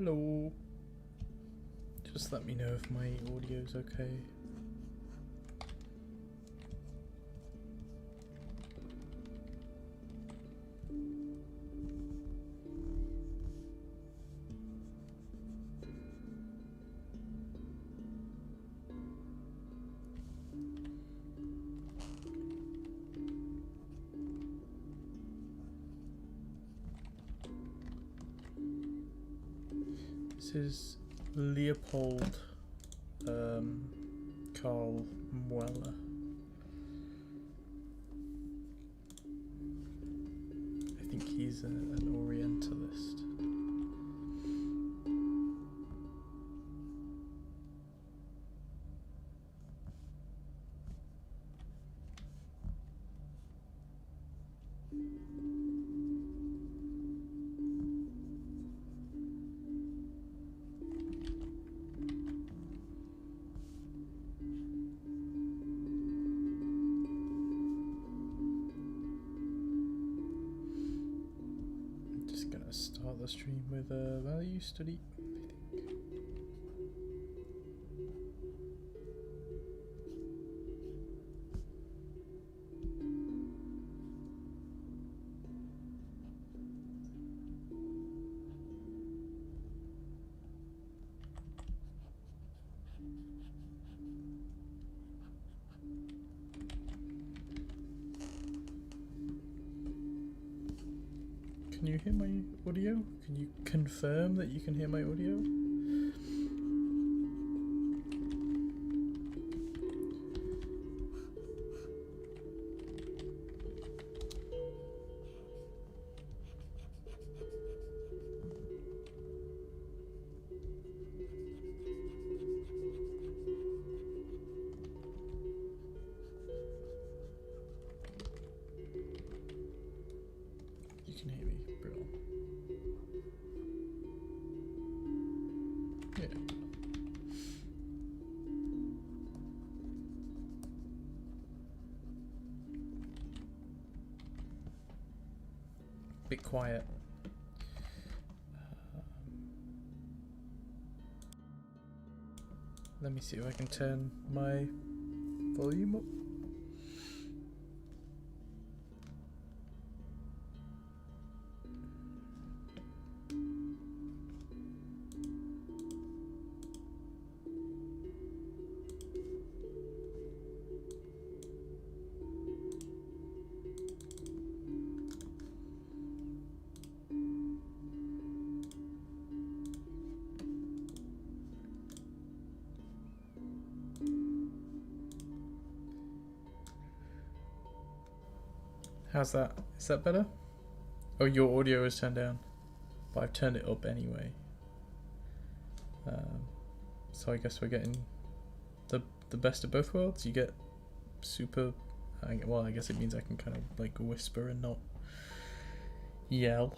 Hello. Just let me know if my audio's okay. This is Leopold Karl Mueller. I think he's an Orientalist. Start the stream with a value study, I think. Can you hear my audio? Can you confirm that you can hear my audio? You can hear me, bro. Yeah. Bit quiet. Let me see if I can turn my volume up. How's that? Is that better? Oh, your audio is turned down, but I've turned it up anyway. So I guess we're getting the best of both worlds. You get super. Well, I guess it means I can kind of like whisper and not yell.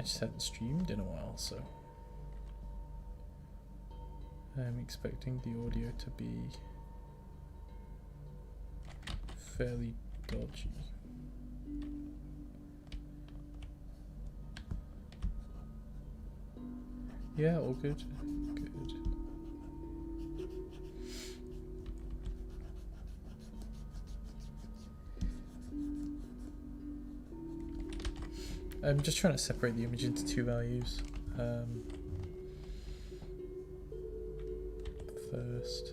I just hadn't streamed in a while, so I'm expecting the audio to be fairly dodgy. Yeah, all good. Good. I'm just trying to separate the image into two values. First,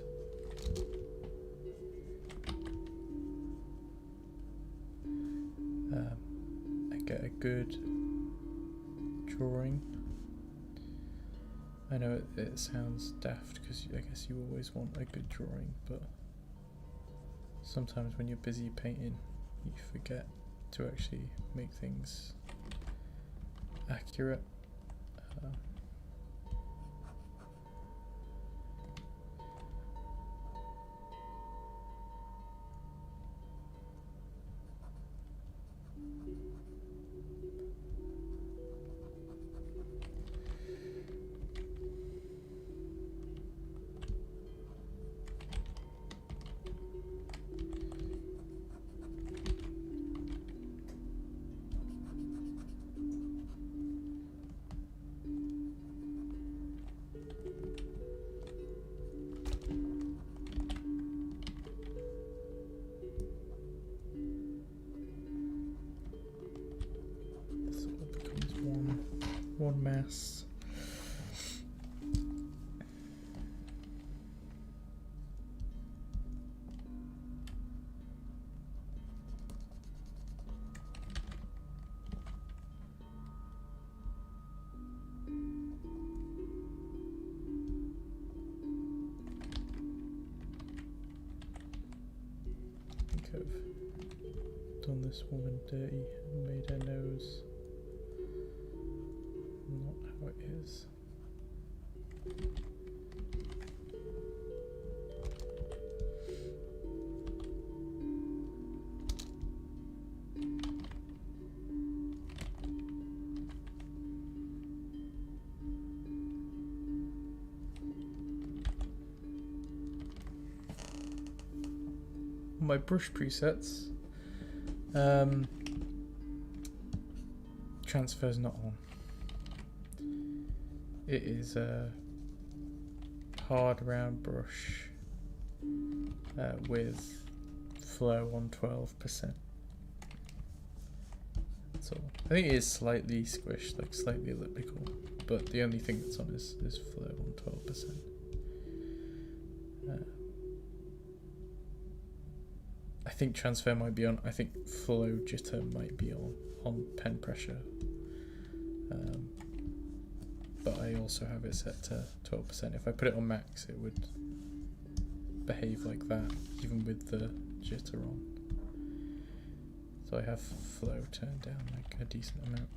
I get a good drawing. I know it sounds daft because I guess you always want a good drawing, but sometimes when you're busy painting, you forget to actually make things accurate. One mass. I think I've done this woman dirty and made her nose not how it is. My brush presets, transfer's not on. It is a hard round brush with flow on 12%. That's all. I think it is slightly squished, like slightly elliptical, but the only thing that's on is flow on 12%. I think transfer might be on. I think flow jitter might be on pen pressure. But I also have it set to 12%. If I put it on max, it would behave like that, even with the jitter on. So I have flow turned down like a decent amount.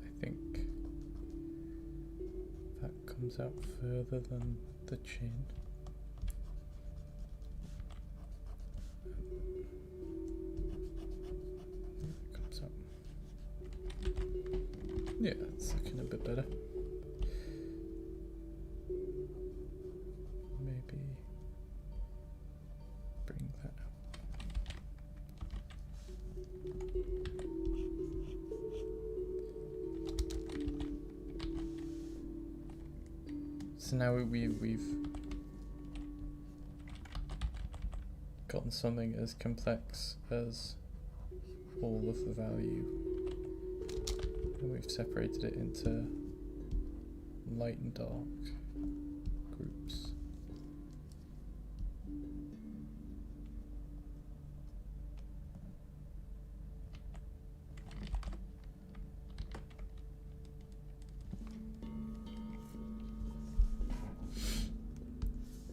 I think that comes out further than the chin. It comes up. Yeah, it's looking a bit better. Maybe bring that up. So now we've gotten something as complex as all of the value, and we've separated it into light and dark groups.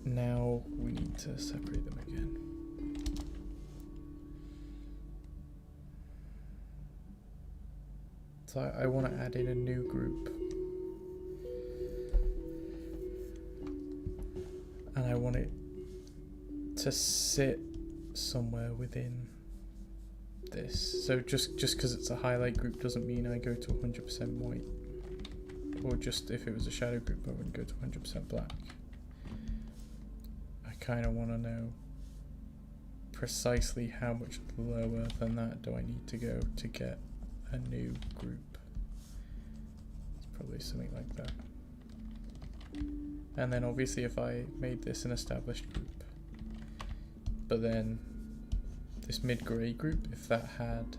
Now we need to separate them again. So I want to add in a new group. want it to sit somewhere within this. So just because it's a highlight group doesn't mean I go to 100% white. Or just if it was a shadow group, I wouldn't go to 100% black. I kind of want to know precisely how much lower than that do I need to go to get a new group. It's probably something like that. And then obviously if I made this an established group, but then this mid-grey group, if that had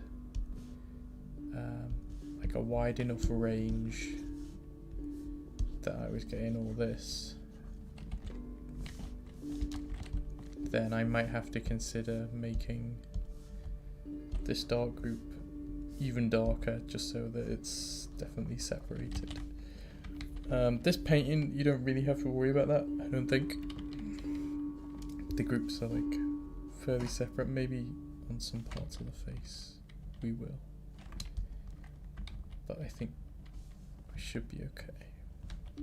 like a wide enough range that I was getting all this, then I might have to consider making this dark group even darker, just so that it's definitely separated. This painting, you don't really have to worry about that, I don't think. The groups are like fairly separate. Maybe on some parts of the face we will, but I think we should be okay. I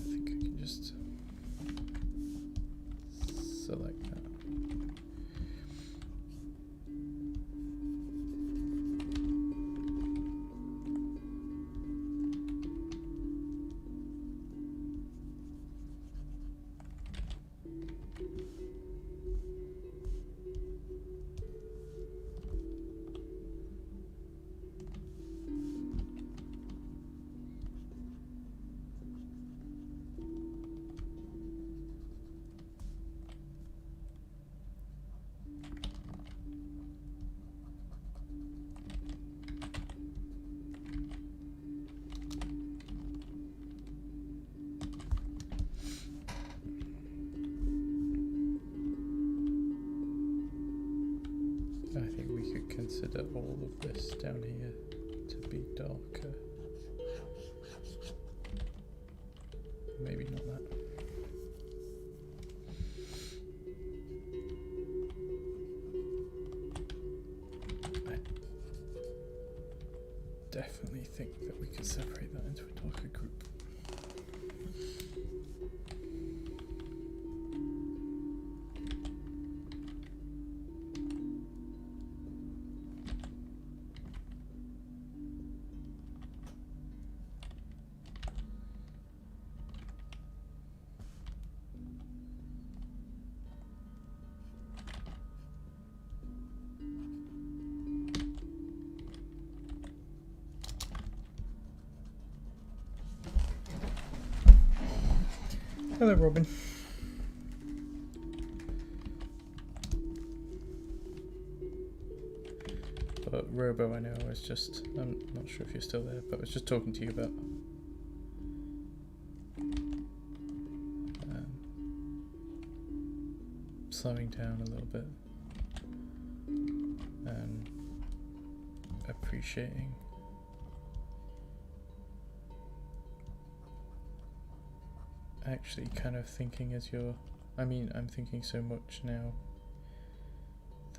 think I can just select that. I think we could consider all of this down here to be darker. Maybe not that. I definitely think that we could separate that into a darker group. Hello, Robin. But Robo, I know, I was just, I'm not sure if you're still there, but I was just talking to you about slowing down a little bit and appreciating actually kind of thinking as you're, I mean, I'm thinking so much now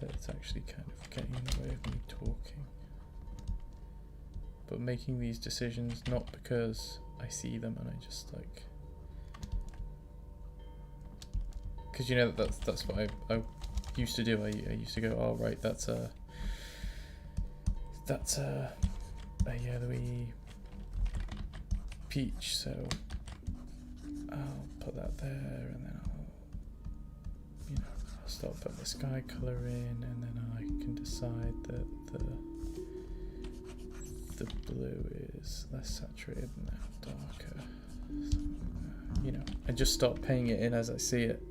that it's actually kind of getting in the way of me talking. But making these decisions not because I see them and I just like, because you know that's what I used to do. I used to go, oh right, that's a yellowy peach, so I'll put that there, and then I'll start putting the sky colour in, and then I can decide that the blue is less saturated and now darker. So, I just start paying it in as I see it,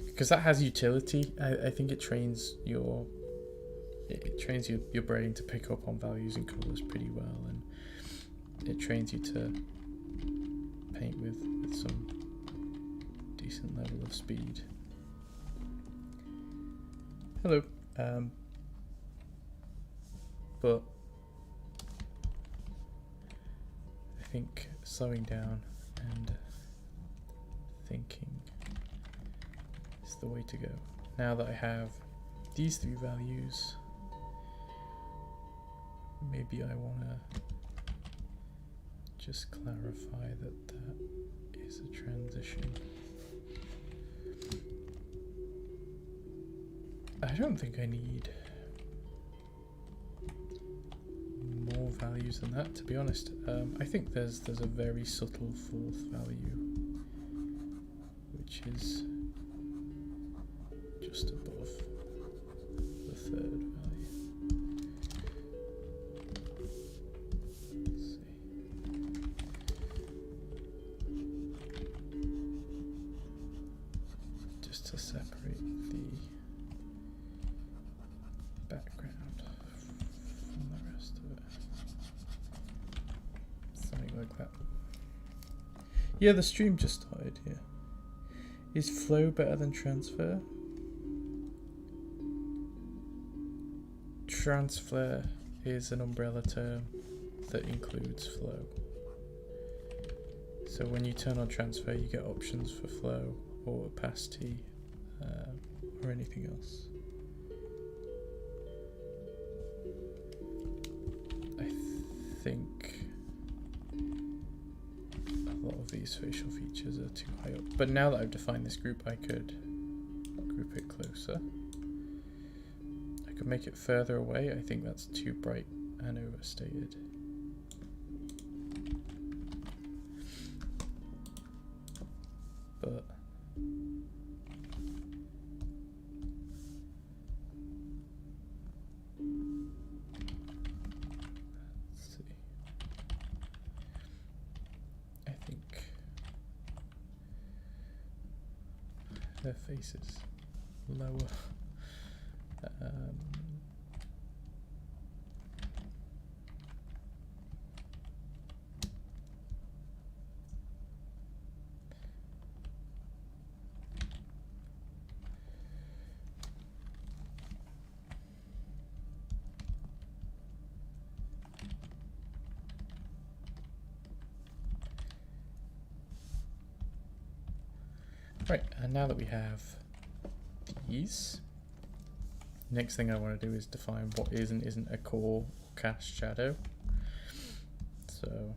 because that has utility. I think it trains your brain to pick up on values and colours pretty well, and it trains you to paint with some decent level of speed. Hello. But I think slowing down and thinking is the way to go. Now that I have these three values, maybe I want to just clarify that that is a transition. I don't think I need more values than that, to be honest. I think there's a very subtle fourth value, which is just above the third value. Let's see. Just to separate the background from the rest of it. Something like that. Yeah, the stream just started here. Is flow better than transfer? Transfer is an umbrella term that includes flow. So when you turn on transfer, you get options for flow or opacity or anything else. I think a lot of these facial features are too high up. But now that I've defined this group, I could group it closer. I could make it further away. I think that's too bright and overstated. But let's see. I think their face is lower. Right, and now that we have these, next thing I want to do is define what is and isn't a core or cast shadow. So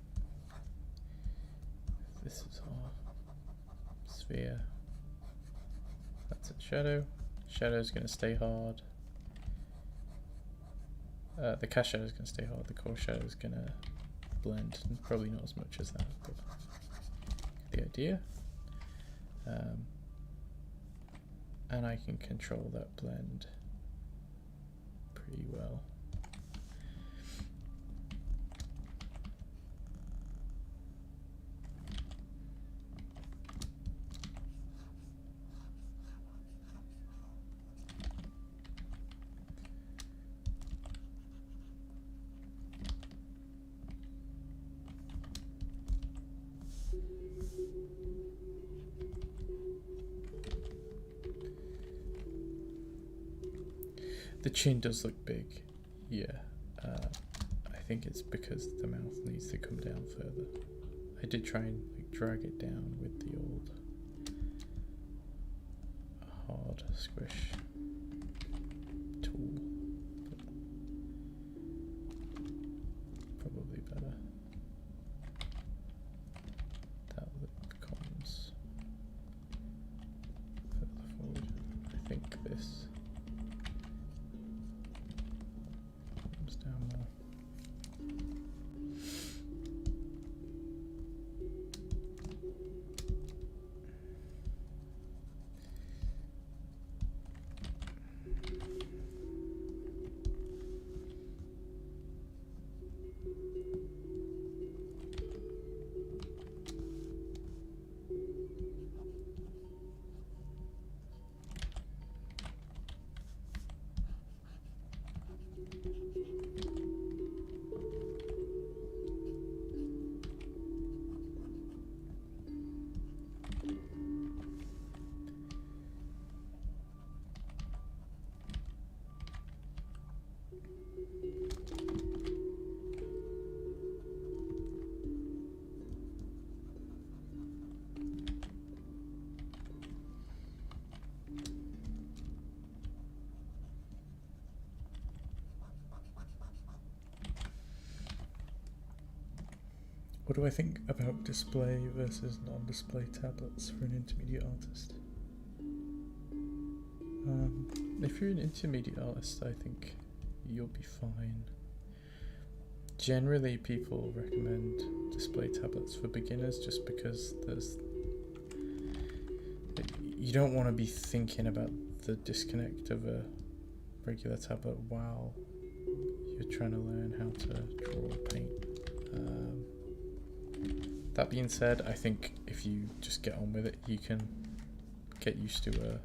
this is our sphere. That's a shadow. Shadow is going to stay hard. The cast shadow is going to stay hard. The core shadow is going to blend, and probably not as much as that, but the idea. And I can control that blend pretty well. The chin does look big, yeah. I think it's because the mouth needs to come down further. I did try and drag it down with the old hard squish tool, but probably better. That lip comes further forward. I think this down more. What do I think about display versus non-display tablets for an intermediate artist? If you're an intermediate artist, I think you'll be fine. Generally, people recommend display tablets for beginners just because you don't want to be thinking about the disconnect of a regular tablet while you're trying to learn how to draw or paint. That being said, I think if you just get on with it, you can get used to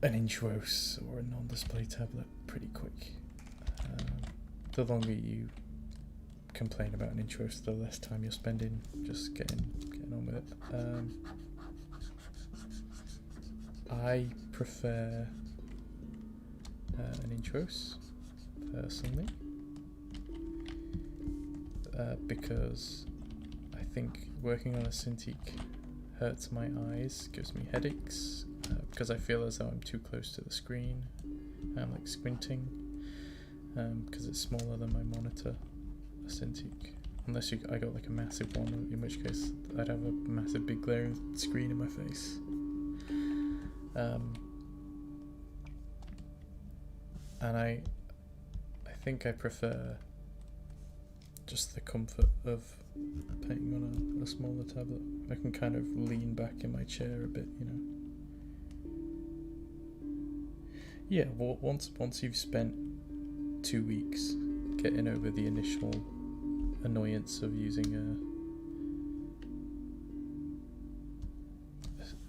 an Intuos or a non-display tablet pretty quick. The longer you complain about an Intuos, the less time you're spending just getting on with it. I prefer an Intuos personally. Because I think working on a Cintiq hurts my eyes, gives me headaches, because I feel as though I'm too close to the screen. I'm like squinting, because it's smaller than my monitor, a Cintiq. Unless I got like a massive one, in which case I'd have a massive big glaring screen in my face. And I think I prefer just the comfort of painting on a smaller tablet. I can kind of lean back in my chair a bit, you know. Yeah, well, once you've spent 2 weeks getting over the initial annoyance of using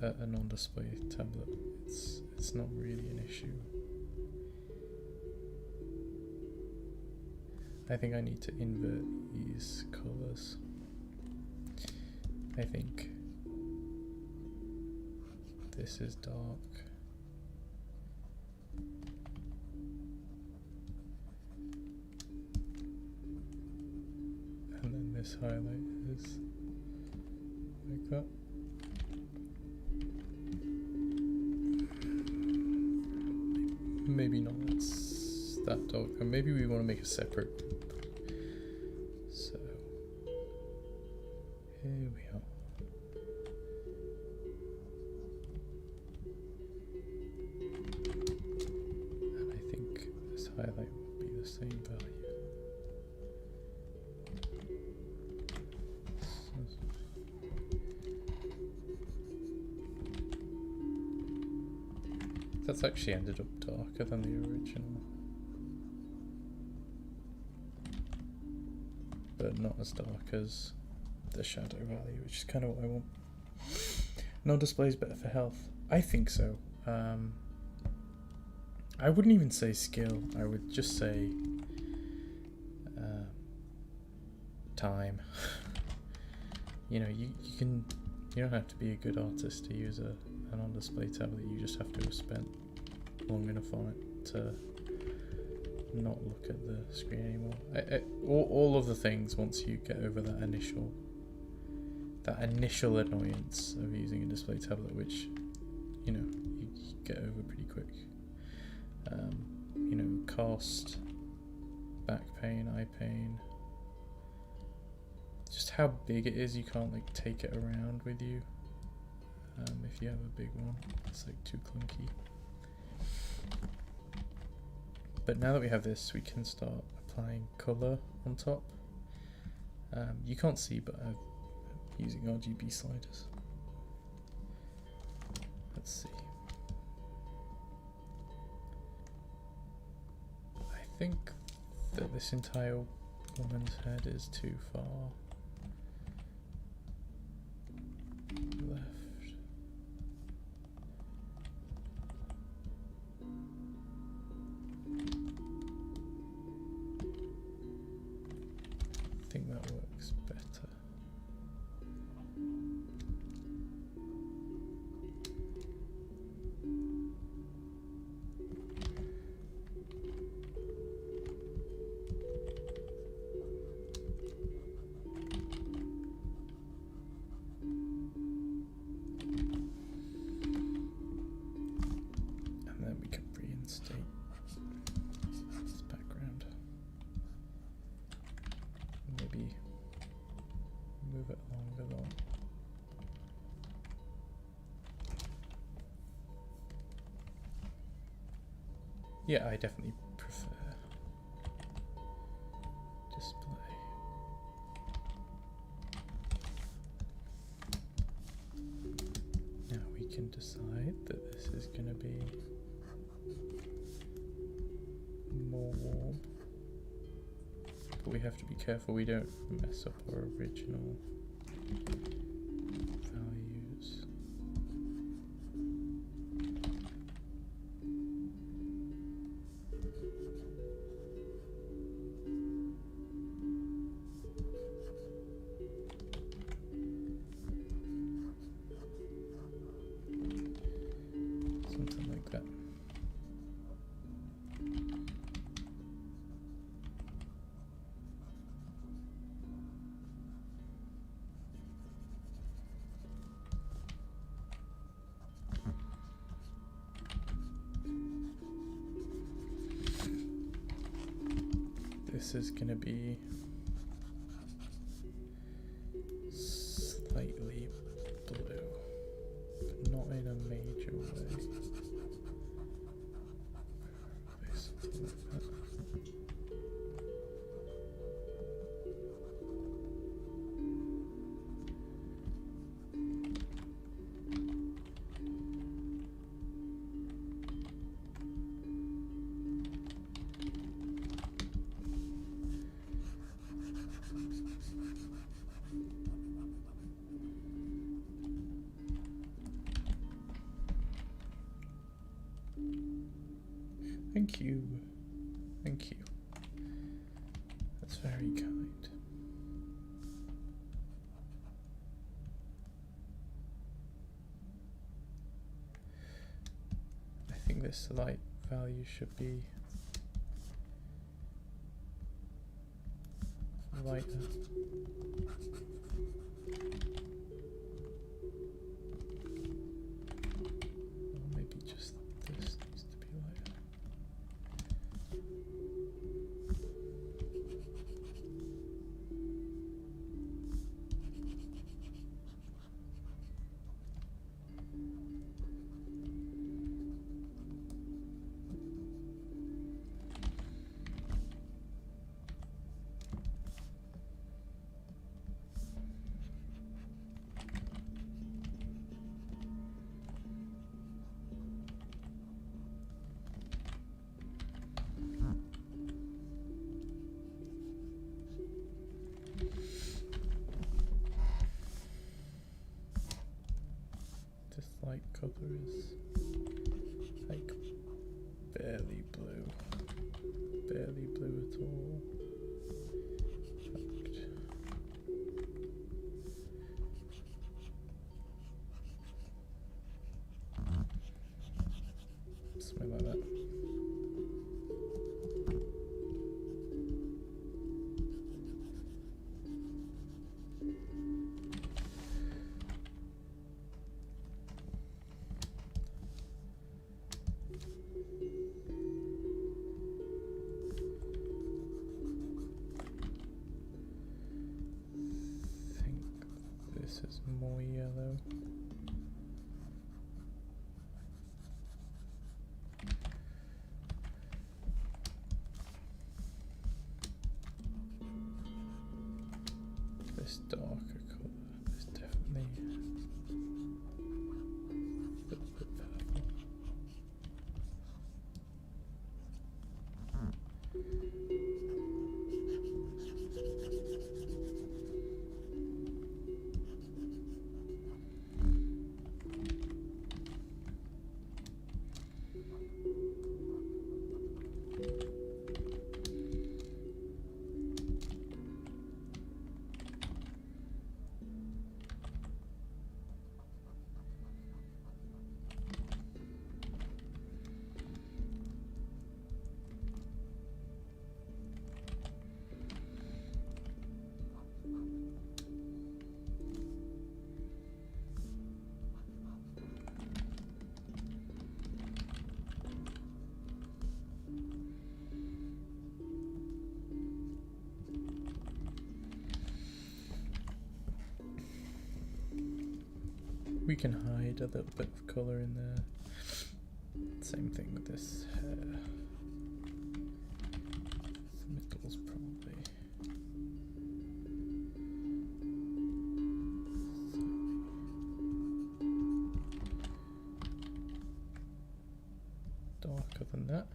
a non-display tablet, it's not really an issue. I think I need to invert these colours. I think this is dark. And then this highlight is like that. Maybe not that dark. And maybe we want to make a separate. So here we are. And I think this highlight will be the same value. That's actually ended up darker than the original, but not as dark as the shadow value, which is kind of what I want. Non-display is better for health. I think so. I wouldn't even say skill. I would just say time. You know, you don't have to be a good artist to use an on-display tablet. You just have to have spent long enough on it to not look at the screen anymore. All of the things, once you get over that initial annoyance of using a display tablet, which you know you get over pretty quick. You know, cost, back pain, eye pain. Just how big it is, you can't like take it around with you. If you have a big one, it's like too clunky. But now that we have this, we can start applying colour on top. You can't see, but I'm using RGB sliders. Let's see. I think that this entire woman's head is too far left. I think that works better. move it along a lot. Yeah, I definitely prefer display. Now we can decide that this is going to be more warm, but we have to be careful we don't mess up our original values. Something like that. This is going to be slightly blue, but not in a major way. Something like that. Thank you. Thank you. That's very kind. I think this light value should be lighter. Or maybe just this needs to be lighter. This light color is like barely blue at all. Something like that. This is more yellow. This darker colour is definitely a little bit purple. We can hide a little bit of colour in there. Same thing with this hair. The middle's probably. Darker than that.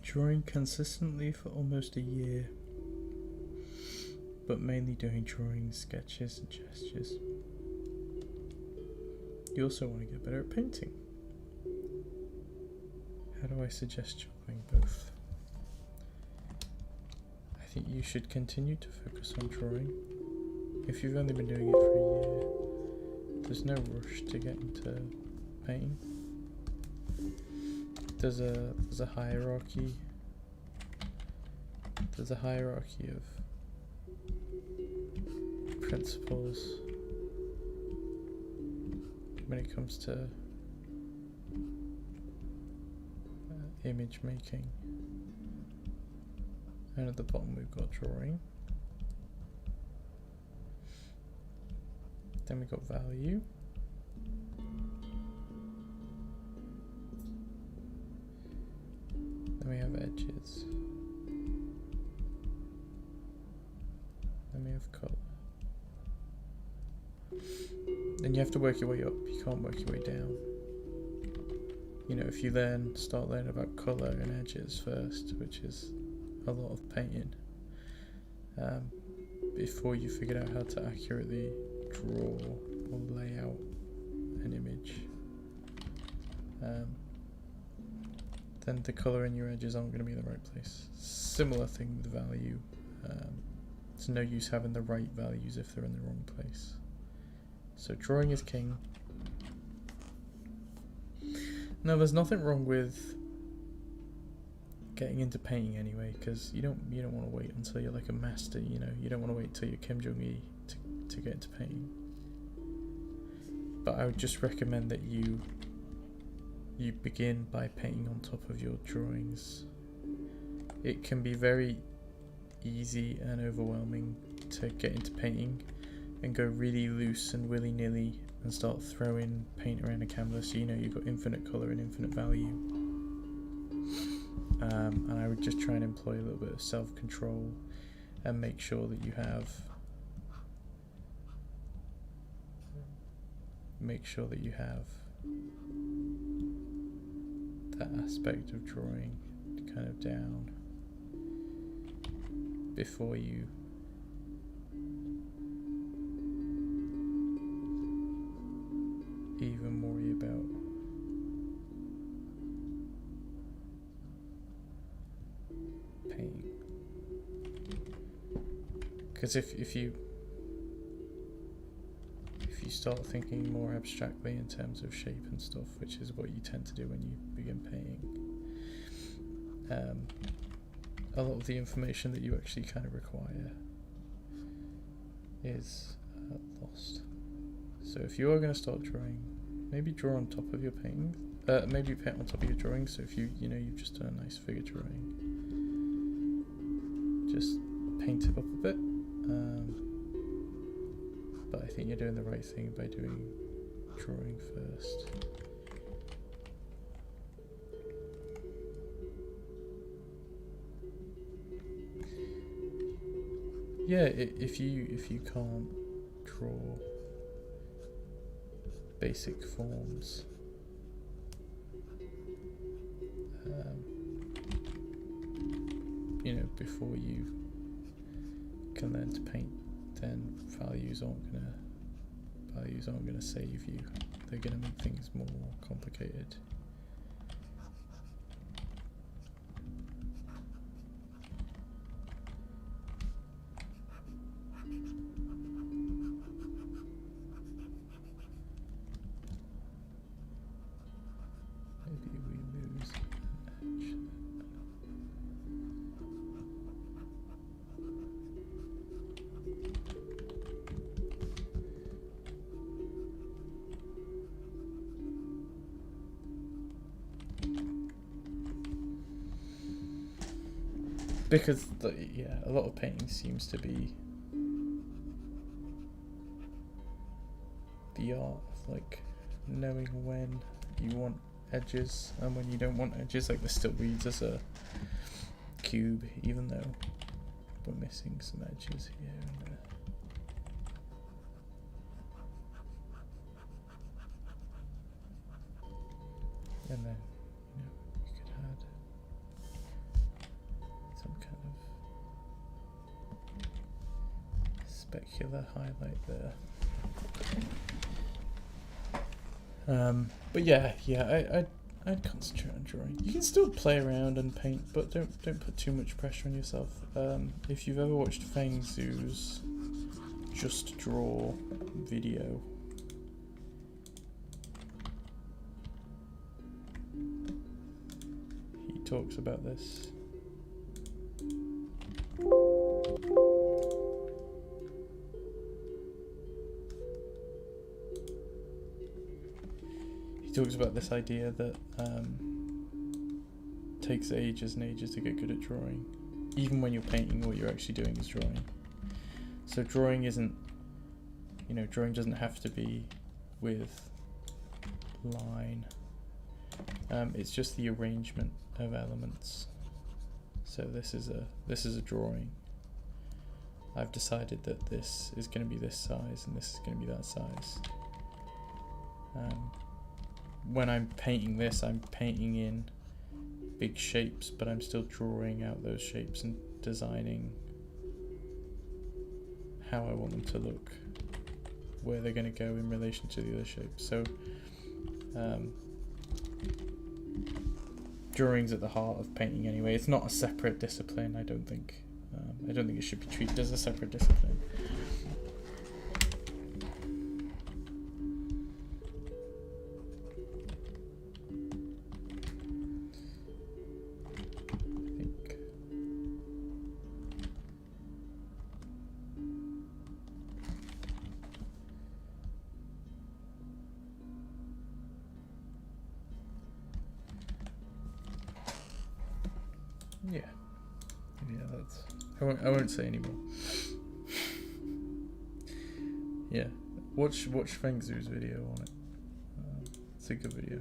Drawing consistently for almost a year, but mainly doing drawings, sketches and gestures. You also want to get better at painting. How do I suggest you doing both? I think you should continue to focus on drawing. If you've only been doing it for a year, there's no rush to get into painting. There's a hierarchy. There's a hierarchy of principles when it comes to image making. And at the bottom we've got drawing. Then we've got value. Then we have edges. Then we have colour. Then you have to work your way up, you can't work your way down. You know, if you then start learning about colour and edges first, which is a lot of painting, before you figure out how to accurately draw or lay out an image, then the colour in your edges aren't going to be in the right place. Similar thing with value. It's no use having the right values if they're in the wrong place. So drawing is king. Now there's nothing wrong with getting into painting anyway, because you don't want to wait until you're like a master. You know, you don't want to wait till you're Kim Jong-il to get into painting. But I would just recommend that you begin by painting on top of your drawings. It can be very easy and overwhelming to get into painting and go really loose and willy-nilly and start throwing paint around a canvas. You know, you've got infinite colour and infinite value. And I would just try and employ a little bit of self-control and make sure that you have that aspect of drawing kind of down before you even worry about painting. Because if you start thinking more abstractly in terms of shape and stuff, which is what you tend to do when you begin painting, a lot of the information that you actually kind of require is lost. So if you are going to start drawing, maybe draw on top of your painting. Maybe paint on top of your drawing. So if you've just done a nice figure drawing, just paint it up a bit. but I think you're doing the right thing by doing drawing first. Yeah, if you can't draw basic forms, you know, before you can learn to paint, then values aren't gonna save you. They're gonna make things more complicated. Maybe we lose an edge. Because yeah, a lot of painting seems to be the art of like knowing when you want edges and when you don't want edges. Like this still reads as a cube, even though we're missing some edges here and there. And then, you know, you could add some kind of specular highlight there. But yeah, I'd concentrate on drawing. You can still play around and paint, but don't put too much pressure on yourself. If you've ever watched Feng Zhu's Just Draw video, he talks about this. He talks about this idea that takes ages and ages to get good at drawing. Even when you're painting, what you're actually doing is drawing. So drawing isn't, you know, drawing doesn't have to be with line. It's just the arrangement of elements. So this is a drawing. I've decided that this is going to be this size and this is going to be that size. When I'm painting this, I'm painting in big shapes, but I'm still drawing out those shapes and designing how I want them to look, where they're going to go in relation to the other shapes. So drawing's at the heart of painting anyway. It's not a separate discipline, I don't think. I don't think it should be treated as a separate discipline. Yeah, that's. I won't say anymore. Yeah, watch Feng Zhu's video on it. It's a good video.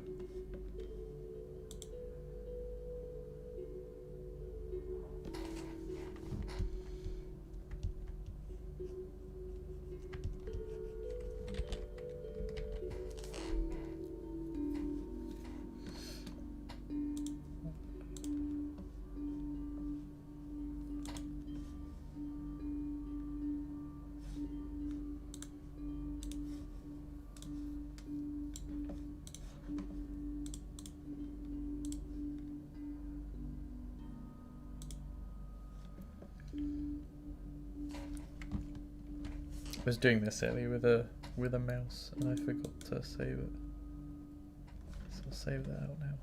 I was doing this earlier with a mouse and I forgot to save it. So I'll save that out now.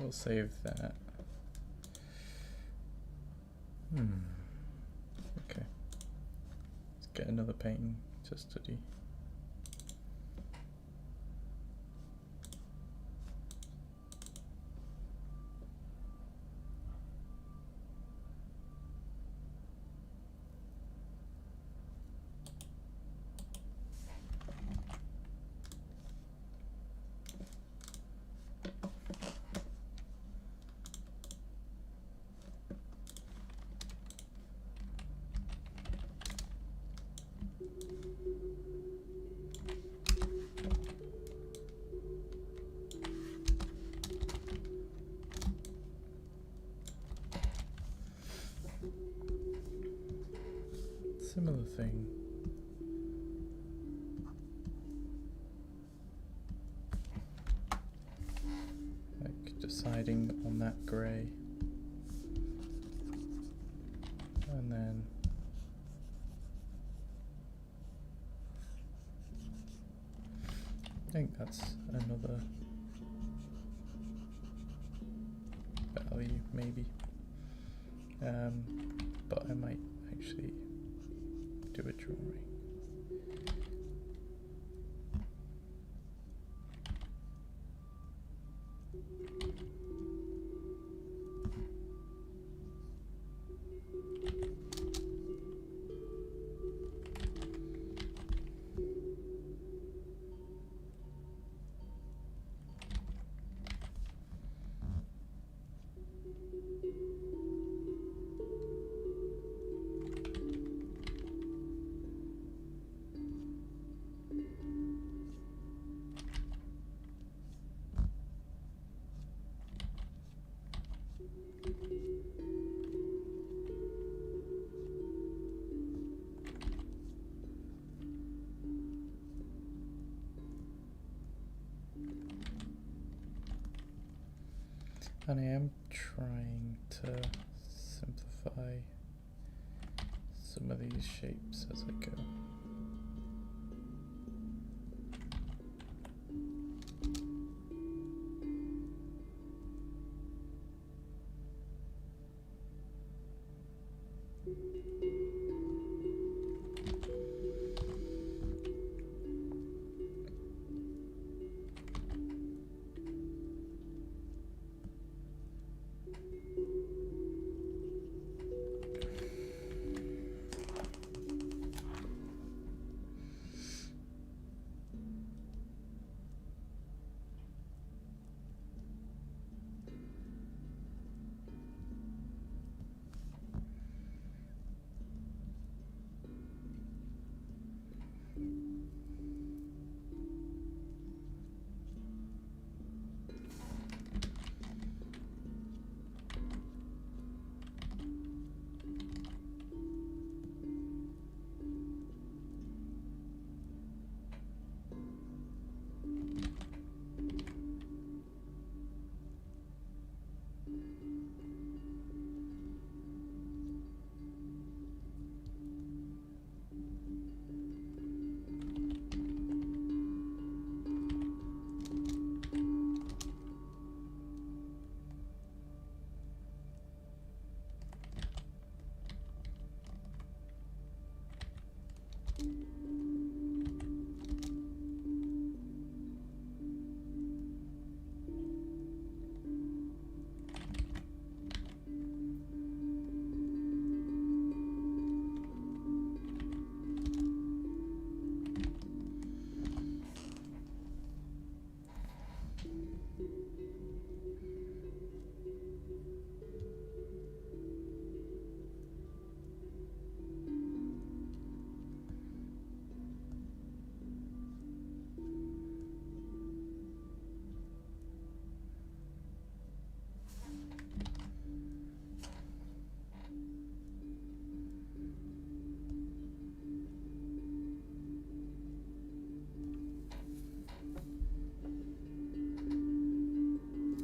we'll save that. Okay. Let's get another painting to study. Similar thing. Like deciding on that grey. And then I think that's another value maybe. But I might actually do a drawing. And I am trying to simplify some of these shapes as I go.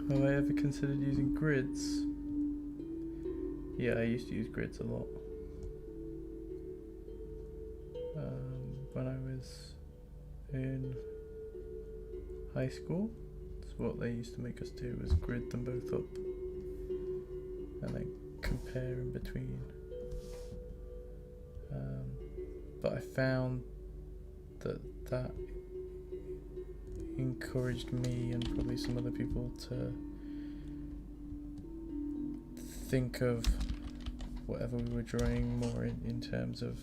Have I ever considered using grids? Yeah, I used to use grids a lot. When I was in high school, that's what they used to make us do was grid them both up and then compare in between. But I found that encouraged me and probably some other people to think of whatever we were drawing more in terms of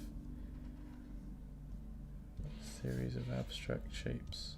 a series of abstract shapes.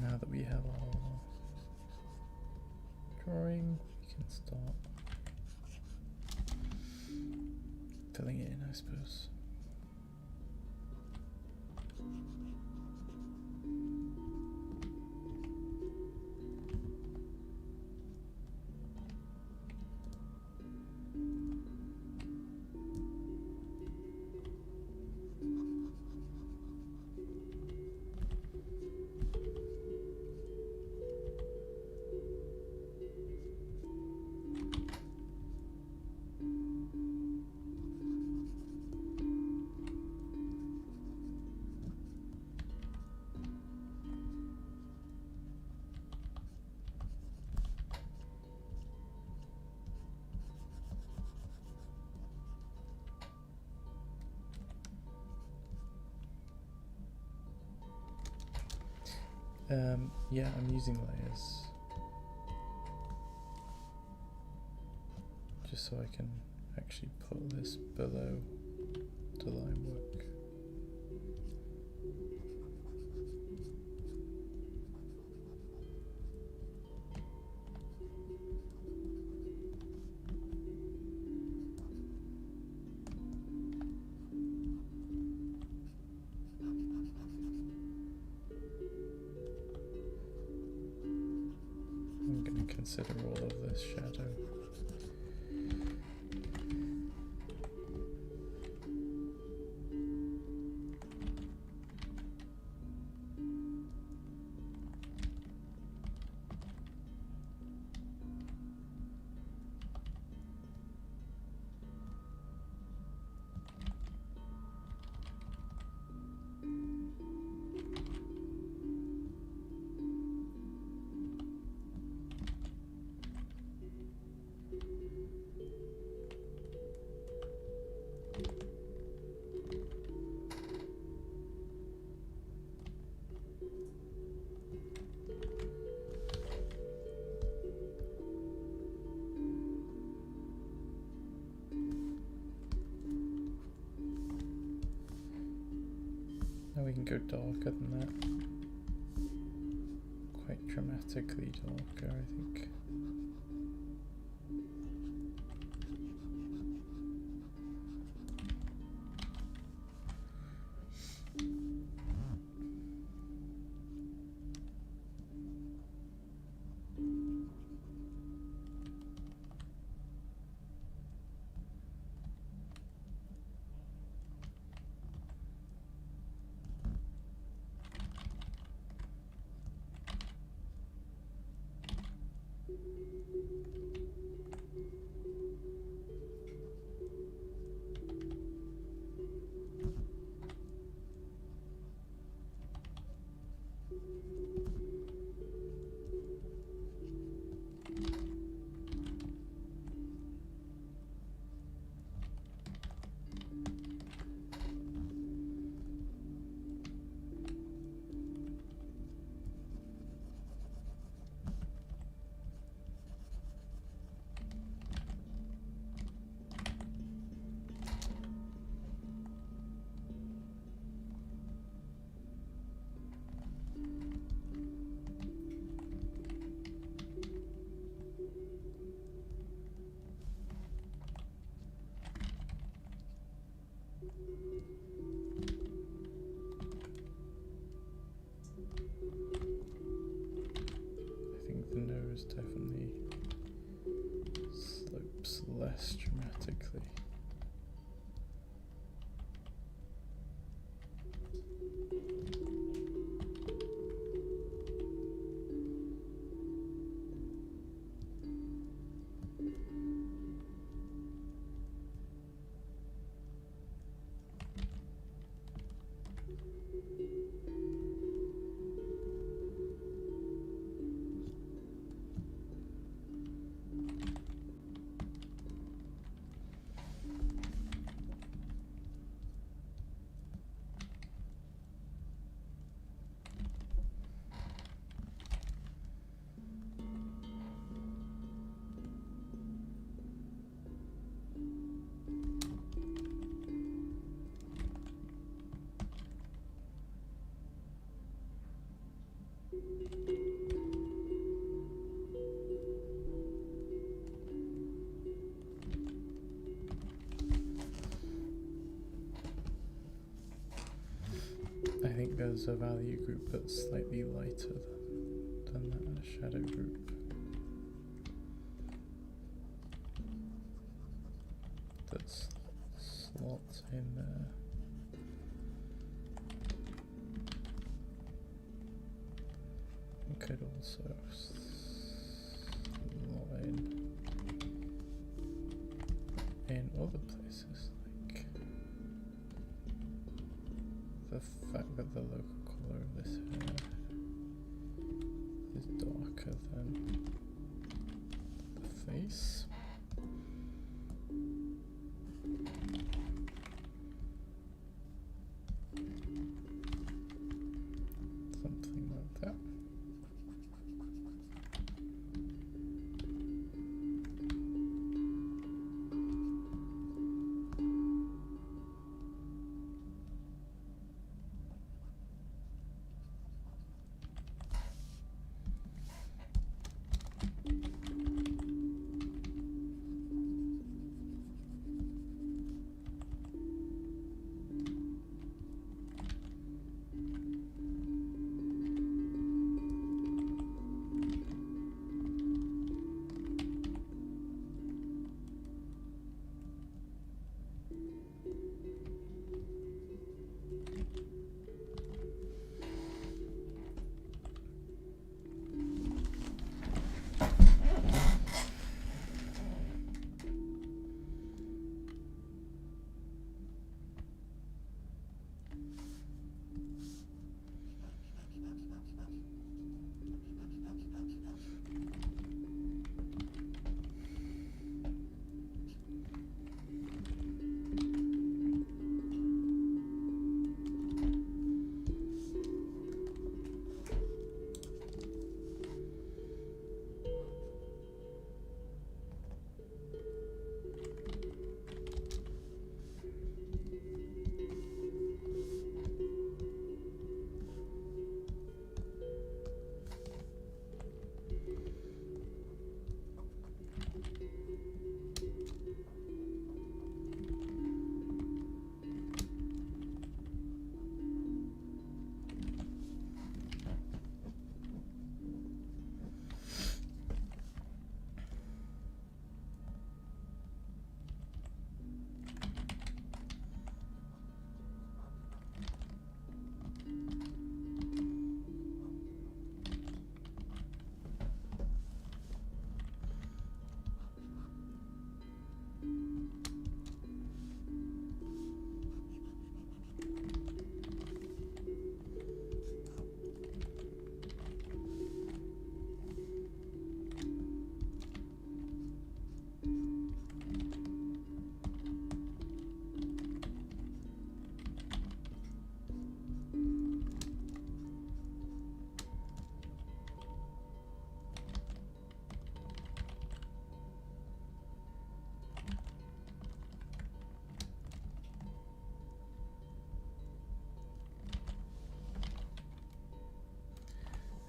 Now that we have our drawing, we can start filling it in, I suppose. Yeah, I'm using layers just so I can actually put this below the line work. I'm going to consider all of this shadow. Now we can go darker than that. Quite dramatically darker, I think. I think the nose definitely slopes less dramatically. I think there's a value group that's slightly lighter than that shadow group. That's slots in there. We could also slot in other places, like the fact that the local colour of this hair is darker than the face. Something like that.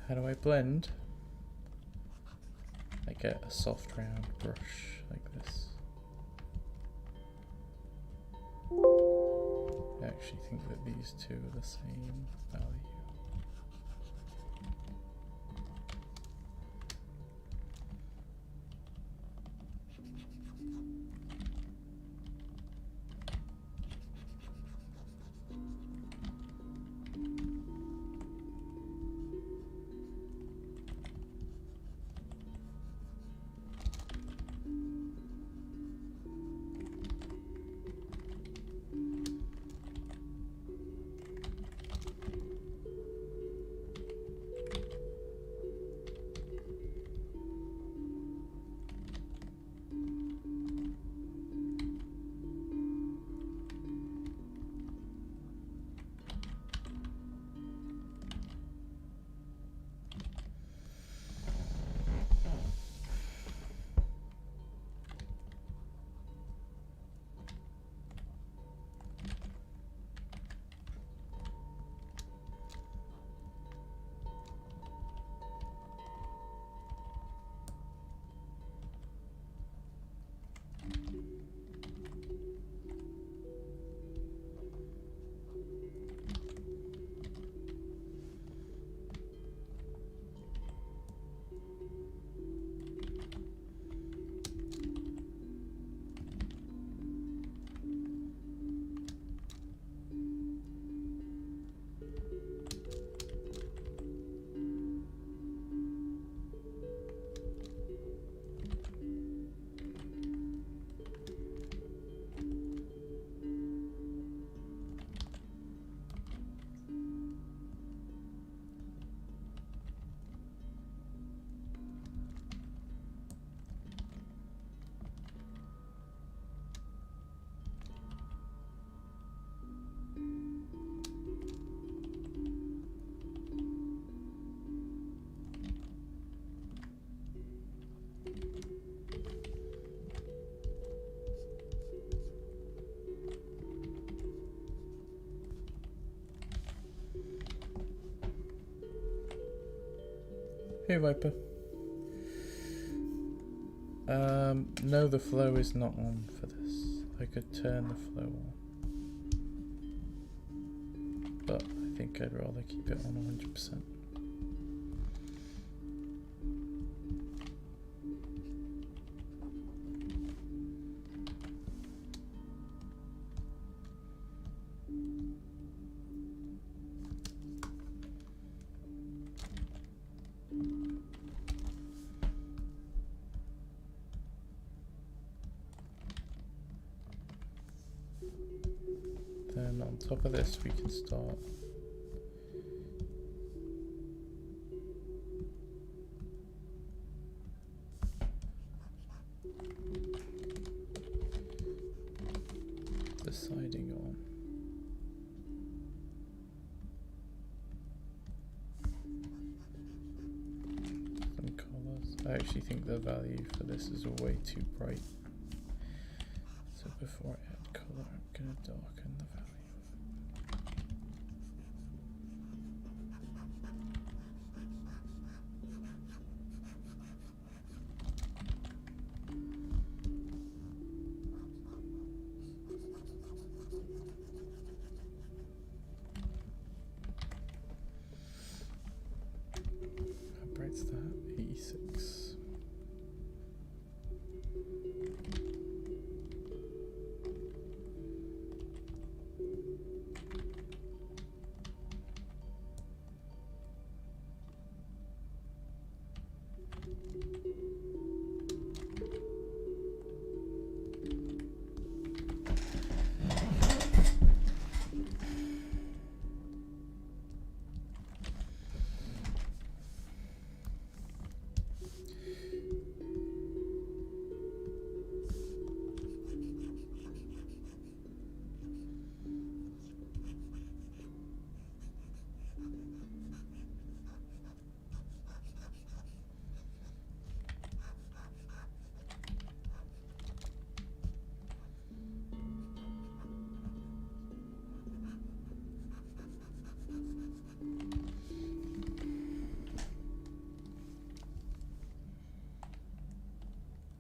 How do I blend? I get a soft round brush like this. actually think that these two are the same value. Hey Viper. No, the flow is not on for this. I could turn the flow on, but I think I'd rather keep it on 100%. Then on top of this we can start deciding on some colours. I actually think the value for this is way too bright. So before I add colour, I'm going to darken the value. How bright's that? 86.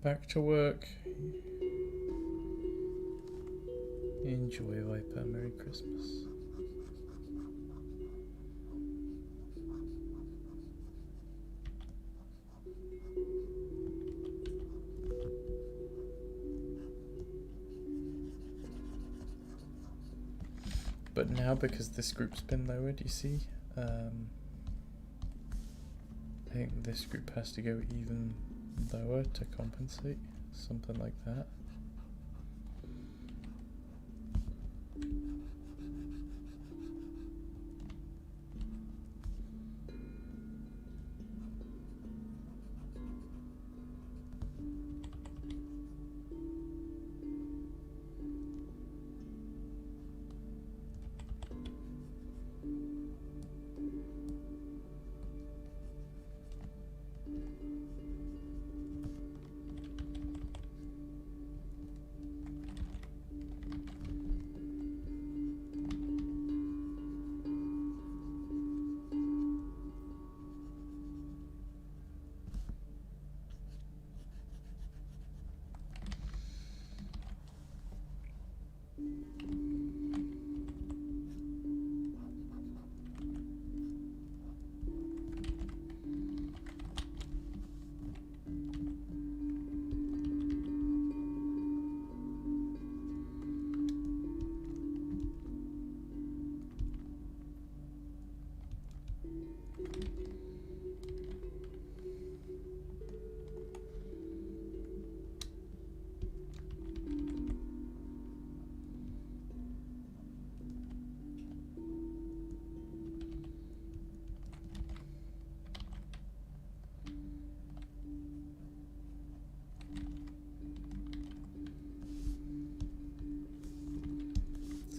Back to work. Enjoy, Viper. Merry Christmas. But now, because this group's been lowered, you see, I think this group has to go even lower to compensate, something like that.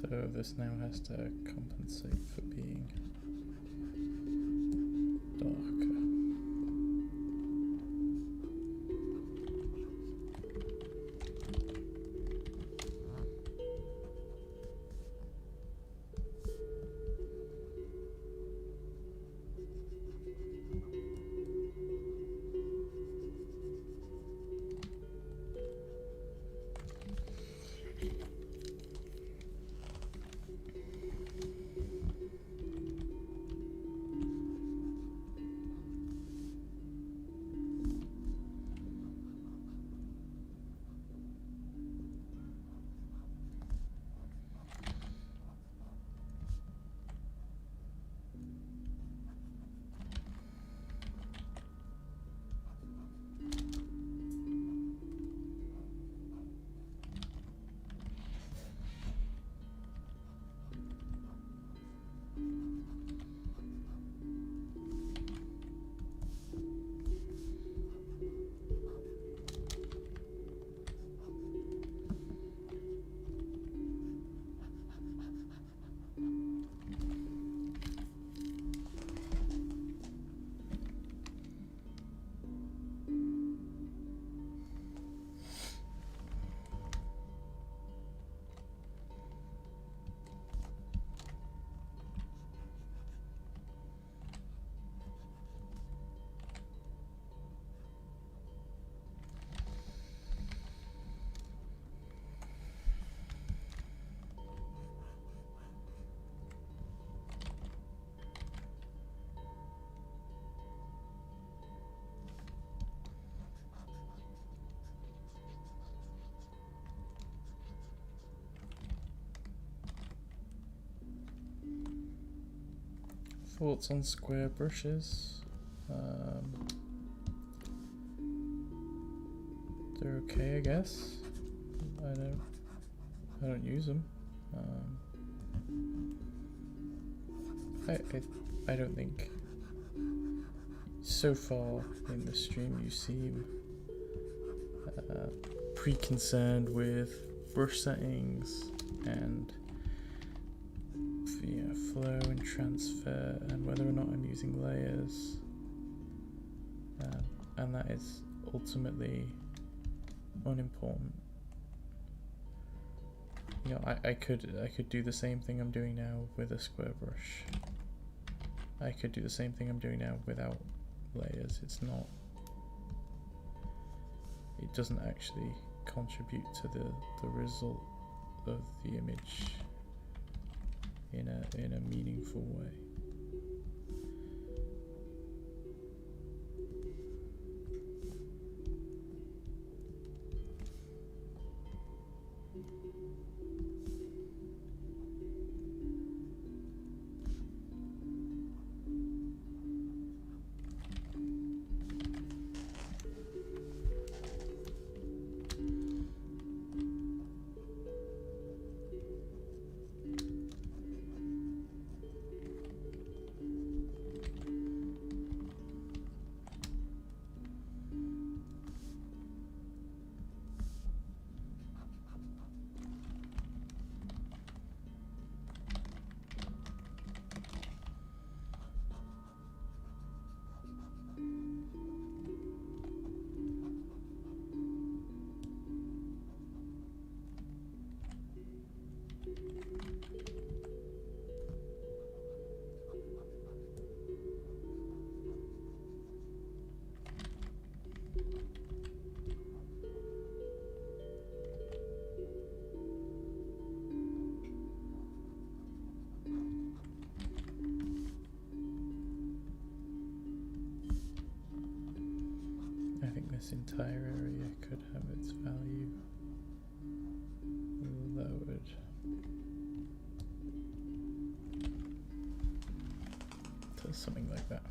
So this now has to compensate for being darker. Thoughts on square brushes? They're okay, I guess. I don't use them. I don't think so far in the stream you seem pre-concerned with brush settings and flow and transfer and whether or not I'm using layers, and that is ultimately unimportant. You know, I could do the same thing I'm doing now with a square brush. I could do the same thing I'm doing now without layers. It doesn't actually contribute to the result of the image in a meaningful way. This entire area could have its value lowered. So something like that.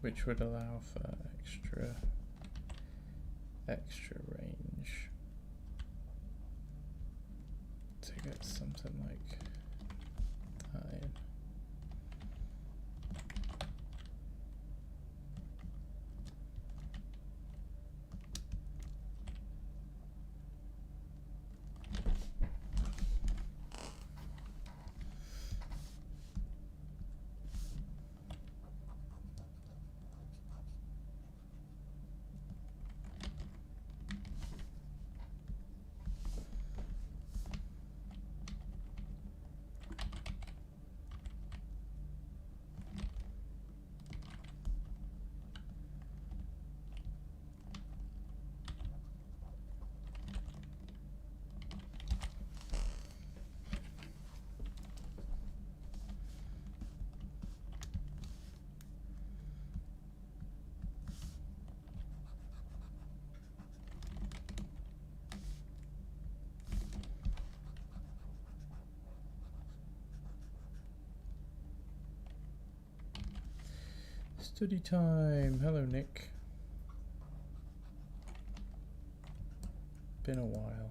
Which would allow for extra range. To get something like that in. Study time. Hello, Nick. Been a while.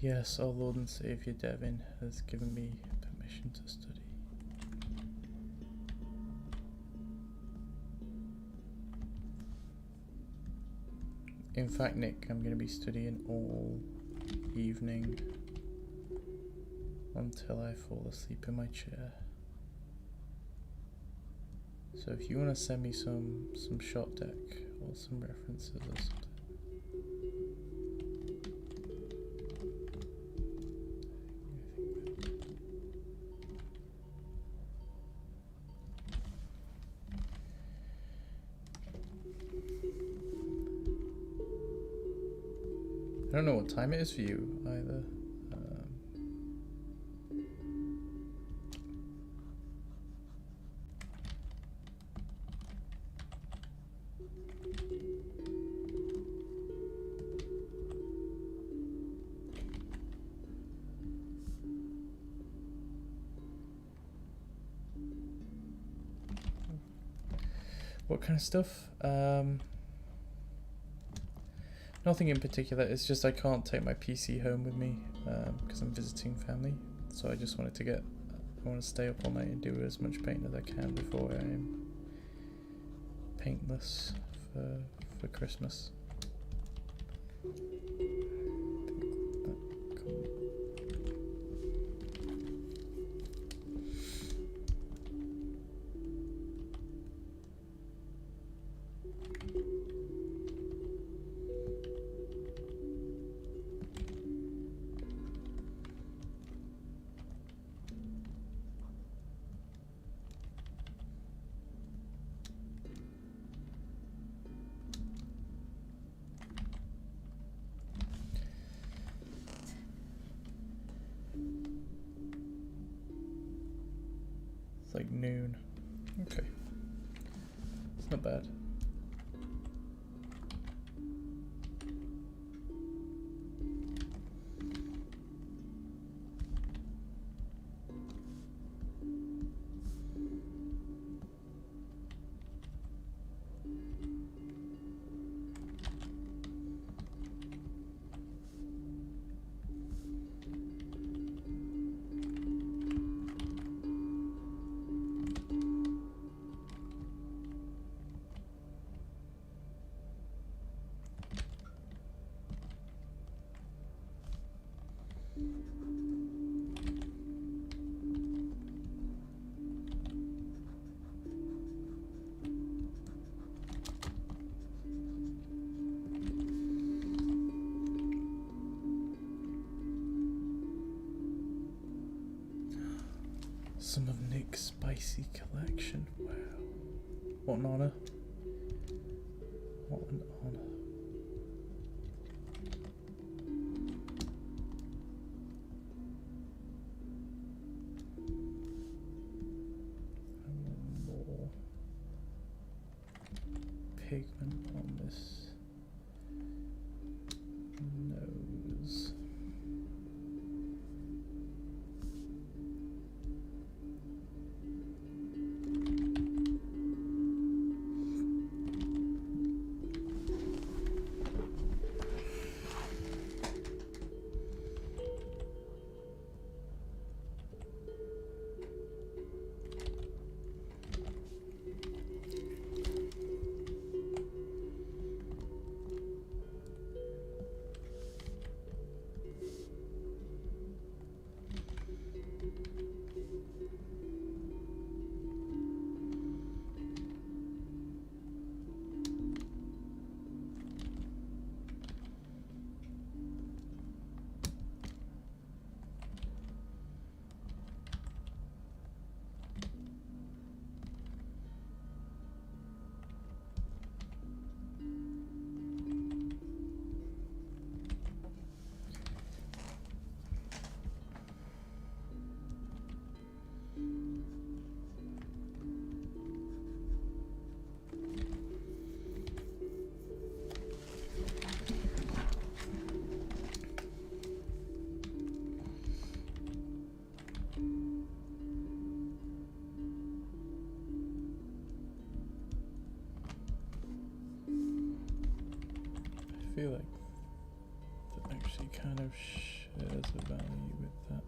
Yes, our Lord and Saviour Devin has given me permission to study. In fact, Nick, I'm going to be studying all evening until I fall asleep in my chair. So if you want to send me some shot deck or some references or something. I don't know what time it is for you either. What kind of stuff? Nothing in particular, it's just I can't take my PC home with me because I'm visiting family. So I just wanted to I want to stay up all night and do as much painting as I can before I am paintless for Christmas. It's like noon. Okay. It's not bad. Some of Nick's spicy collection. Wow. What an honor. What an honor. More pigment on this nose. I feel like that actually kind of shares a value with that.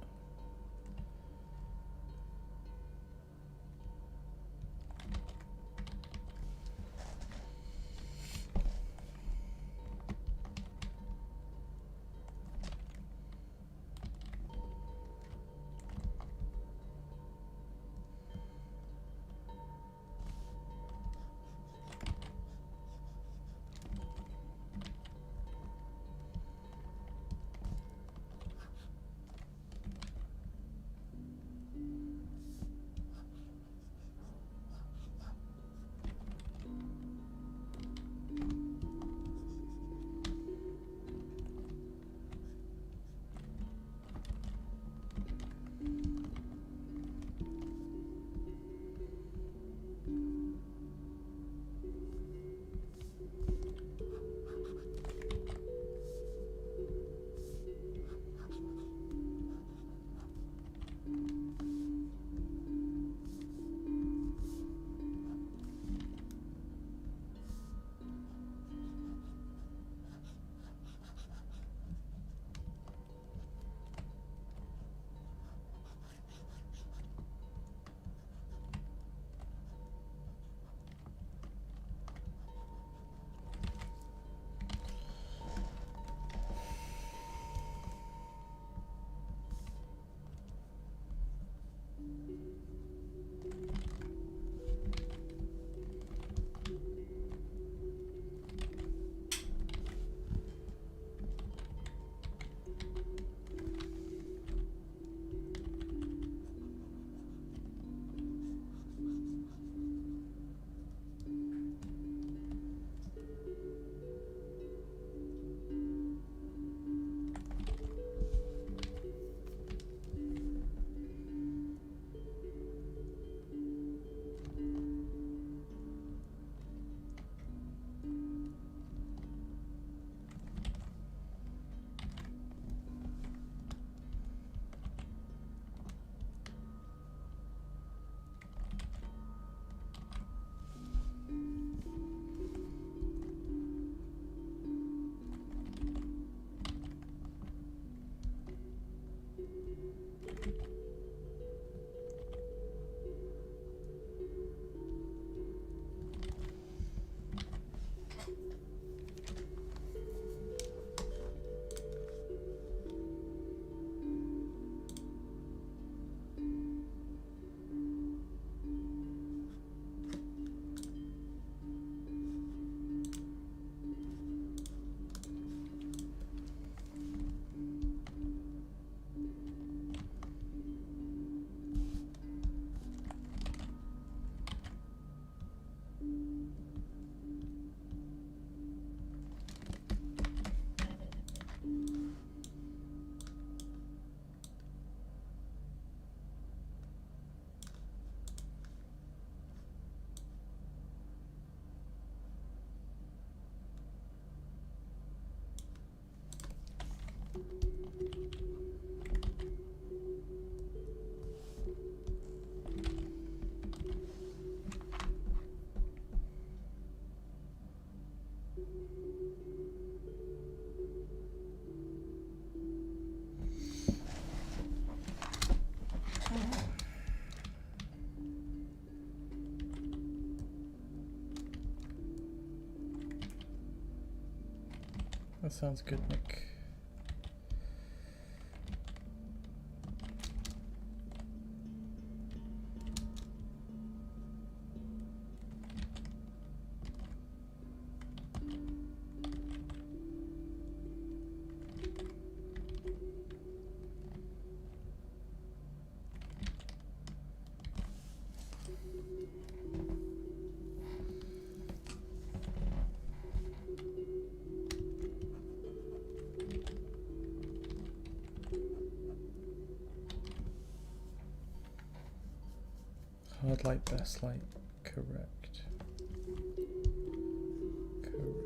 That sounds good, Nick. Hard light, best light, correct. Correct.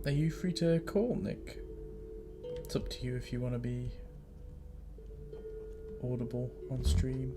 Are you free to call, Nick? It's up to you if you want to be audible on stream.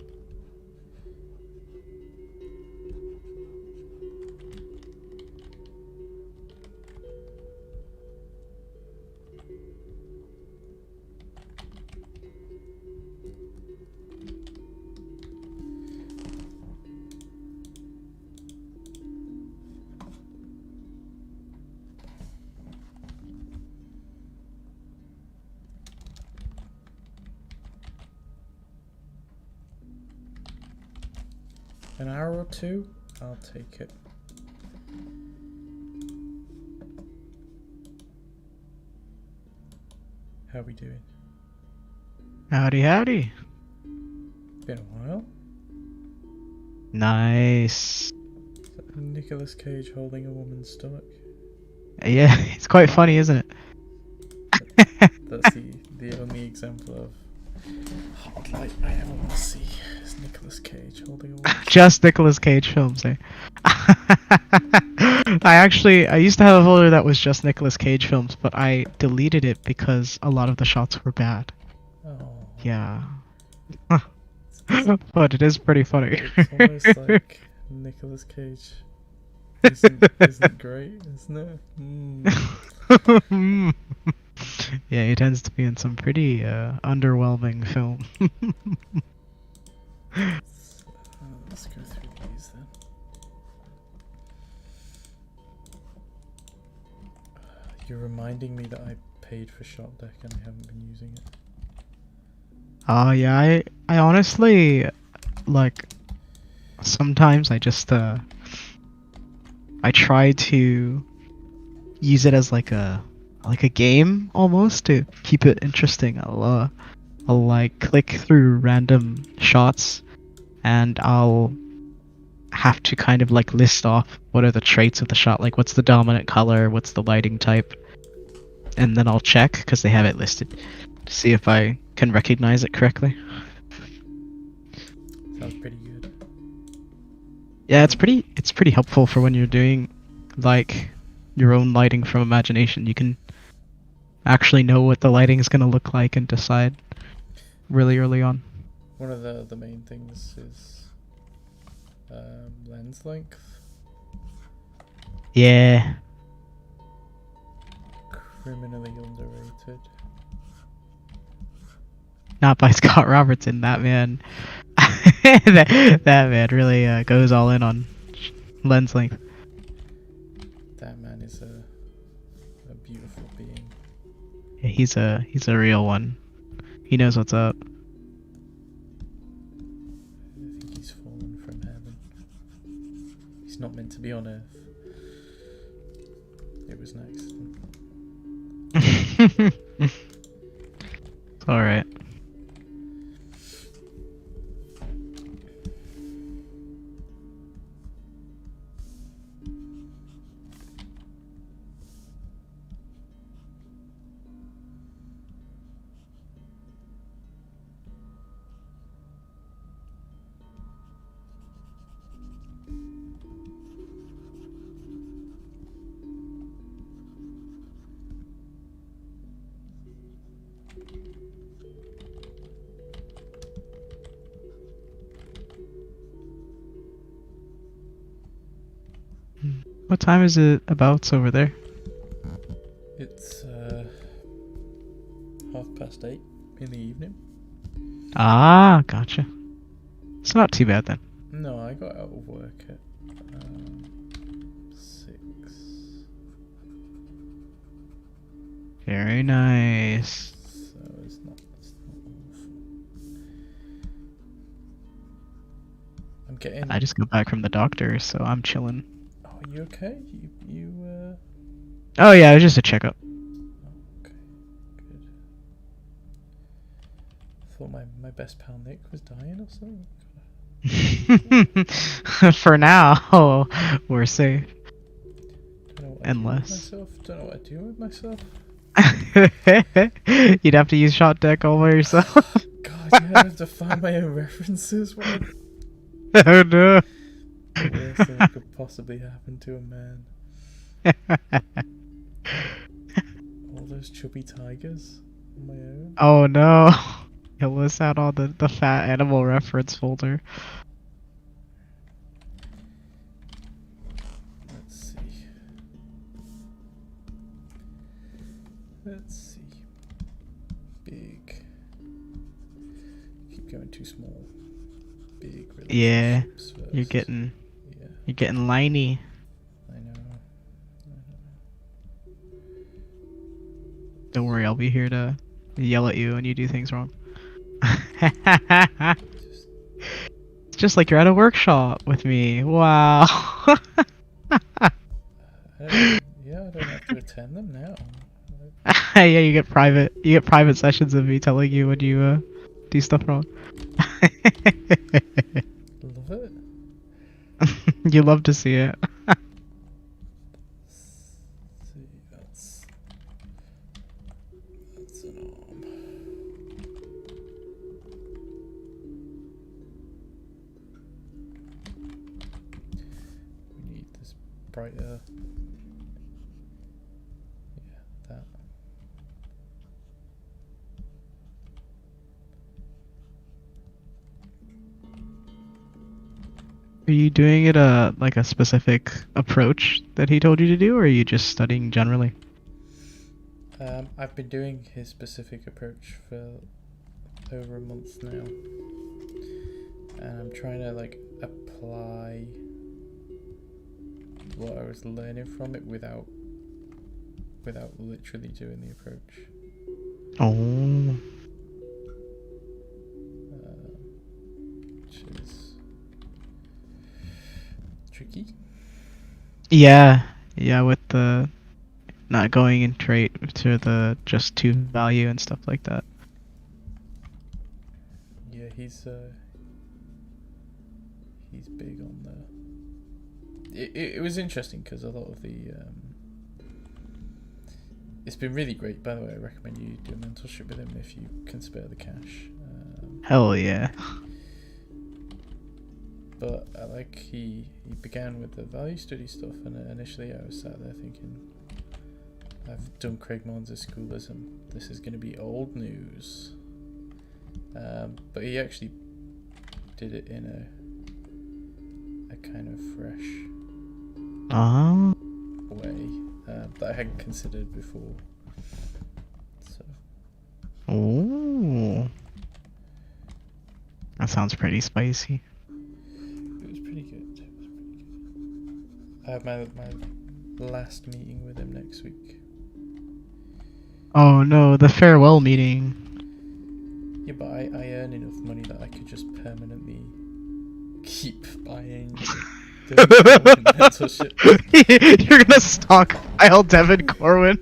An hour or two? I'll take it. How are we doing? Howdy, howdy. Been a while. Nice. Nicolas Cage holding a woman's stomach. Yeah, it's quite funny, isn't it? That's the only example of hard light I ever want to see is Nicolas Cage holding a woman's Just Nicolas Cage films, eh? I used to have a folder that was just Nicolas Cage films, but I deleted it because a lot of the shots were bad. Oh. Yeah. But it is pretty funny. It's almost like Nicolas Cage isn't great, isn't it? Yeah, he tends to be in some pretty underwhelming film. Let's go through these then. You're reminding me that I paid for Shop Deck and I haven't been using it. Yeah, I honestly, like, sometimes I just, I try to use it as like a game almost to keep it interesting. I'll like click through random shots and I'll have to kind of like list off what are the traits of the shot, like what's the dominant color, what's the lighting type, and then I'll check because they have it listed to see if I can recognize it correctly. Sounds pretty good. Yeah, it's pretty helpful for when you're doing like your own lighting from imagination. You can actually know what the lighting is going to look like and decide really early on. One of the main things is lens length. Yeah. Criminally underrated. Not by Scott Robertson. That man, that man really goes all in on lens length. That man is a beautiful being. Yeah, he's a real one. He knows what's up. I think he's fallen from heaven. He's not meant to be on Earth. It was an accident. It's alright. What time is it about over there? It's 8:30 in the evening. Ah, gotcha. It's not too bad then. No, I got out of work at 6. Very nice. So it's not awful. I'm getting. I just got back from the doctor, so I'm chilling. Oh, are you okay? You Oh yeah, it was just a checkup. Okay, good. I thought my best pal Nick was dying or something. For now, we're safe. Unless. Don't know what I do with myself. You'd have to use shot deck all by yourself. God, you have to find my own references. What Oh no. the worst thing that could possibly happen to a man. those chubby tigers on my own. Oh no. You'll miss out on the fat animal reference folder. Let's see. Let's see. Big. Keep going too small. Big Yeah, relationships first. you're getting Yeah, you're getting liney. I know. Don't worry, I'll be here to yell at you when you do things wrong. Just It's just like you're at a workshop with me. Wow. yeah, I don't have to attend them now. Yeah, you get private sessions of me telling you when you do stuff wrong. Love it. You love to see it. See, that's an arm. We need this brighter. Yeah, that. Are you doing it like a specific approach that he told you to do, or are you just studying generally? I've been doing his specific approach for over a month now, and I'm trying to like apply what I was learning from it without literally doing the approach. Oh. Which is tricky. Yeah, with the not going in trait to the just two value and stuff like that. Yeah, he's big on the. It was interesting because a lot of the it's been really great. By the way, I recommend you do a mentorship with him if you can spare the cash. Hell yeah. But I like he began with the value study stuff, and initially I was sat there thinking, I've done Craig Mullins' schoolism. This is going to be old news. But he actually did it in a kind of fresh way that I hadn't considered before. So. Oh. That sounds pretty spicy. It was pretty good. I have my last meeting with him next week. Oh no, the farewell meeting. Yeah, but I earn enough money that I could just permanently keep buying the mentorship. You're gonna stockpile Devin Corwin.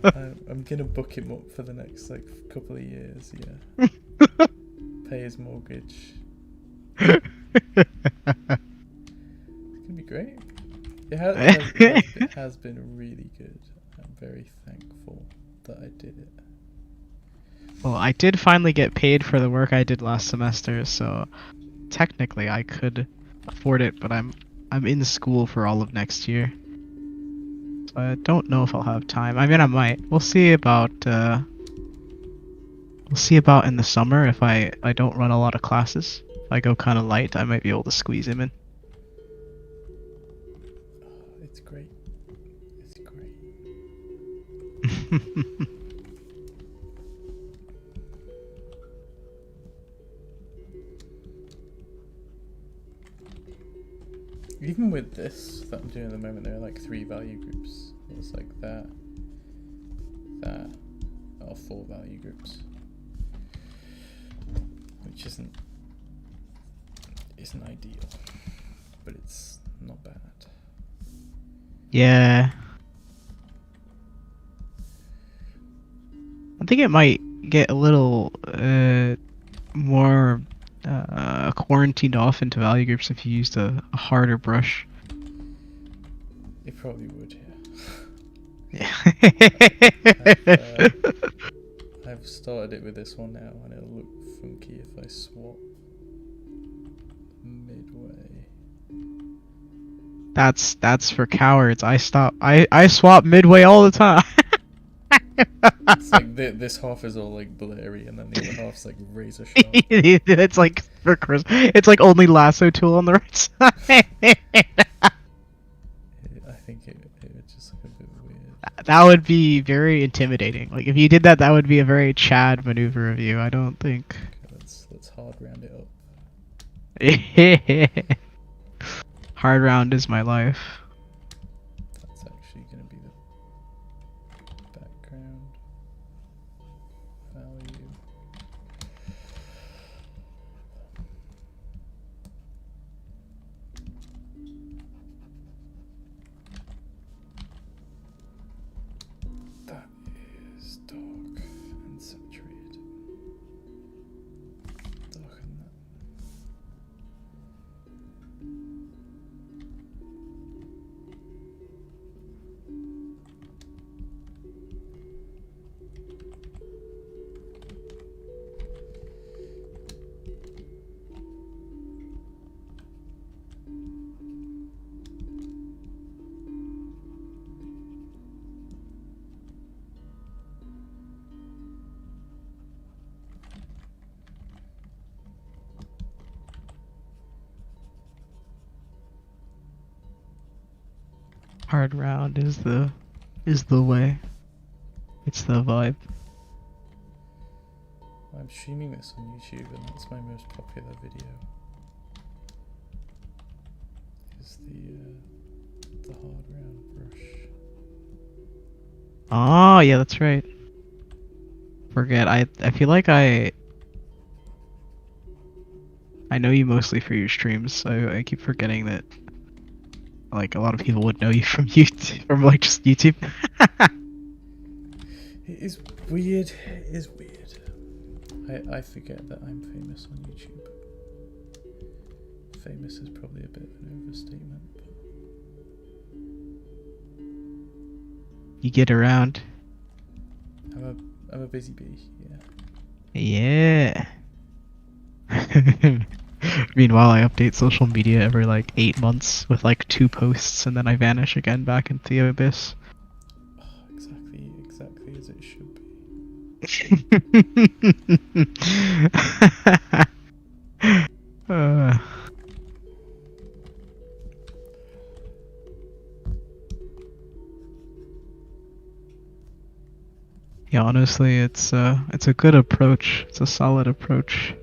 I'm gonna book him up for the next like couple of years. Yeah, pay his mortgage. It's gonna be great. It has been really good. I'm very thankful that I did it. Well, I did finally get paid for the work I did last semester, so technically I could afford it, but I'm in school for all of next year. So I don't know if I'll have time. I mean, I might. We'll see about in the summer if I don't run a lot of classes. If I go kind of light, I might be able to squeeze him in. Oh, it's great. It's great. Even with this that I'm doing at the moment, there are like 3 value groups. It's like that, or 4 value groups, which isn't ideal, but it's not bad. Yeah. I think it might get a little more quarantined off into value groups if you used a harder brush. It probably would, yeah. Yeah. I've started it with this one now, and it'll look funky if I swap midway. That's for cowards. I swap midway all the time. It's like this half is all like blurry, and then the other half's like razor sharp. It's like for Chris. It's like only lasso tool on the right side. I think it would just look a bit weird. That would be very intimidating. Like if you did that, that would be a very Chad maneuver of you. I don't think. Okay, let's hard round it up. Hard round is my life. That's actually going to be the background value. That is dark and saturated. Darken that. Hard round is the way. It's the vibe. I'm streaming this on YouTube, and that's my most popular video. Is the hard round brush. Oh yeah, that's right. Forget. I feel like I know you mostly for your streams, so I keep forgetting that like a lot of people would know you from YouTube, from like just YouTube. It is weird. It is weird. I forget that I'm famous on YouTube. Famous is probably a bit of an overstatement. But You get around. I'm a busy bee. Yeah. Meanwhile, I update social media every like 8 months with like 2 posts, and then I vanish again back into the abyss. Oh, exactly as it should be. Yeah, honestly, it's a good approach. It's a solid approach.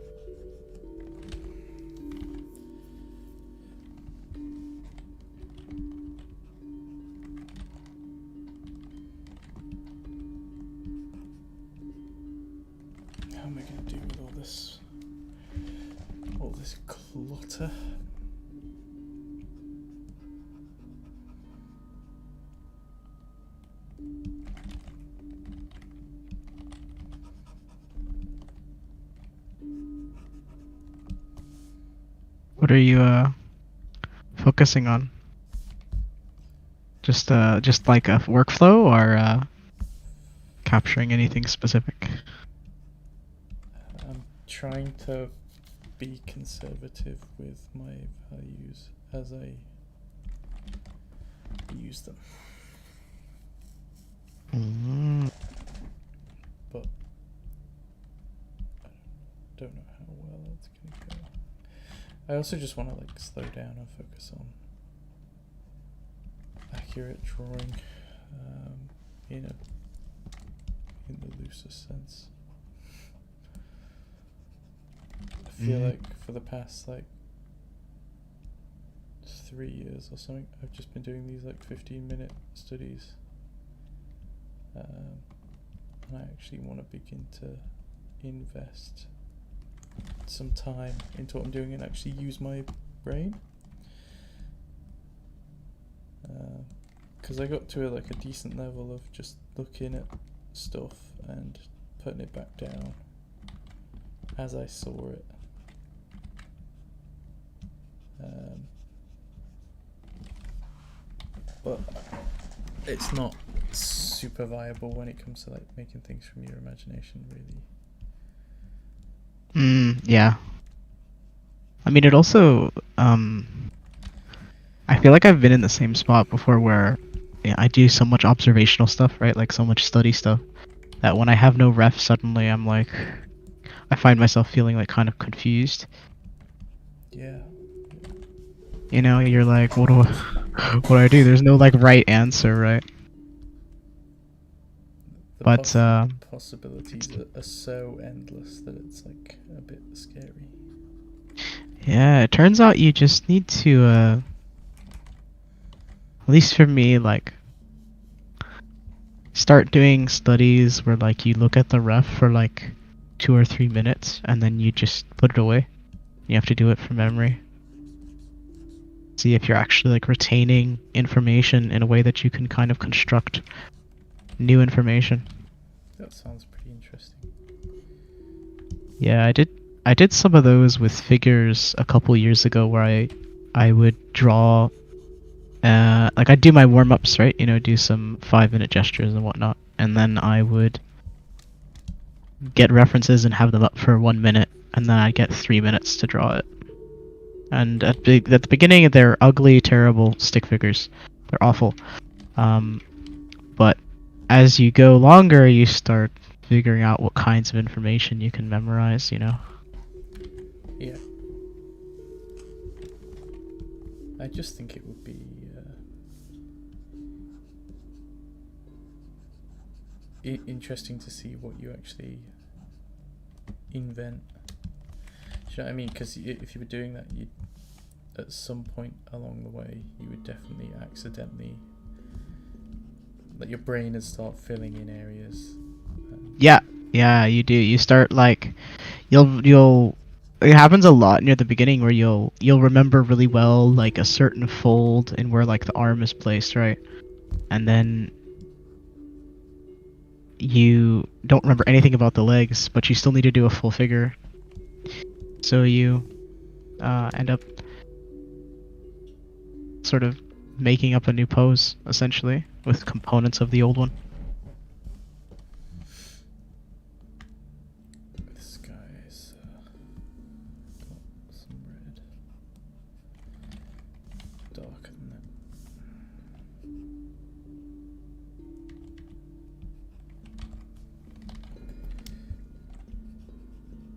How am I going to do with all this clutter? What are you focusing on? Just like a workflow, or capturing anything specific? I'm trying to be conservative with my values as I use them. But I don't know how well that's going to go. I also just want to like slow down and focus on accurate drawing in the loosest sense. I feel like for the past like 3 years or something, I've just been doing these like 15-minute studies, and I actually want to begin to invest some time into what I'm doing and actually use my brain, because I got to a decent level of just looking at stuff and putting it back down as I saw it. But it's not super viable when it comes to like making things from your imagination, really. Yeah. I mean, it also, I feel like I've been in the same spot before where yeah, I do so much observational stuff, right? Like so much study stuff that when I have no ref, suddenly I'm like, I find myself feeling like kind of confused. Yeah. You know, you're like, what do I do? There's no like right answer, right? The But possibilities are so endless that it's like a bit scary. yeah, it turns out you just need to, at least for me, like start doing studies where like you look at the ref for like 2 or 3 minutes and then you just put it away. You have to do it from memory. See if you're actually like retaining information in a way that you can kind of construct new information. That sounds pretty interesting. Yeah, I did some of those with figures a couple years ago where I would draw like I'd do my warm-ups, right? You know, do some 5-minute gestures and whatnot, and then I would get references and have them up for 1 minute, and then I'd get 3 minutes to draw it. And at the beginning, they're ugly, terrible stick figures. They're awful. Um, but as you go longer, you start figuring out what kinds of information you can memorize. You know. Yeah. I just think it would be interesting to see what you actually invent. Do you know what I mean? Because if you were doing that, you at some point along the way, you would definitely accidentally, like your brain would start filling in areas. Yeah, yeah, you do. You start like you'll it happens a lot near the beginning where you'll remember really well like a certain fold and where like the arm is placed, right? And then you don't remember anything about the legs, but you still need to do a full figure. So you end up sort of making up a new pose essentially with components of the old one. This guy is got some red, darker than that.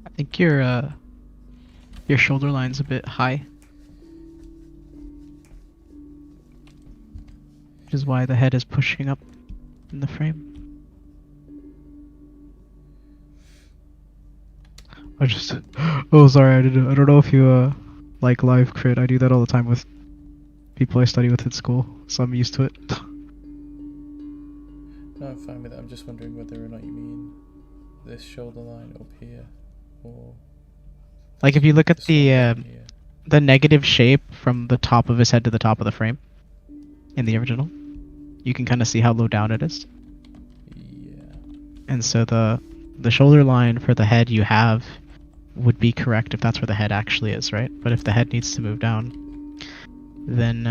I think your shoulder line's a bit high, which is why the head is pushing up in the frame. I just oh sorry, I don't know if you like live crit. I do that all the time with people I study with at school, so I'm used to it. No, I'm fine with it. I'm just wondering whether or not you mean this shoulder line up here, or Like if you look at this one down here. the negative shape from the top of his head to the top of the frame in the original, you can kind of see how low down it is. Yeah. And so the shoulder line for the head you have would be correct if that's where the head actually is, right? But if the head needs to move down, then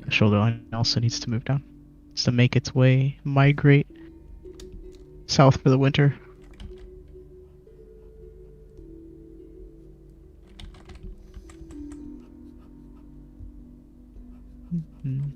the shoulder line also needs to move down. It's to make its way, migrate south for the winter. Mm-hmm.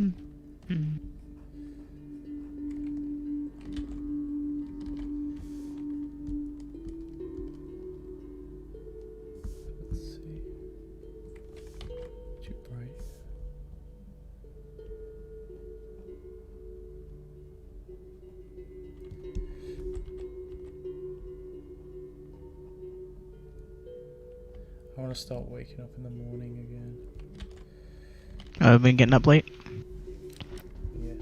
Mm-hmm. Let's see. Too bright. I want to start waking up in the morning again. I've been getting up late. Yeah.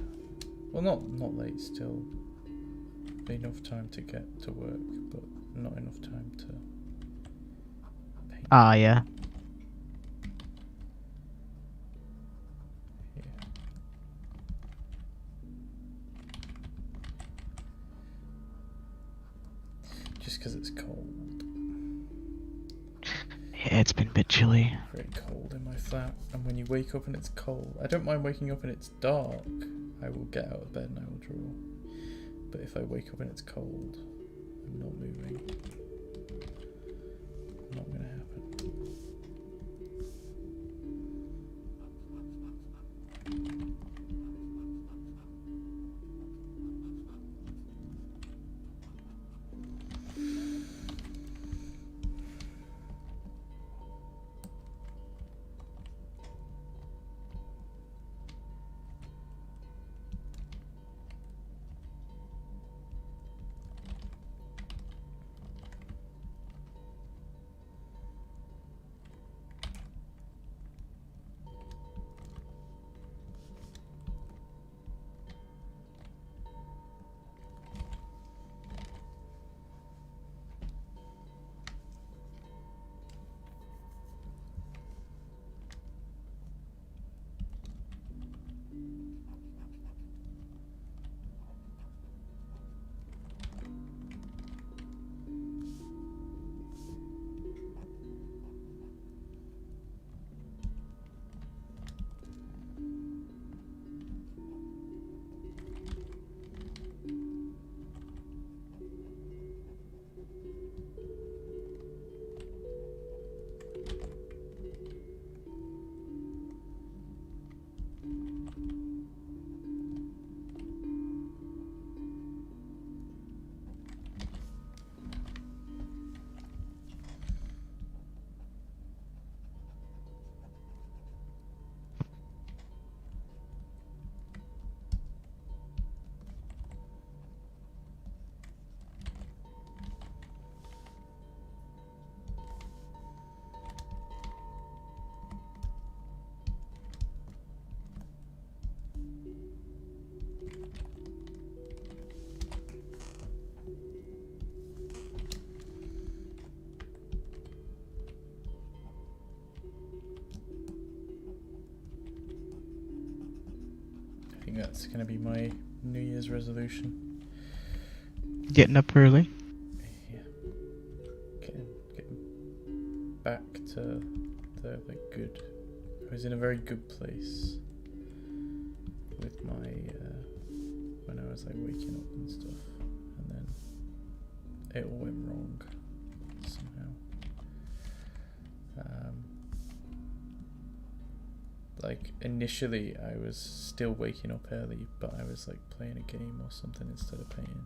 Well, not late. Still enough time to get to work, but not enough time to paint. Ah, yeah. Yeah. Just because it's cold. Yeah, it's been a bit chilly. Very cold in my flat, and when you wake up and it's cold, I don't mind waking up and it's dark. I will get out of bed and I will draw. But if I wake up and it's cold, I'm not moving. Not gonna happen. I think that's gonna be my New Year's resolution. Getting up early. Yeah. Getting back to the good. I was in a very good place with my when I was like waking up and stuff, and then it all went wrong somehow. Like initially I was still waking up early, but I was like playing a game or something instead of painting.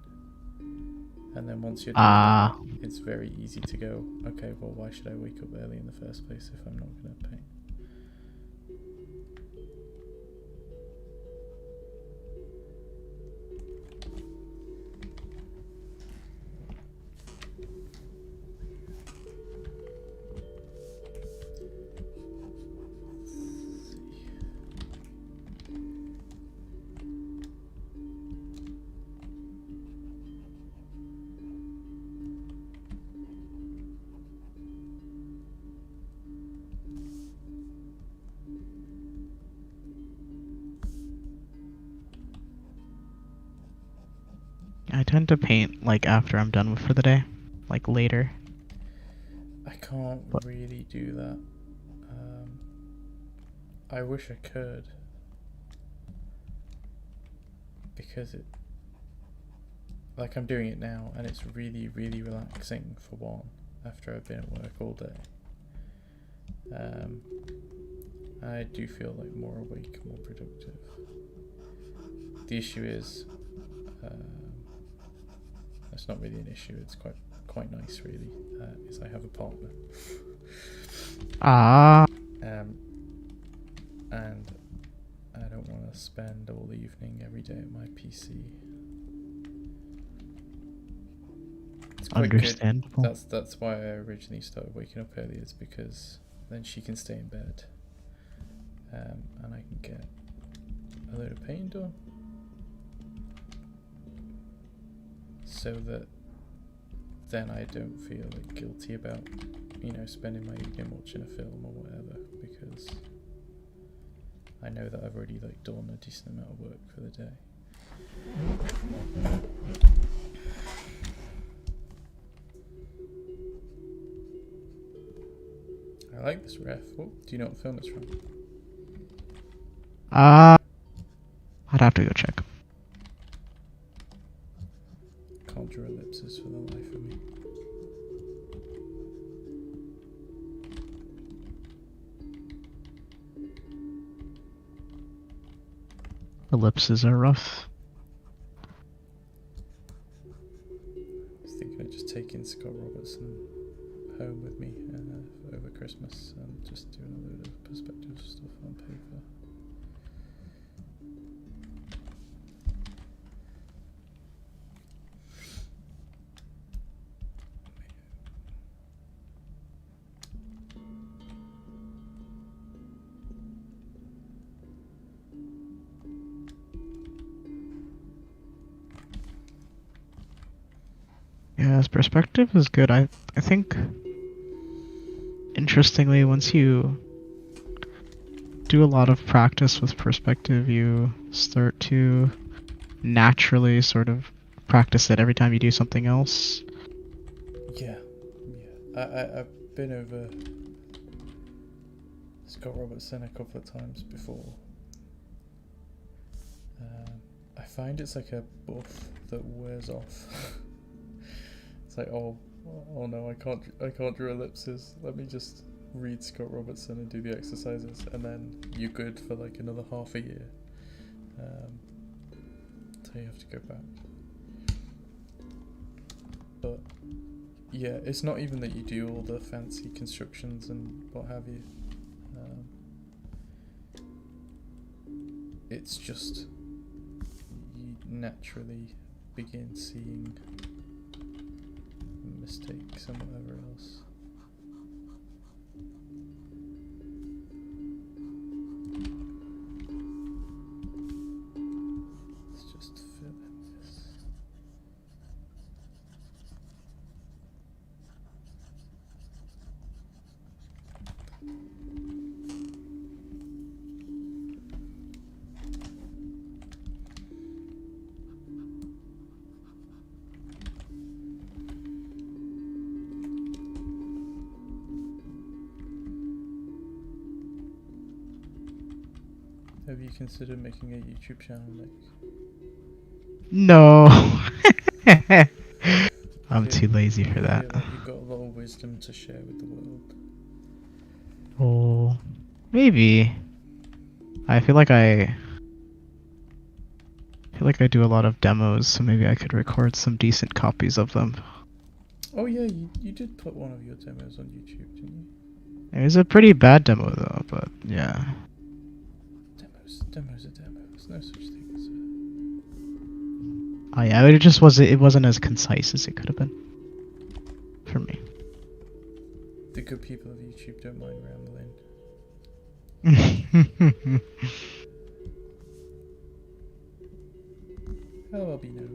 And then once you're doing that, it's very easy to go, okay, well, why should I wake up early in the first place if I'm not going to paint? I tend to paint like after I'm done for the day, like later. I can't really do that. I wish I could, because it, like I'm doing it now, and it's really, really relaxing for one, after I've been at work all day. I do feel like more awake, more productive. The issue is, that's not really an issue, it's quite nice really, is I have a partner. And I don't want to spend all the evening every day at my PC. It's quite Understandable. good. That's why I originally started waking up early, is because then she can stay in bed, and I can get a load of painting done, so that then I don't feel like guilty about, you know, spending my evening watching a film or whatever, because I know that I've already like done a decent amount of work for the day. I like this ref. Oh, do you know what film it's from? I'd have to go check. Can't draw ellipses for the life of me. Ellipses are rough. I was thinking of just taking Scott Robertson home with me over Christmas and just doing a load of perspective stuff on paper. Yeah, his perspective is good. I think, interestingly, once you do a lot of practice with perspective, you start to naturally sort of practice it every time you do something else. Yeah. I've been over Scott Robertson a couple of times before. I find it's like a buff that wears off. It's like, oh no, I can't draw ellipses. Let me just read Scott Robertson and do the exercises, and then you're good for like another half a year. So you have to go back. But yeah, it's not even that you do all the fancy constructions and what have you. It's just you naturally begin seeing mistakes and whatever else. Let's just fill in this. Have you considered making a YouTube channel, Nick? No. I'm I too lazy for feel that. like you've got a lot of wisdom to share with the world. Oh, maybe. I feel like I do a lot of demos, so maybe I could record some decent copies of them. Oh yeah, you did put one of your demos on YouTube, didn't you? It was a pretty bad demo though, but yeah. Demos are demos. No such thing as Oh yeah, it just wasn't. It wasn't as concise as it could have been. For me. the good people of YouTube don't mind rambling. Hello, Albino.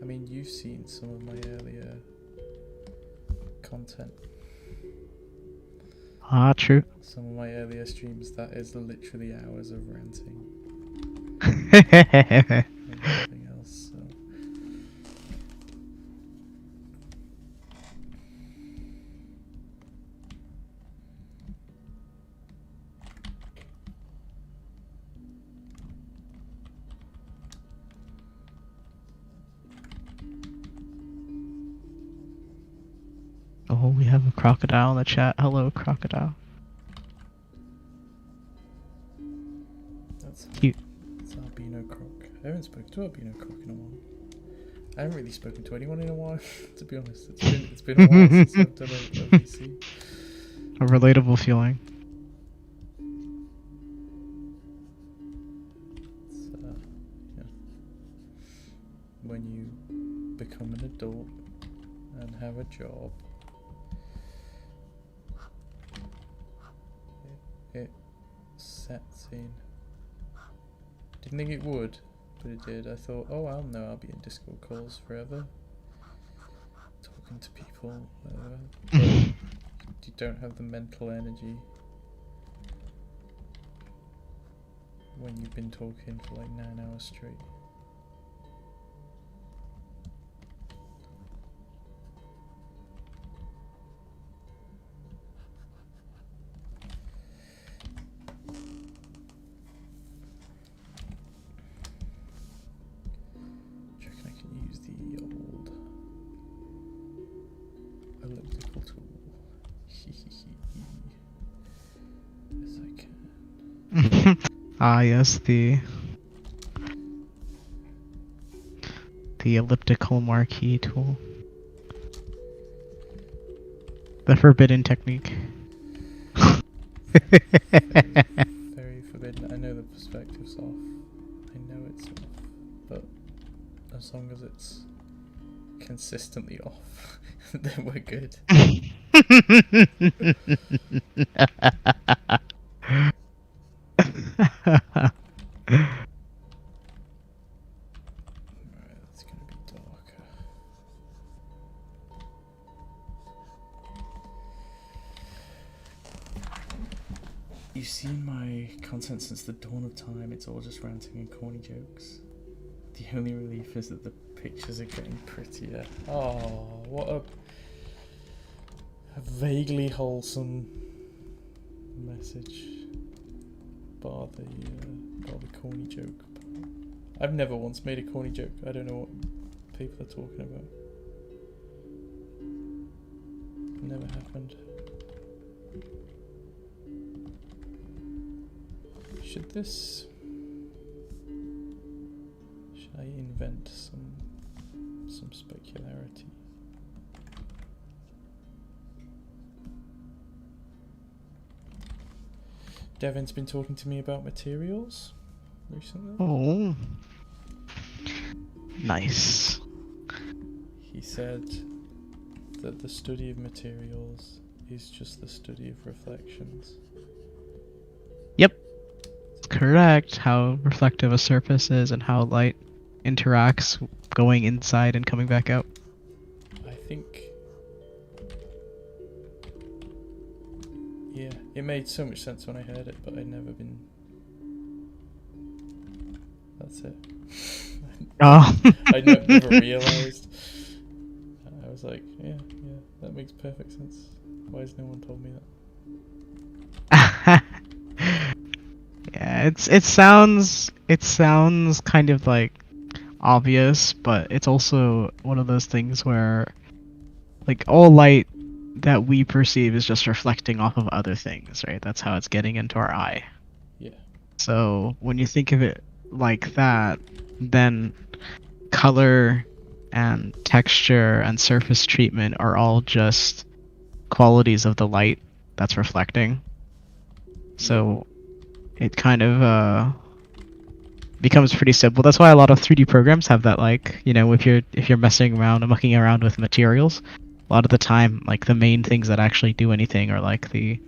I mean, you've seen some of my earlier content. Ah, true. Some of my earlier streams, that is literally hours of ranting. And nothing else, so. Oh, we have a crocodile in the chat. Hello, crocodile. That's Cute. It's Albino Croc. I haven't spoken to Albino Croc in a while. I haven't really spoken to anyone in a while, to be honest. It's been a while since I've done a VC. A relatable feeling. It's, yeah. When you become an adult and have a job, it sets in. Didn't think it would, but it did. I thought, oh well, no, I'll be in Discord calls forever, talking to people, whatever. But you don't have the mental energy when you've been talking for like 9 hours straight. useful tool. Yes, I can. Ah, yes, the elliptical marquee tool. The forbidden technique. Very forbidden. I know the perspective's off. I know it's off. But as long as it's consistently off, then we're good. Alright, it's gonna be darker. You've seen my content since the dawn of time. It's all just ranting and corny jokes. The only relief is that the pictures are getting prettier. Oh, what a vaguely wholesome message. Bar the corny joke part. I've never once made a corny joke. I don't know what people are talking about. Never happened. Should I invent some specularity? Devin's been talking to me about materials recently. Oh, nice. He said that the study of materials is just the study of reflections. Yep. Correct. How reflective a surface is and how light interacts going inside and coming back out. I think, yeah, it made so much sense when I heard it, but I'd never been. That's it. Oh. I never realised. I was like, yeah, that makes perfect sense. Why has no one told me that? Yeah, it sounds kind of like obvious, but it's also one of those things where like all light that we perceive is just reflecting off of other things, right? That's how it's getting into our eye. Yeah. So when you think of it like that, then color and texture and surface treatment are all just qualities of the light that's reflecting. So it kind of becomes pretty simple. That's why a lot of 3D programs have that, like, you know, if you're messing around and mucking around with materials, a lot of the time, like, the main things that actually do anything are like the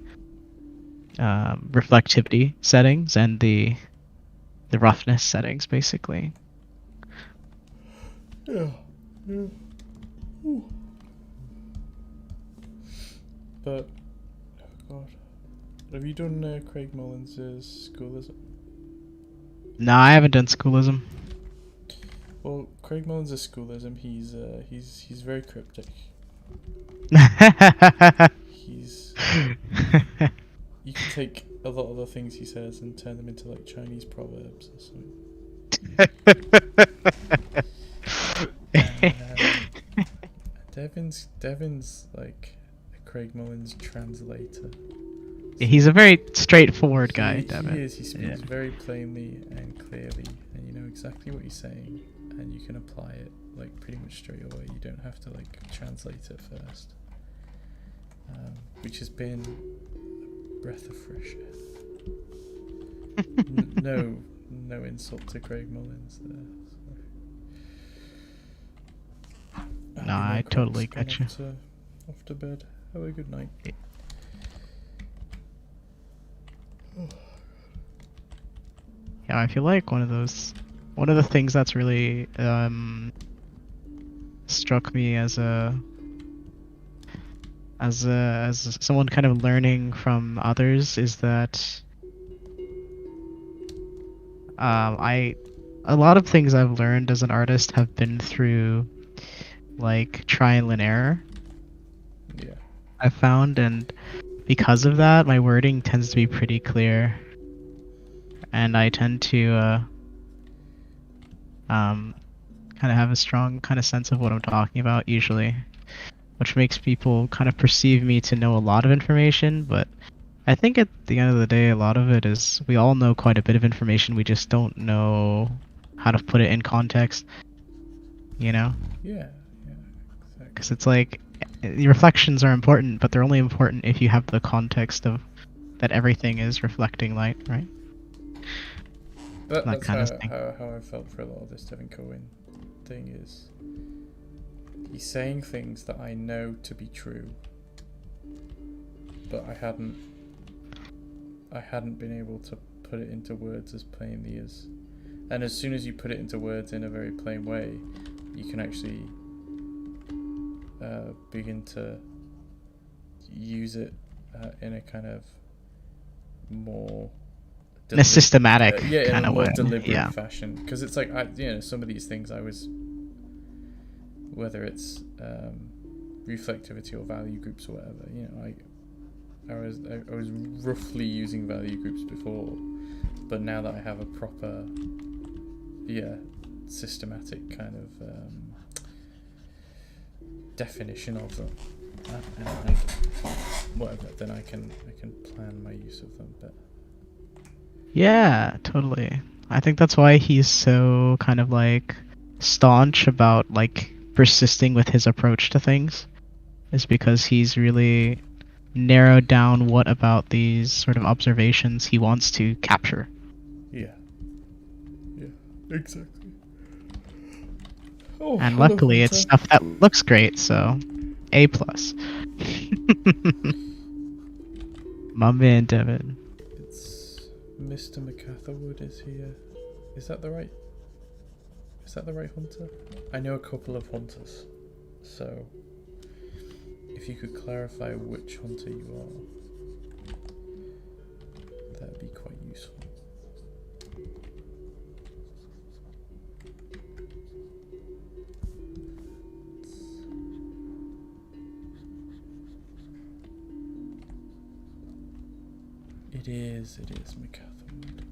reflectivity settings and the roughness settings, basically. Yeah. Ooh. But, oh god, have you done Craig Mullins' schoolism? No, I haven't done schoolism. Well, Craig Mullins' schoolism, he's very cryptic. He's you can take a lot of the things he says and turn them into like Chinese proverbs or something. Devin's like a Craig Mullins translator. He's a very straightforward guy, Devin. He is. He speaks very plainly and clearly, and you know exactly what he's saying, and you can apply it like pretty much straight away. You don't have to like translate it first, which has been a breath of fresh air. No insult to Craig Mullins there. No, I totally get you. Off to bed. Have a good night. Yeah, I feel like one of the things that's really struck me as someone kind of learning from others is that a lot of things I've learned as an artist have been through like trial and error. Yeah. I've found, and because of that, my wording tends to be pretty clear, and I tend to kind of have a strong kind of sense of what I'm talking about usually. which makes people kind of perceive me to know a lot of information, but I think at the end of the day, a lot of it is we all know quite a bit of information, we just don't know how to put it in context, you know? Yeah, yeah, Because exactly. it's like, the reflections are important, but they're only important if you have the context of that everything is reflecting light, right? That That's kind of how, thing. how I felt for a lot of this Devin Cohen thing is he's saying things that I know to be true, but I hadn't been able to put it into words as plainly as, and as soon as you put it into words in a very plain way, you can actually begin to use it in a kind of more In a systematic yeah, in a kind of more way, deliberate yeah. fashion, because it's like some of these things I was, whether it's reflectivity or value groups or whatever, I was roughly using value groups before, but now that I have a proper systematic kind of definition of them and whatever, then I can plan my use of them better. Yeah, totally. I think that's why he's so kind of like staunch about like persisting with his approach to things, is because he's really narrowed down what about these sort of observations he wants to capture. Yeah, yeah, exactly. Oh, And hello, luckily it's Hunter. stuff that looks great, so A plus. My man Devin. It's Mr. McCatherwood is here. Is that the right? Is that the right Hunter? I know a couple of Hunters, so if you could clarify which Hunter you are, that'd be quite useful. It is McCatherwood.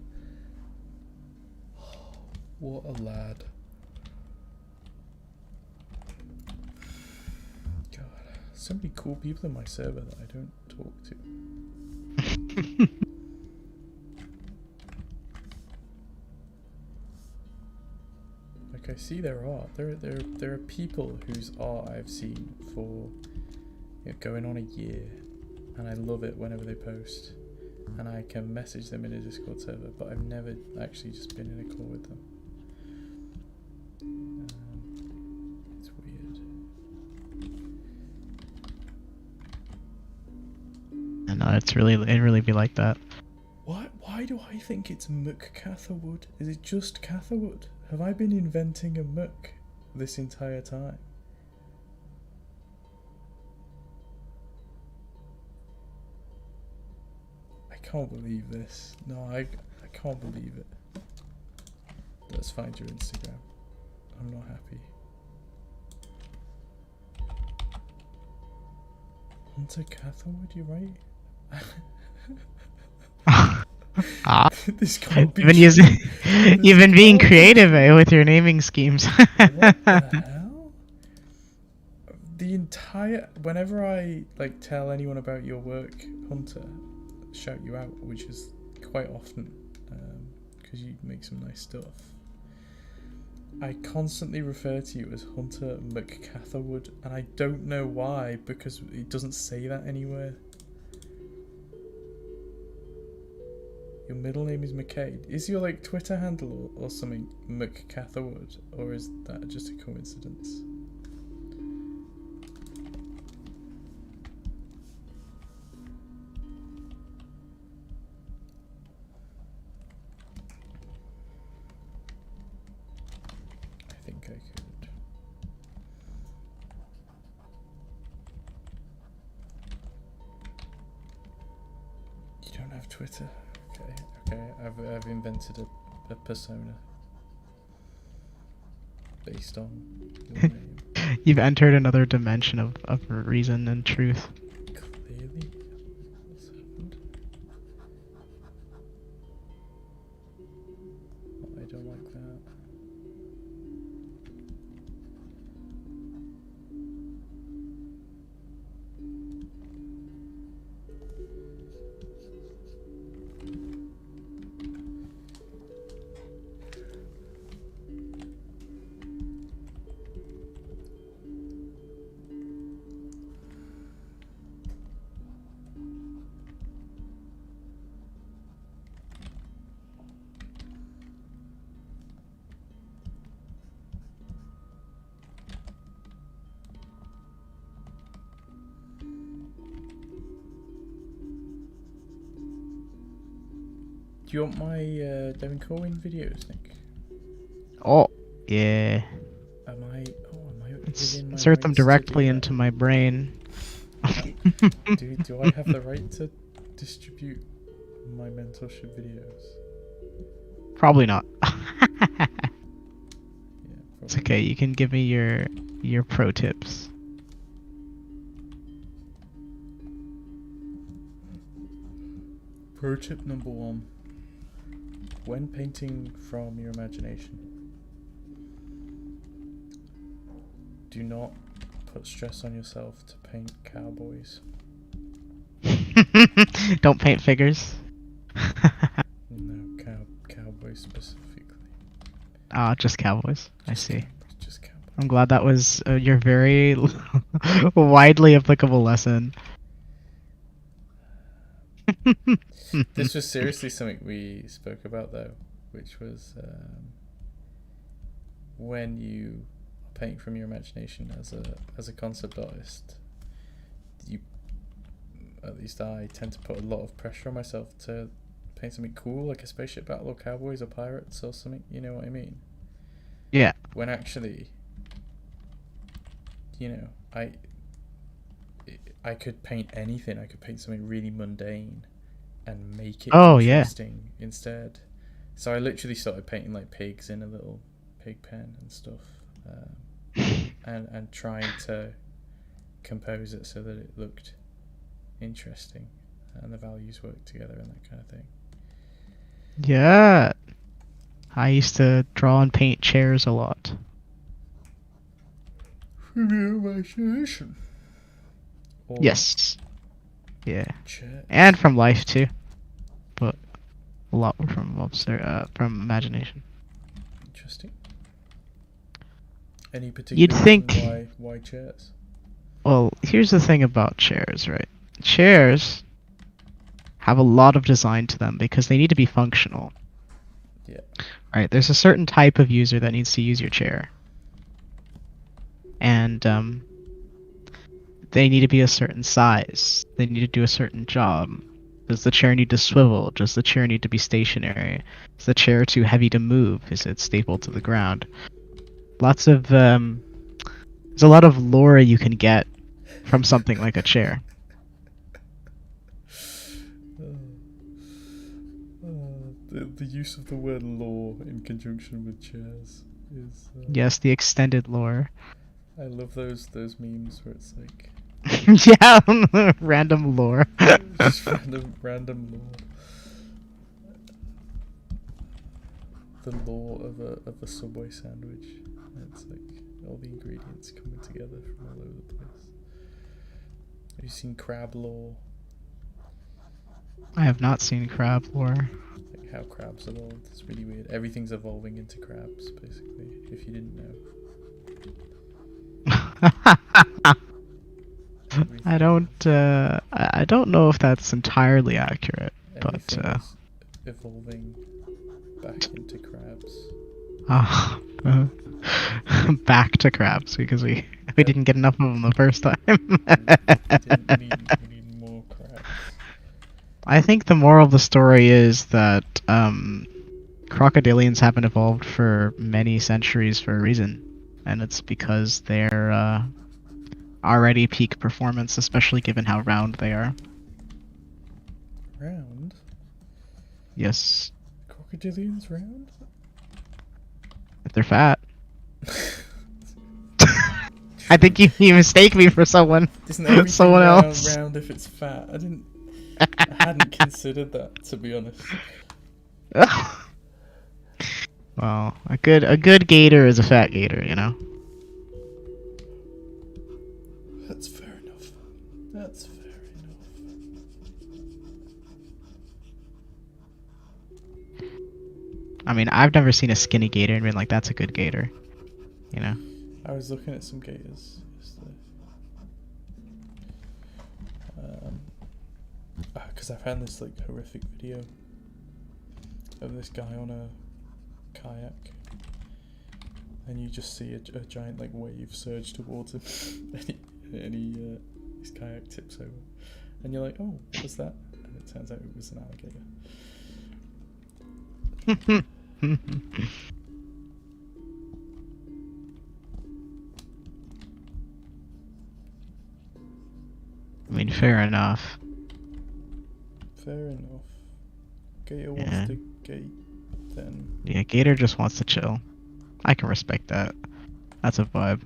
What a lad. God, so many cool people in my server that I don't talk to. Like I see their art. There are people whose art I've seen for going on a year, and I love it whenever they post, and I can message them in a Discord server, but I've never actually just been in a call with them. It's weird. I know it really be like that. Why do I think it's McCatherwood? Is it just Catherwood? Have I been inventing a Mc this entire time? I can't believe this. No, I can't believe it. Let's find your Instagram. I'm not happy. Hunter Catherwood, you're right. This can't be You've been true. using, This you've been being can't be creative true. with your naming schemes. What the hell? The entire, whenever I like tell anyone about your work, Hunter, shout you out, which is quite often, because you make some nice stuff. I constantly refer to you as Hunter McCatherwood, and I don't know why, because it doesn't say that anywhere. Your middle name is McCade. Is your like Twitter handle or something McCatherwood, or is that just a coincidence? I think I could. You don't have Twitter. Okay. I've invented a persona based on your name. You've entered another dimension of reason and truth. Clearly, what's happened? Oh, I don't like that. you want my Devin Corwin videos, Nick? Oh, yeah. Am I within my Insert them rights to directly do that? into my brain. Do I have the right to distribute my mentorship videos? Probably not. Yeah, It's okay. You can give me your pro tips. Pro tip number 1. When painting from your imagination, do not put stress on yourself to paint cowboys. Don't paint figures. No, cowboys specifically. Ah, just cowboys. I see. Just cowboys. I'm glad that was your very widely applicable lesson. This was seriously something we spoke about though, which was when you are painting from your imagination as a concept artist, you, at least I, tend to put a lot of pressure on myself to paint something cool, like a spaceship battle or cowboys or pirates or something. You know what I mean? Yeah. When actually, you know, I could paint anything. I could paint something really mundane and make it interesting instead. So I literally started painting like pigs in a little pig pen and stuff, and trying to compose it so that it looked interesting and the values worked together and that kind of thing. Yeah. I used to draw and paint chairs a lot. From your imagination. Or Yes. Yeah. chairs. And from life too. But a lot from imagination. Interesting. Any particular You'd think. reason why chairs? Well, here's the thing about chairs, right? Chairs have a lot of design to them because they need to be functional. Yeah. Right, there's a certain type of user that needs to use your chair. And they need to be a certain size. They need to do a certain job. Does the chair need to swivel? Does the chair need to be stationary? Is the chair too heavy to move? Is it stapled to the ground? Lots of there's a lot of lore you can get from something like a chair. The use of the word law in conjunction with chairs is... Yes, the extended lore. I love those memes where it's like... Yeah, random lore. just random law. The law of a Subway sandwich. It's like all the ingredients coming together from all over the place. Have you seen crab lore? I have not seen crab lore. Like how crabs evolved. It's really weird. Everything's evolving into crabs, basically, if you didn't know. I don't know if that's entirely accurate, but Everything's evolving back into crabs. Back to crabs because we didn't get enough of them the first time. we need more crabs. I think the moral of the story is that crocodilians haven't evolved for many centuries for a reason, and it's because they're already peak performance, especially given how round they are. Round? Yes. Crocodilians round? If they're fat. I think you mistake me for someone Isn't else. round if it's fat? I hadn't considered that, to be honest. Well, a good gator is a fat gator, you know. That's fair enough. That's fair enough. I mean, I've never seen a skinny gator and been like, that's a good gator, you know. I was looking at some gators because I found this like horrific video of this guy on a kayak, and you just see a giant like wave surge towards him, and his kayak tips over, and you're like, oh, what was that? And it turns out it was an alligator. I mean, fair enough. Fair enough. Gator wants Yeah. to gate then. Yeah, Gator just wants to chill. I can respect that. That's a vibe.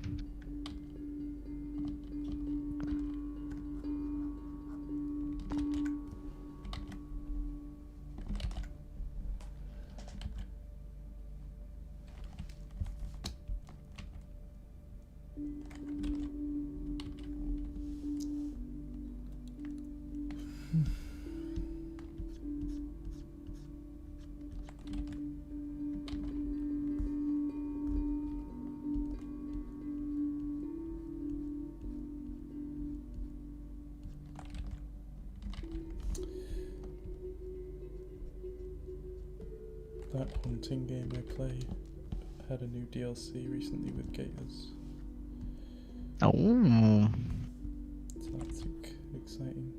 That hunting game I play had a new DLC recently with gators. Oh. So that's exciting.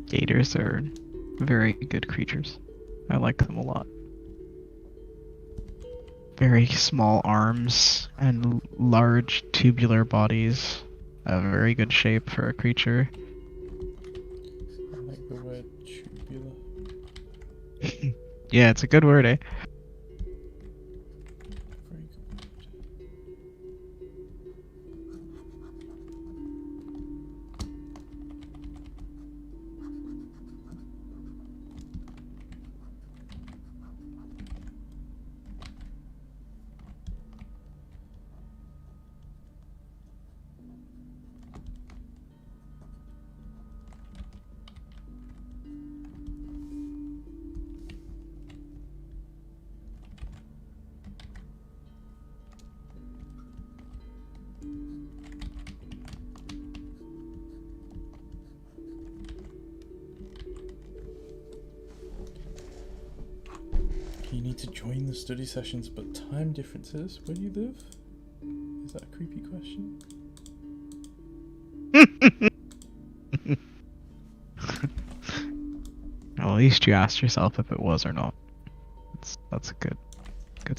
Gators are very good creatures. I like them a lot. Very small arms and large tubular bodies. A very good shape for a creature. I like the word tubular. Yeah, it's a good word, eh? Very good word. You need to join the study sessions, but time differences. Where do you live? Is that a creepy question? Well, at least you asked yourself if it was or not. That's a good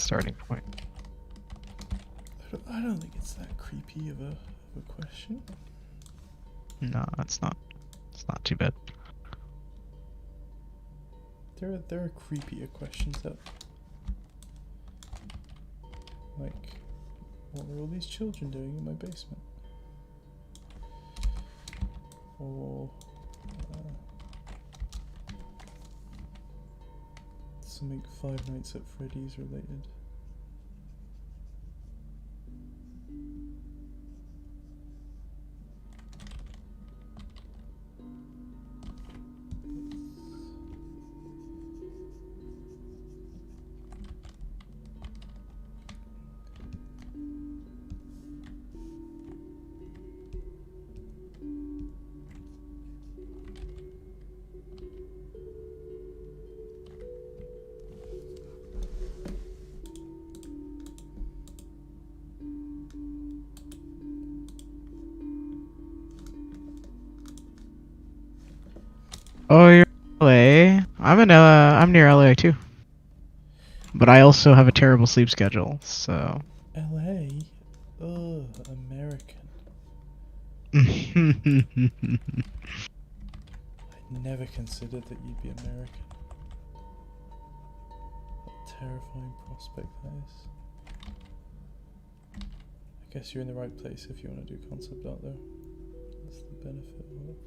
starting point. I don't think it's that creepy of a question. No, it's not. It's not too bad. There are creepier questions that, like, what are all these children doing in my basement? Or something Five Nights at Freddy's related. Oh, you're in LA. I'm near LA too. But I also have a terrible sleep schedule, so. LA? Ugh, American. I never considered that you'd be American. What a terrifying prospect that is. I guess you're in the right place if you want to do concept art though. That's the benefit of it.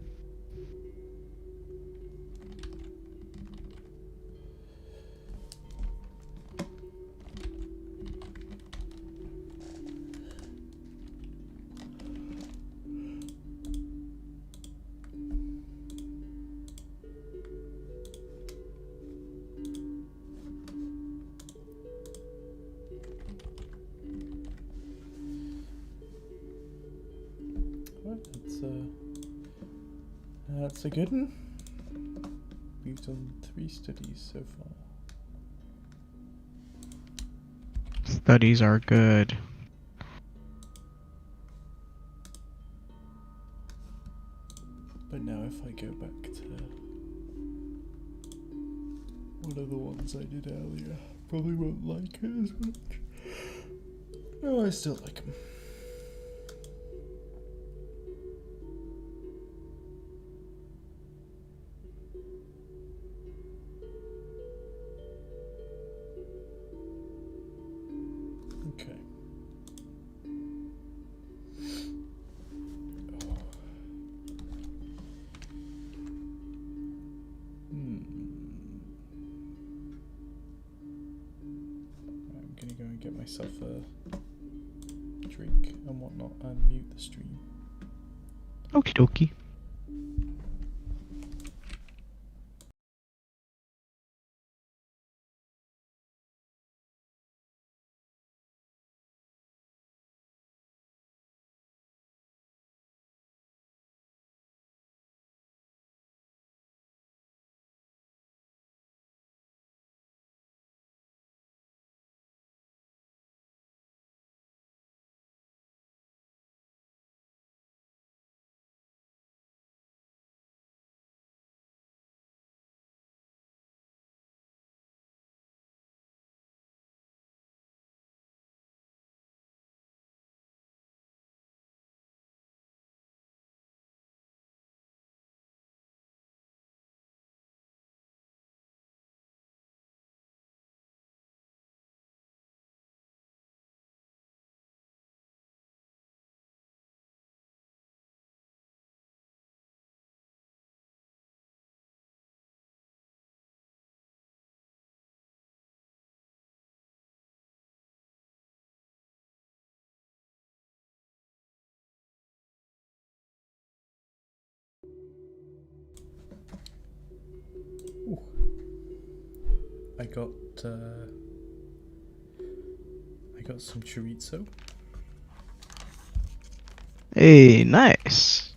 Right, that's a good one. we've done 3 studies so far. Studies are good. But now if I go back to one of the ones I did earlier, probably won't like it as much. No, I still like them. Okay. I'm gonna go and get myself a drink and whatnot and mute the stream. Okie dokie. Ooh. I got some chorizo. Hey, nice.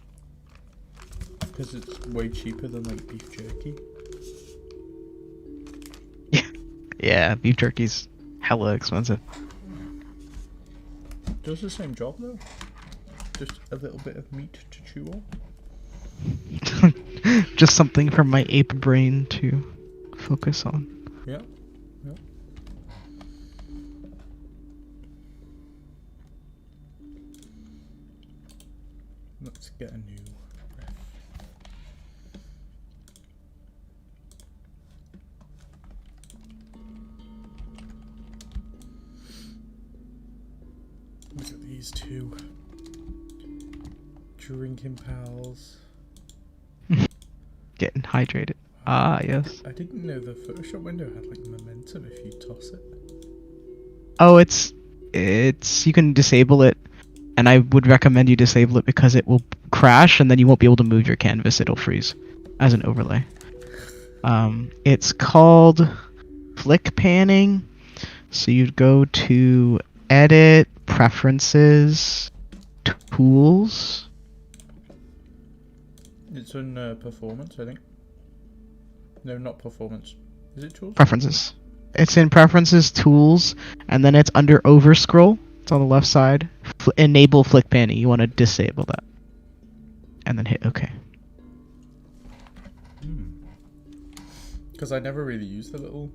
Because it's way cheaper than like beef jerky. Yeah, beef jerky's hella expensive. Does the same job though. Just a little bit of meat to chew on. Just something for my ape brain to focus on. Yeah. Yeah. Let's get a new ref. Look at these two drinking pals. Getting hydrated. Ah, yes. I didn't know the Photoshop window had like momentum if you toss it. Oh, it's you can disable it, and I would recommend you disable it because it will crash and then you won't be able to move your canvas. It'll freeze as an overlay. It's called flick panning. So you'd go to Edit, Preferences, Tools. It's on performance, I think. No, not performance. Is it tools? Preferences. It's in Preferences, Tools, and then it's under Overscroll. It's on the left side. Enable flick panning. You want to disable that. And then hit OK. Because I never really use the little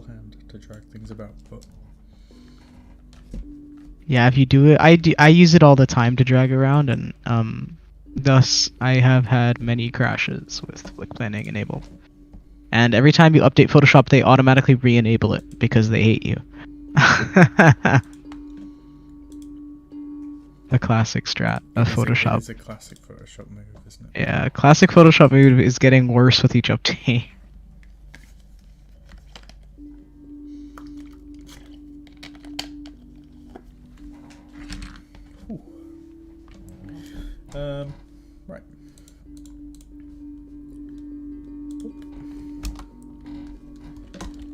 hand to drag things about, but Yeah, if you do it, I use it all the time to drag around, and thus I have had many crashes with flick panning enabled. And every time you update Photoshop, they automatically re-enable it because they hate you. The classic strat of Photoshop. It is a classic Photoshop move, isn't it? Yeah, classic Photoshop move is getting worse with each update. Right. Boop.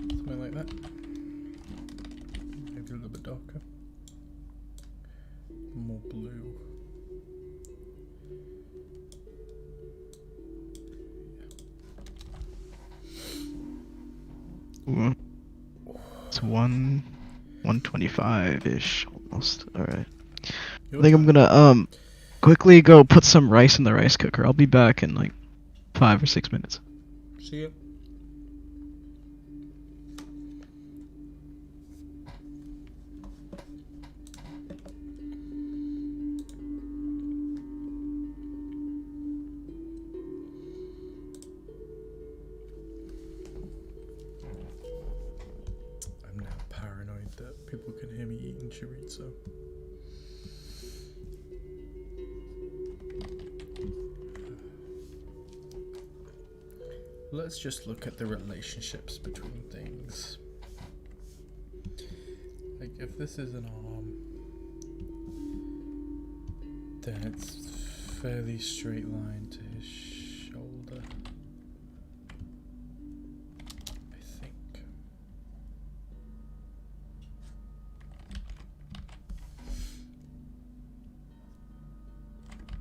Something like that. Maybe a little bit darker. More blue. Ooh, it's 125-ish almost. Alright. I Your think I'm time. gonna quickly go put some rice in the rice cooker. I'll be back in like 5 or 6 minutes. See ya. I'm now paranoid that people can hear me eating chorizo. Let's just look at the relationships between things. Like, if this is an arm, then it's fairly straight line to his shoulder, I think.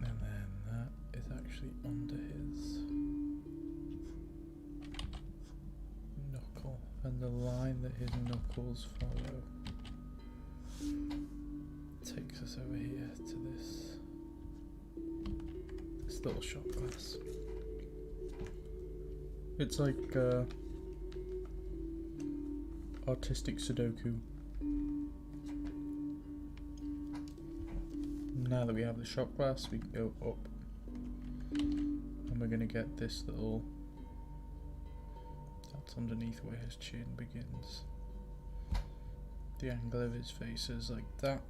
And then that is actually under his knuckle, and the line that his knuckles follow takes us over here to this little shot glass. It's like artistic Sudoku. Now that we have the shot glass, we can go up, and we're gonna get this little. That's underneath where his chin begins. The angle of his face is like that.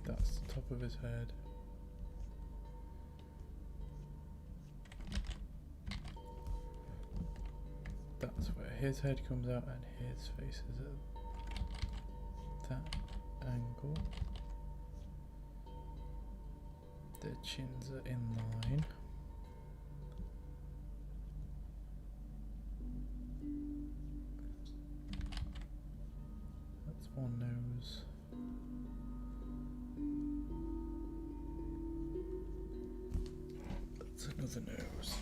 That's the top of his head. That's where his head comes out, and his face is at that angle. Their chins are in line. That's one nose. That's another nose.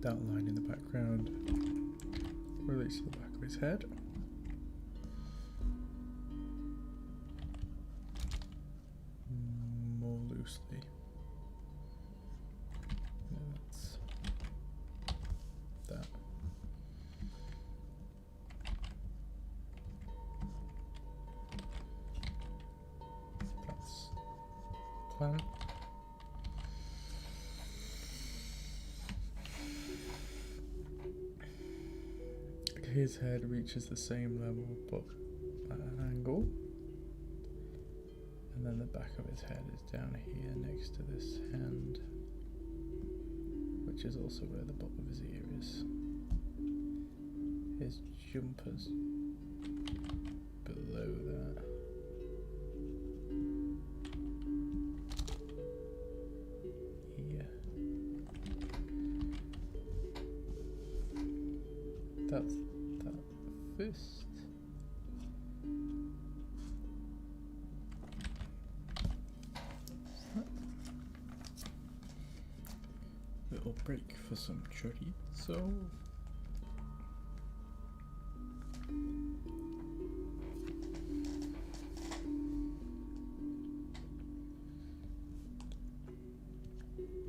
That line in the background relates to the back of his head. More loosely. That's that. That's plant. His head reaches the same level but at an angle, and then the back of his head is down here next to this hand, which is also where the bottom of his ear is. His jumper's below that. Here. That's that fist. Little break for some chorizo.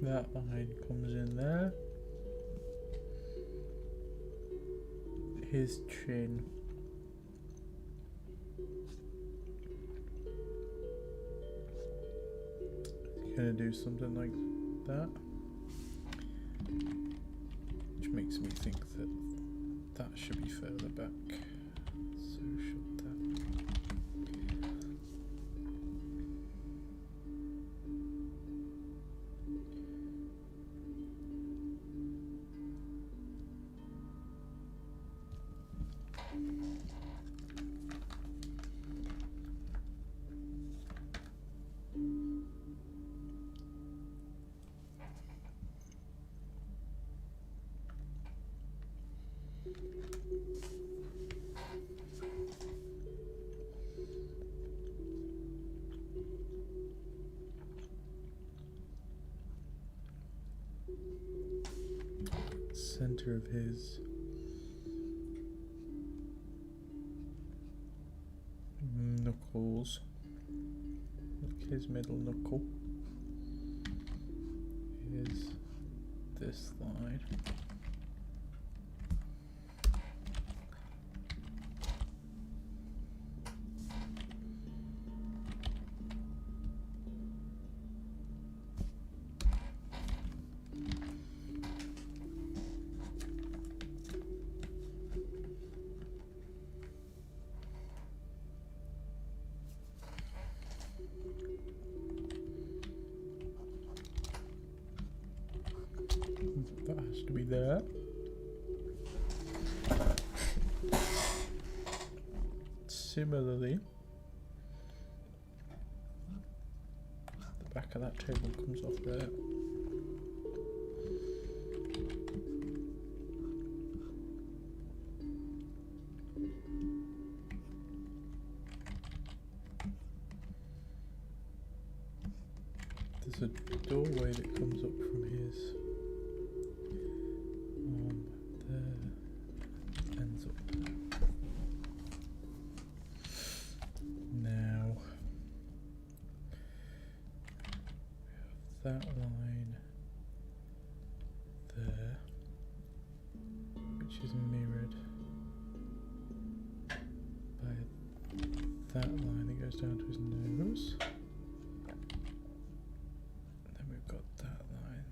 That line comes in there. His chin. Gonna do something like that, which makes me think that that should be further back. So should that. Center of his knuckles. Look, his middle knuckle is this line. That has to be there. Similarly, the back of that table comes off there. There's a doorway that comes up from his there, ends up there. Now we have that line there, which is mirrored by that line that goes down to his nose. Then we've got that line.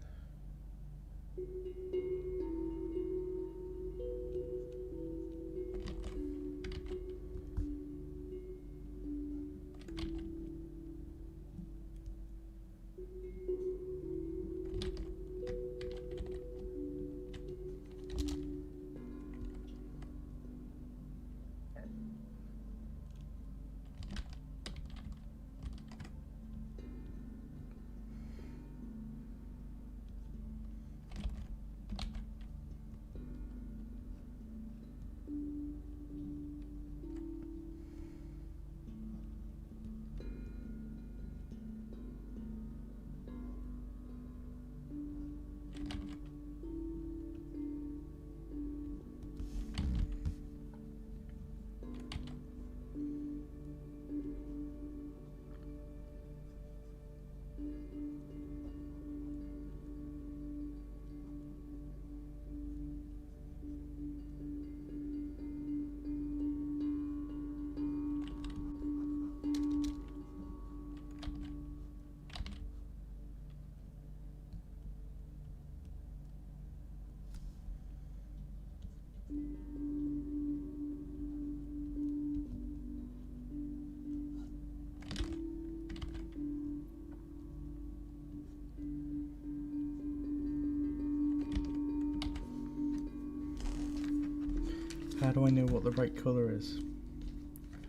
How do I know what the right colour is?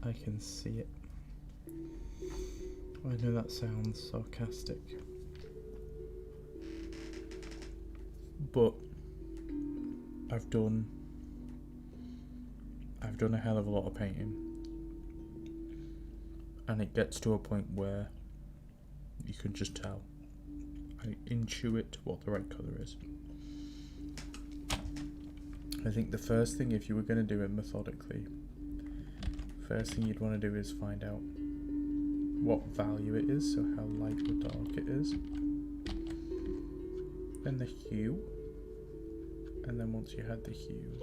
I can see it. I know that sounds sarcastic, but I've done a hell of a lot of painting, and it gets to a point where you can just tell. I intuit what the right colour is. I think the first thing, if you were going to do it methodically, first thing you'd want to do is find out what value it is, so how light or dark it is, then the hue, and then once you had the hue,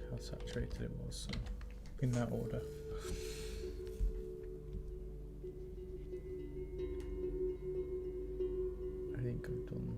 how saturated it was, so in that order. I think I've done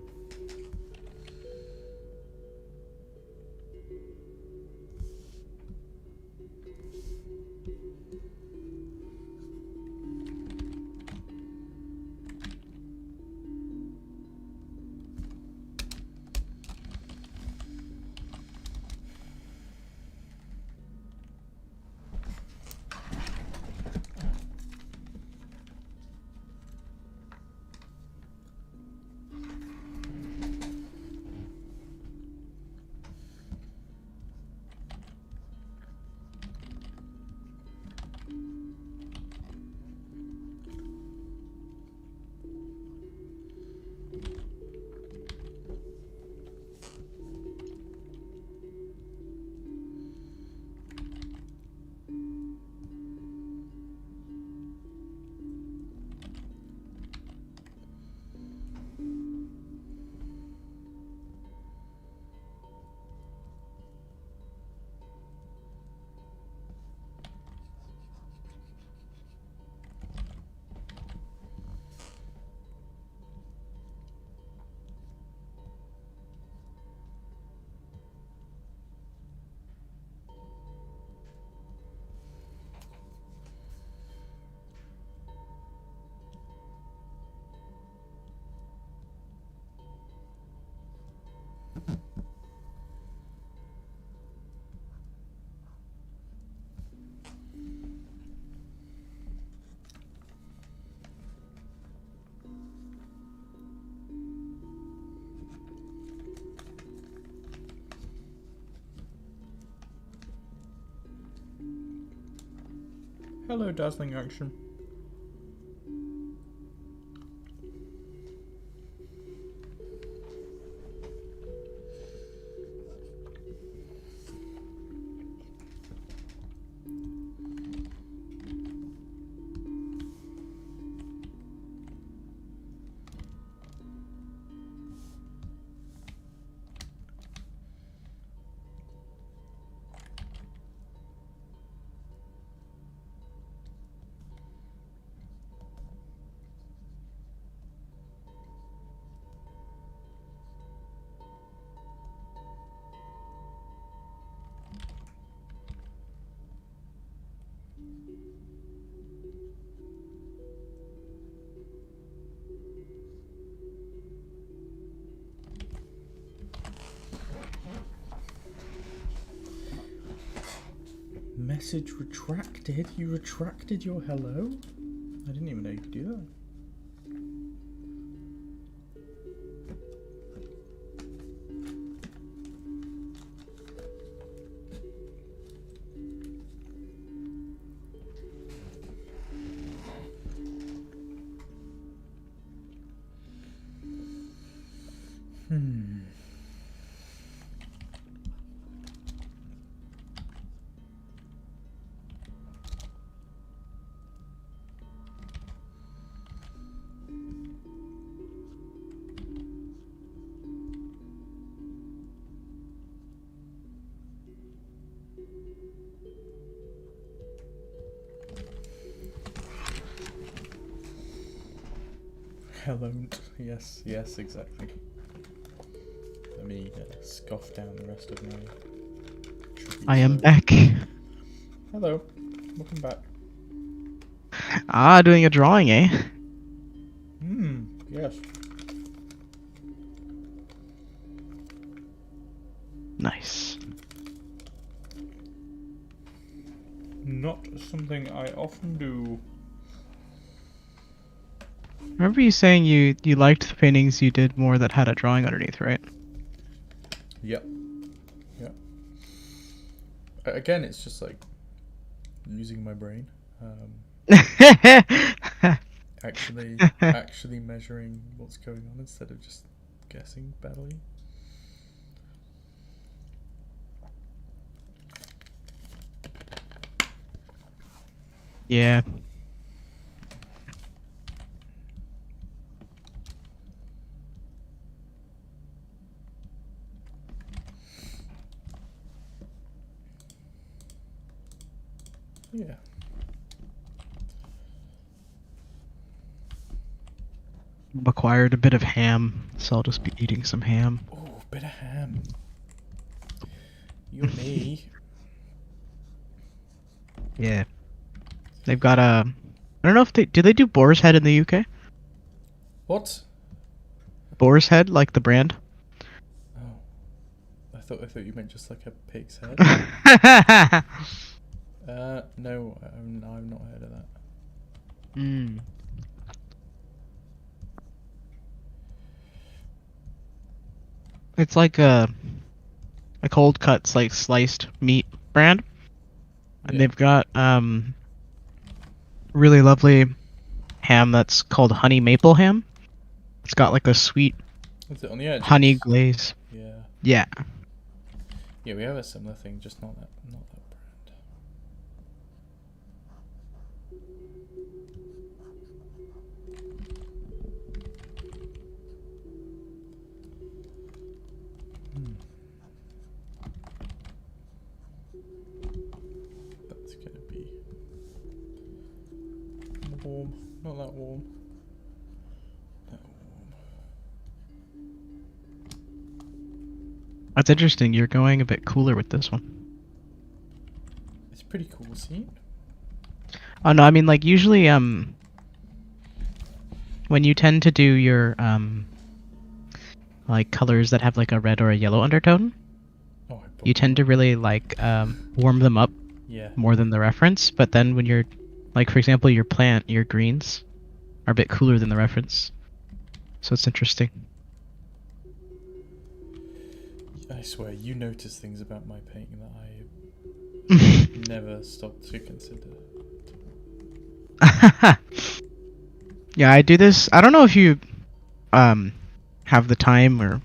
Hello, dazzling action. Message retracted? You retracted your hello? I didn't even know you could do that. Hello. Yes, yes, exactly. Let me scoff down the rest of my tribute. I am back. Hello. Welcome back. Ah, doing a drawing, eh? Yes. Nice. Not something I often do. Remember you saying you liked the paintings you did more that had a drawing underneath, right? Yep. Yep. Again, it's just like using my brain. Actually measuring what's going on instead of just guessing badly. Yeah. Yeah. Acquired a bit of ham, so I'll just be eating some ham. Oh, bit of ham. You and me. Yeah. They've got a... I don't know if they... Do they do Boar's Head in the UK? What? Boar's Head, like the brand? Oh. I thought you meant just like a pig's head. No, I've not heard of that. Mm. It's like a cold cuts, like sliced meat brand. And Yeah. they've got really lovely ham that's called honey maple ham. It's got like a sweet Is it on the edge? honey glaze. Yeah. Yeah. Yeah, we have a similar thing, just not that brand. That's gonna be warm. Not that warm. That warm. That's interesting. You're going a bit cooler with this one. It's pretty cool, see? Oh no, I mean like usually when you tend to do your like colors that have like a red or a yellow undertone, you tend to really like warm them up Yeah. more than the reference, but then when you're like for example your plant, your greens are a bit cooler than the reference. So it's interesting. I swear, you notice things about my painting that I never stopped to consider. Yeah, I do this. I don't know if you um have the time or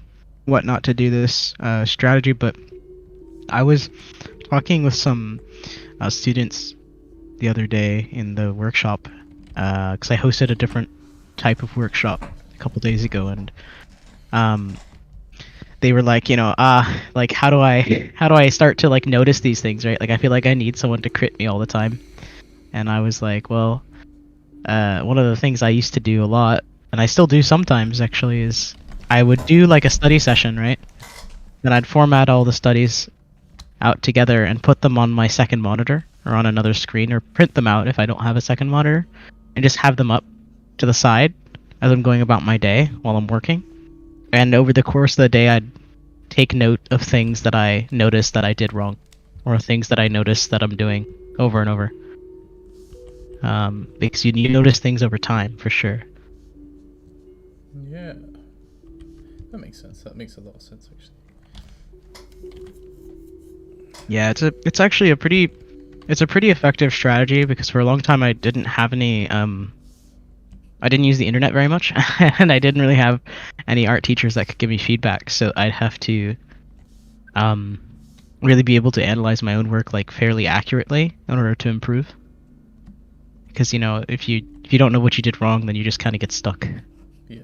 whatnot to do this strategy, but I was talking with some students the other day in the workshop because I hosted a different type of workshop a couple days ago, and um, they were like, like how do I start to like notice these things, right? Like I feel like I need someone to crit me all the time, and I was like, well, one of the things I used to do a lot, and I still do sometimes actually, is I would do like a study session, right? Then I'd format all the studies out together and put them on my second monitor or on another screen, or print them out if I don't have a second monitor, and just have them up to the side as I'm going about my day while I'm working. And over the course of the day, I'd take note of things that I noticed that I did wrong, or things that I noticed that I'm doing over and over. Because you notice things over time for sure. Yeah, that makes sense. That makes a lot of sense, actually. Yeah, it's actually a pretty effective strategy, because for a long time I didn't have any I didn't use the internet very much, and I didn't really have any art teachers that could give me feedback, so I'd have to really be able to analyze my own work like fairly accurately in order to improve. Because if you don't know what you did wrong, then you just kind of get stuck. Yeah.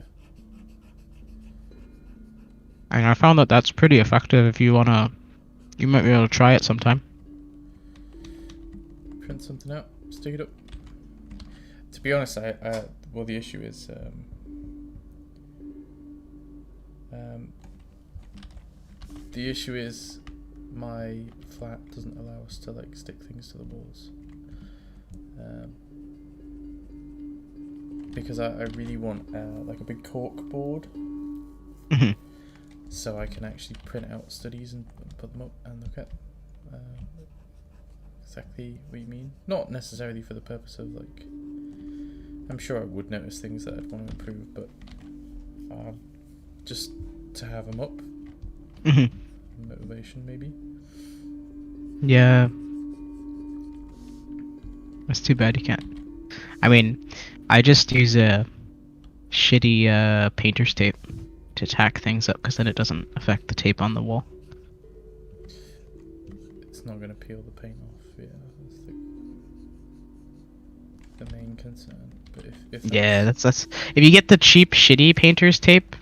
And I found that that's pretty effective. If you wanna, you might be able to try it sometime. Print something out, stick it up. To be honest, well, the issue is my flat doesn't allow us to like stick things to the walls. Because I really want like a big cork board, so I can actually print out studies and put them up and look at exactly what you mean. Not necessarily for the purpose of like, I'm sure I would notice things that I'd want to improve, but just to have them up. Motivation, maybe. Yeah. That's too bad you can't. I mean, I just use a shitty painter's tape to tack things up, because then it doesn't affect the tape on the wall. It's not going to peel the paint off. Yeah, that's the main concern. But if that's if you get the cheap shitty painter's tape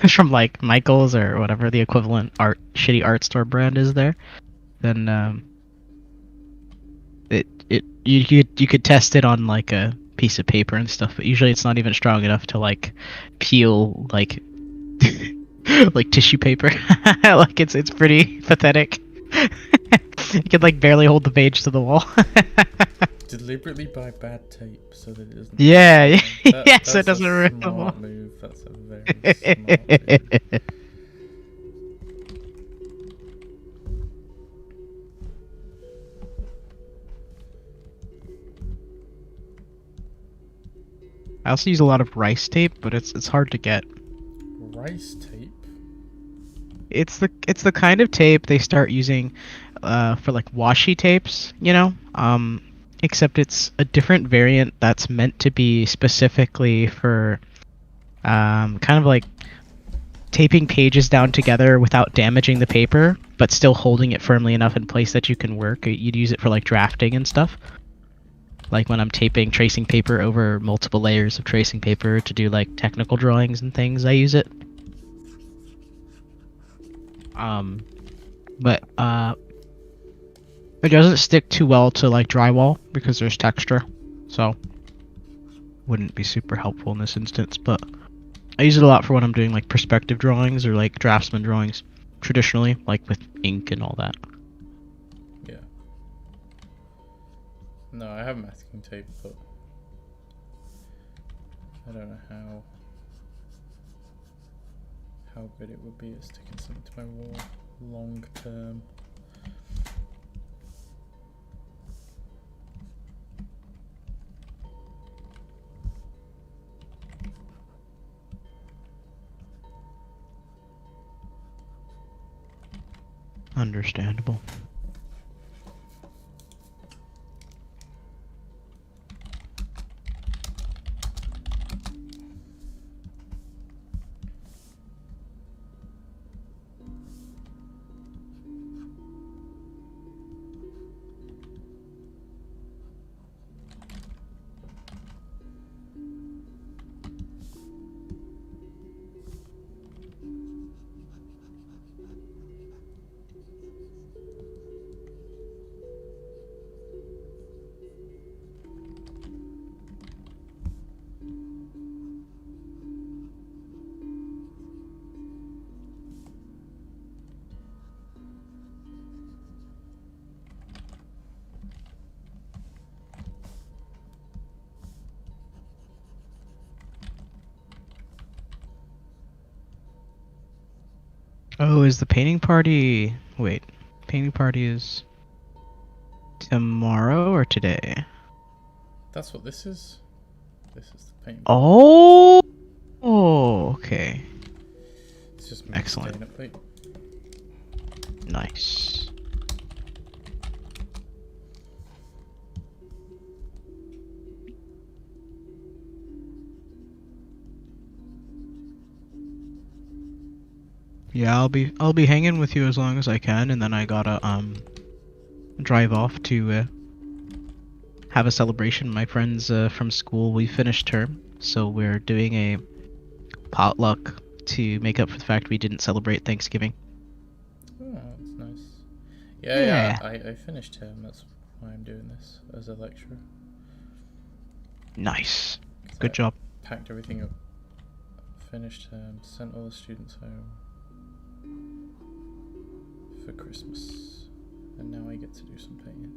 from like Michaels or whatever the equivalent shitty art store brand is there, then you could test it on like a piece of paper and stuff, but usually it's not even strong enough to like peel like like tissue paper. Like it's pretty pathetic. You can like barely hold the page to the wall. deliberately buy bad tape so that it doesn't. Yeah, That's so it doesn't ruin the smart wall. move. That's a very smart move. I also use a lot of rice tape, but it's hard to get. Rice tape? It's the kind of tape they start using for like washi tapes, except it's a different variant that's meant to be specifically for kind of like taping pages down together without damaging the paper, but still holding it firmly enough in place that you can work. You'd use it for like drafting and stuff. Like when I'm taping tracing paper over multiple layers of tracing paper to do like technical drawings and things, I use it. But it doesn't stick too well to like drywall because there's texture, so wouldn't be super helpful in this instance. But I use it a lot for when I'm doing like perspective drawings or like draftsman drawings, traditionally, like with ink and all that. Yeah. No, I have masking tape, but I don't know how good it would be at sticking something to my wall long term. Understandable. Oh, is the painting party... Wait. Painting party is... tomorrow or today? That's what this is. This is the paint. Oh! Oh, okay. It's just me Excellent. staying up late. Nice. Yeah, I'll be hanging with you as long as I can, and then I gotta drive off to have a celebration. My friends from school, we finished term, so we're doing a potluck to make up for the fact we didn't celebrate Thanksgiving. Oh, that's nice. Yeah, Yeah. I finished term. That's why I'm doing this as a lecturer. Nice. 'Cause Good I job. packed everything up, finished term, sent all the students home for Christmas, and now I get to do some painting.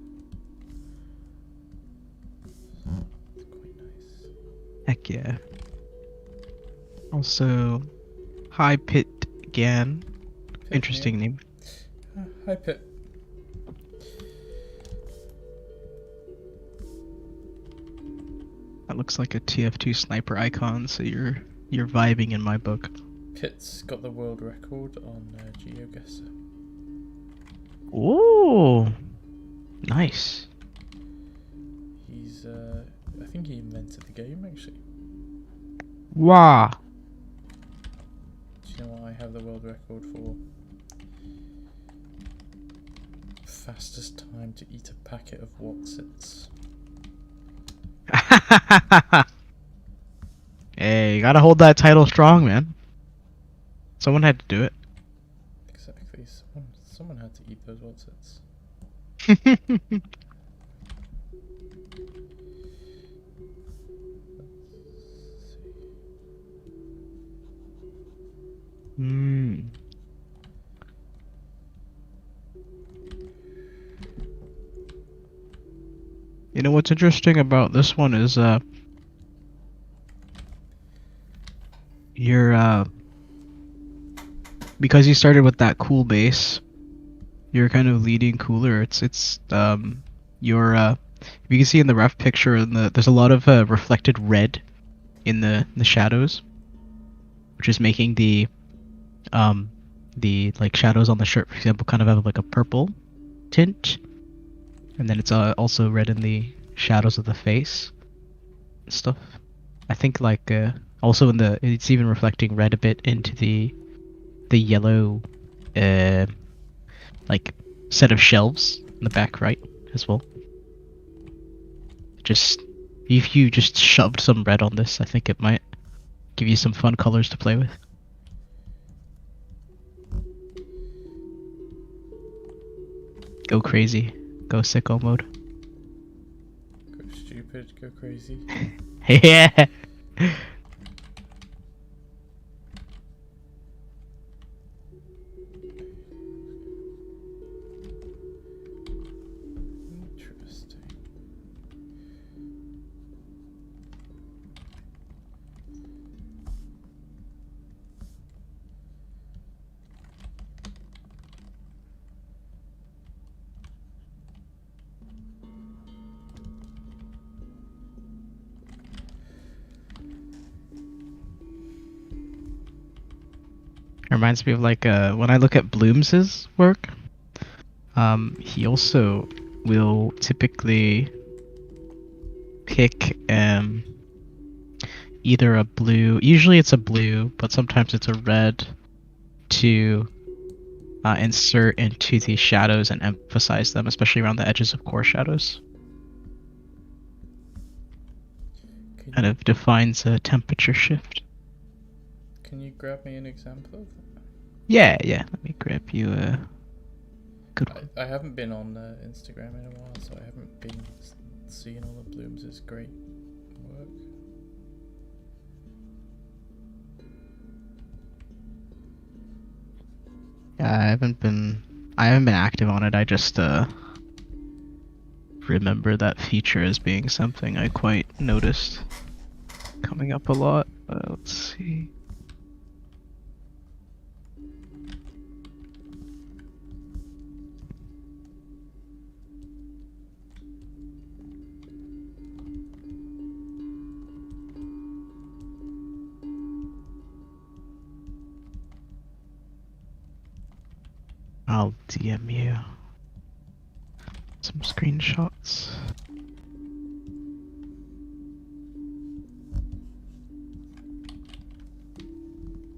It's quite nice. Heck yeah. Also, Hi Pit Gan. Pit, Interesting name. yeah. Hi, Pit. That looks like a TF2 sniper icon, so you're vibing in my book. Pit's got the world record on GeoGuessr. Ooh, nice. He's, I think he invented the game actually. Wow. Do you know what I have the world record for? Fastest time to eat a packet of Wotsits. Hey, you gotta hold that title strong, man. Someone had to do it. Exactly. Someone had to eat those Wotsits. Hmm. You know what's interesting about this one is you're because you started with that cool base, you're kind of leading cooler. It's you're you can see in the ref picture in there's a lot of reflected red in the shadows, which is making the like shadows on the shirt, for example, kind of have like a purple tint, and then it's also red in the shadows of the face and stuff. I think like also in the it's even reflecting red a bit into the yellow like set of shelves in the back right as well. Just if you just shoved some red on this, I think it might give you some fun colors to play with. Go crazy. Go sicko mode. Go stupid, go crazy. Yeah. Interesting. Reminds me of like when I look at Blooms's work. He also will typically pick either a blue, usually it's a blue, but sometimes it's a red, to insert into the shadows and emphasize them, especially around the edges of core shadows. Kind of defines a temperature shift. Can you grab me an example of that? Yeah. Let me grab you a good one. I haven't been on Instagram in a while, so I haven't been seeing all the Blooms' great work. Yeah, I haven't been active on it. I just remember that feature as being something I quite noticed coming up a lot. Let's see. I'll DM you some screenshots.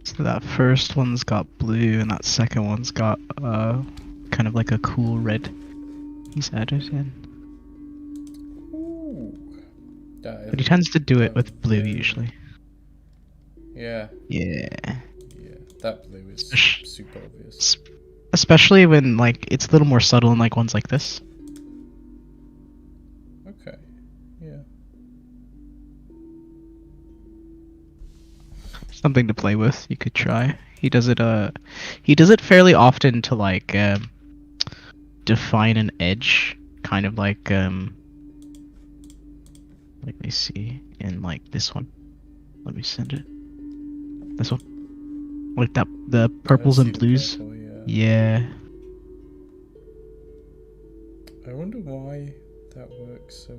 So that first one's got blue, and that second one's got kind of like a cool red. He's added in. Ooh. But he tends to do it with blue yeah. usually. Yeah. Yeah. Yeah. That blue is super obvious. Especially when like it's a little more subtle in like ones like this. Okay. Yeah. Something to play with. You could try. He does it fairly often to like define an edge, kind of like let me see in like this one. Let me send it. This one. Like that, the I purples see and the blues. purple, yeah. Yeah. I wonder why that works so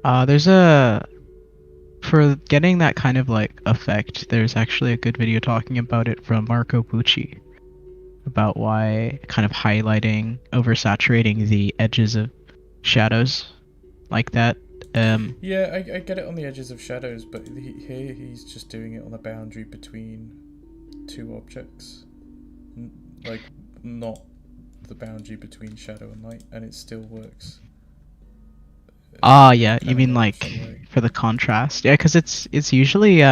well. There's a for getting that kind of like effect. There's actually a good video talking about it from Marco Bucci about why kind of highlighting, oversaturating the edges of shadows like that. Yeah, I get it on the edges of shadows, but here he's just doing it on a boundary between two objects. Like, not the boundary between shadow and light, and it still works. Yeah, you mean like for the contrast? Yeah, because it's usually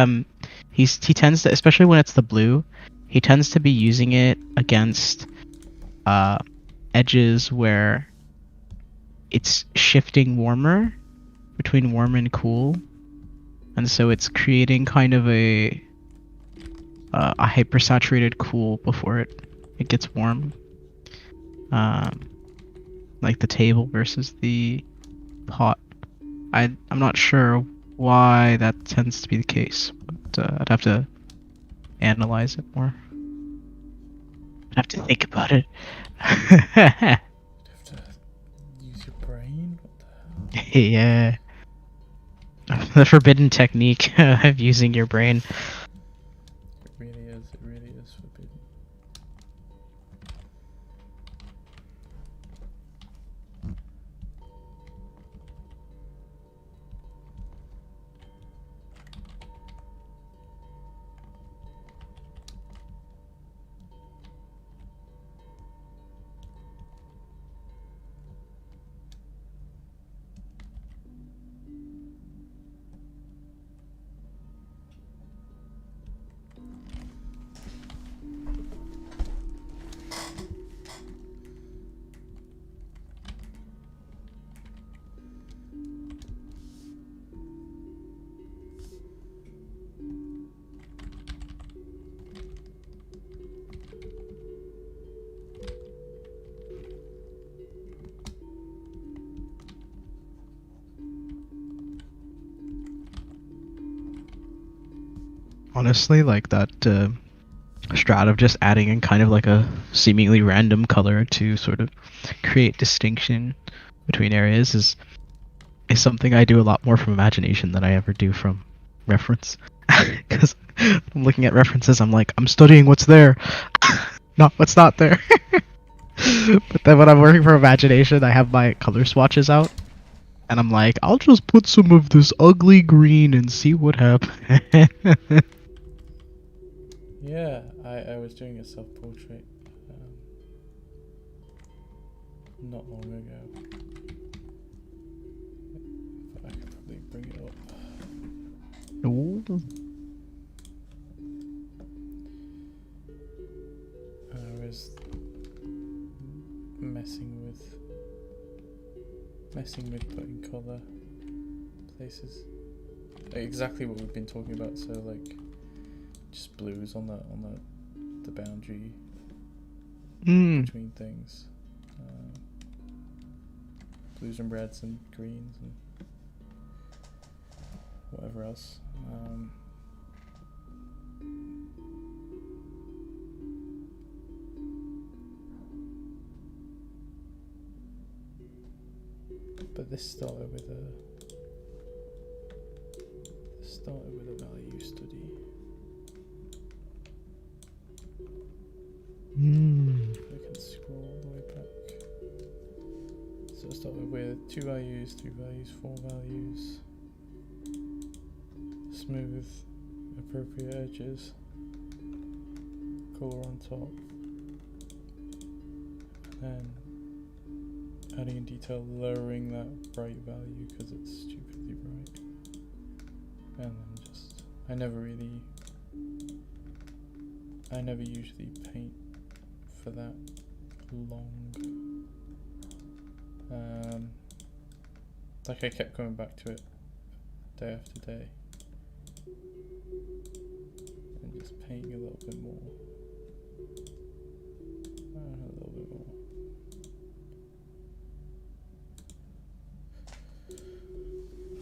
he tends to, especially when it's the blue, he tends to be using it against edges where it's shifting warmer between warm and cool, and so it's creating kind of a hypersaturated cool before it gets warm. Like the table versus the pot. I'm not sure why that tends to be the case, but I'd have to analyze it more. I'd have to think about it. You'd have to use your brain? What the hell? Yeah. The forbidden technique of using your brain. It really is forbidden. Honestly, like that strat of just adding in kind of like a seemingly random color to sort of create distinction between areas is something I do a lot more from imagination than I ever do from reference. Because I'm looking at references, I'm like, I'm studying what's there, not what's not there. But then when I'm working for imagination, I have my color swatches out, and I'm like, I'll just put some of this ugly green and see what happens. Yeah, I was doing a self-portrait not long ago. I could probably bring it up. Ooh. I was messing with putting colour places. Exactly what we've been talking about. So like, just blues on the boundary between things. Blues and reds and greens and whatever else. But this started with a value study. started with 2 values, 3 values, 4 values. Smooth, appropriate edges. Color on top. And then adding in detail, lowering that bright value because it's stupidly bright. And then just, I never usually paint for that long. Like I kept coming back to it day after day. And just painting a little bit more. A little bit more.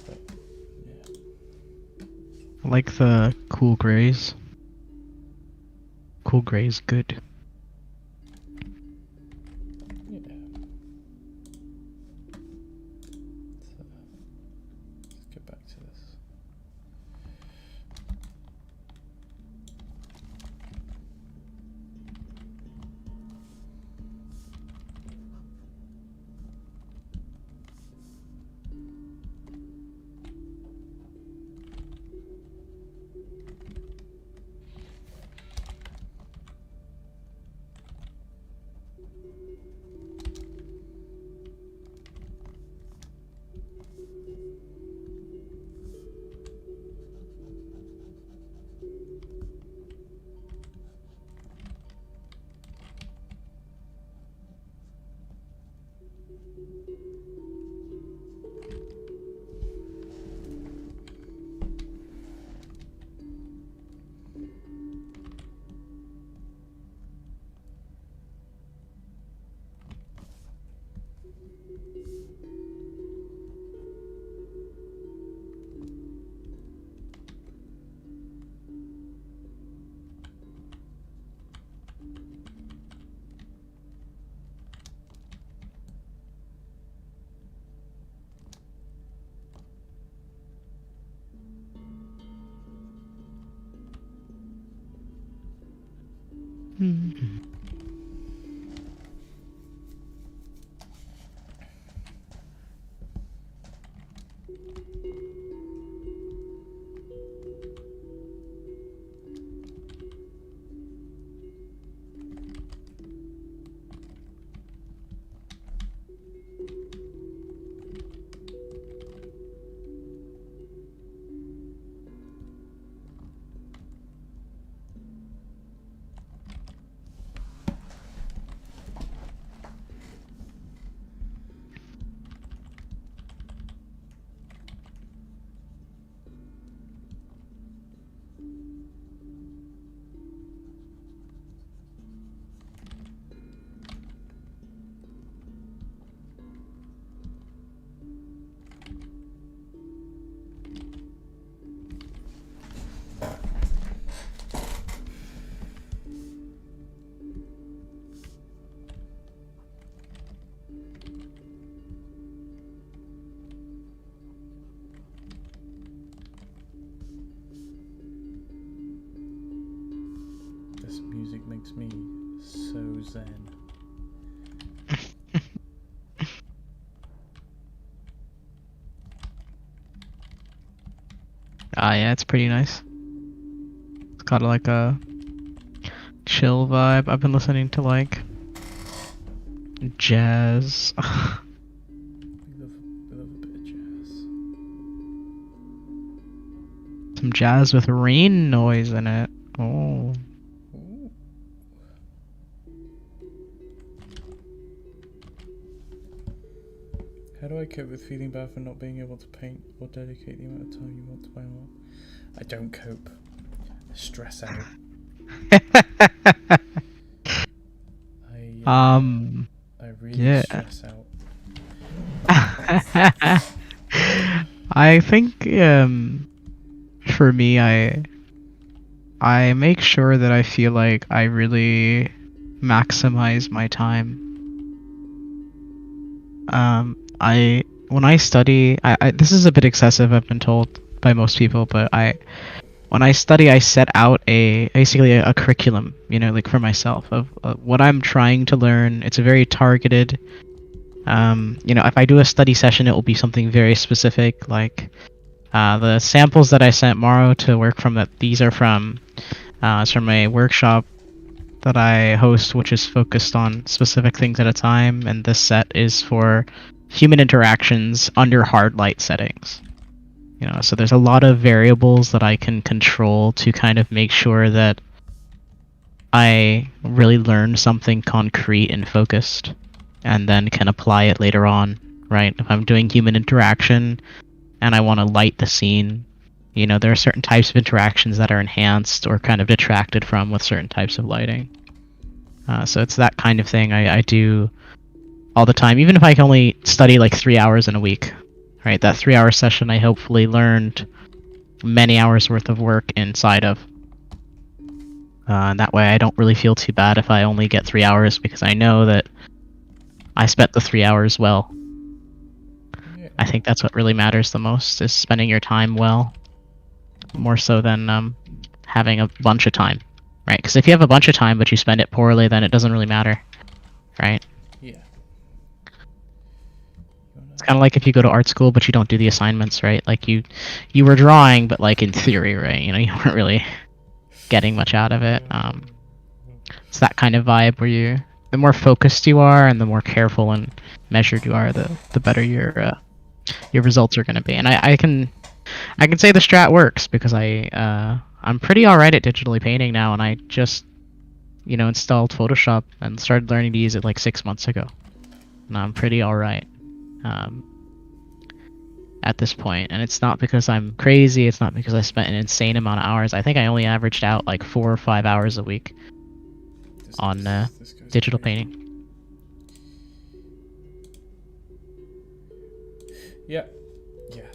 But, yeah. I like the cool grays. Cool gray's good. Yeah. So, let's get back to this. Mm-hmm. This music makes me so zen. Ah, yeah, it's pretty nice. It's got like a chill vibe. I've been listening to like jazz. We love a bit of jazz. Some jazz with rain noise in it. Oh. Ooh. How do I cope with feeling bad for not being able to paint or dedicate the amount of time you want to my art? I don't cope. I stress out. I really Yeah. stress out. I think for me I make sure that I feel like I really maximize my time. I when I study, I this is a bit excessive, I've been told by most people, but when I study, I set out basically a curriculum, you know, like for myself of what I'm trying to learn. It's a very targeted If I do a study session, it will be something very specific, like the samples that I sent Maro to work from. That these are from it's from a workshop that I host, which is focused on specific things at a time, and this set is for human interactions under hard light settings. So there's a lot of variables that I can control to kind of make sure that I really learn something concrete and focused, and then can apply it later on, right? If I'm doing human interaction and I want to light the scene, there are certain types of interactions that are enhanced or kind of detracted from with certain types of lighting. So it's that kind of thing I do all the time, even if I can only study like 3 hours in a week, right? That 3-hour session I hopefully learned many hours worth of work inside of. And that way I don't really feel too bad if I only get 3 hours, because I know that I spent the 3 hours well. Yeah. I think that's what really matters the most, is spending your time well, more so than having a bunch of time, right? Because if you have a bunch of time but you spend it poorly, then it doesn't really matter, right? Yeah. It's kind of like if you go to art school but you don't do the assignments, right? Like you were drawing, but like in theory, right? You weren't really getting much out of it. It's that kind of vibe where the more focused you are and the more careful and measured you are, the better your results are going to be. And I can say the strat works, because I'm pretty alright at digitally painting now, and I just installed Photoshop and started learning to use it like 6 months ago, and I'm pretty alright at this point. And it's not because I'm crazy, it's not because I spent an insane amount of hours. I think I only averaged out like 4 or 5 hours a week on digital painting. Yeah,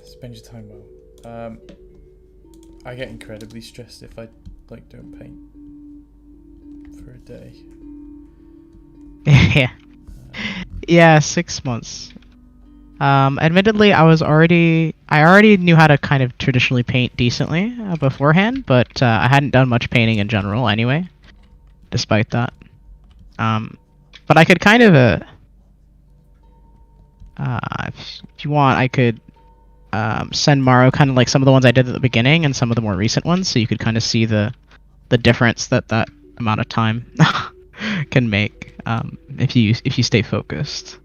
spend your time well. I get incredibly stressed if I don't paint for a day. Yeah, 6 months. Admittedly, I already knew how to kind of traditionally paint decently beforehand, but I hadn't done much painting in general anyway, despite that. But I could kind of, if you want, I could send Maro kind of like some of the ones I did at the beginning and some of the more recent ones, so you could kind of see the difference that amount of time can make if you stay focused.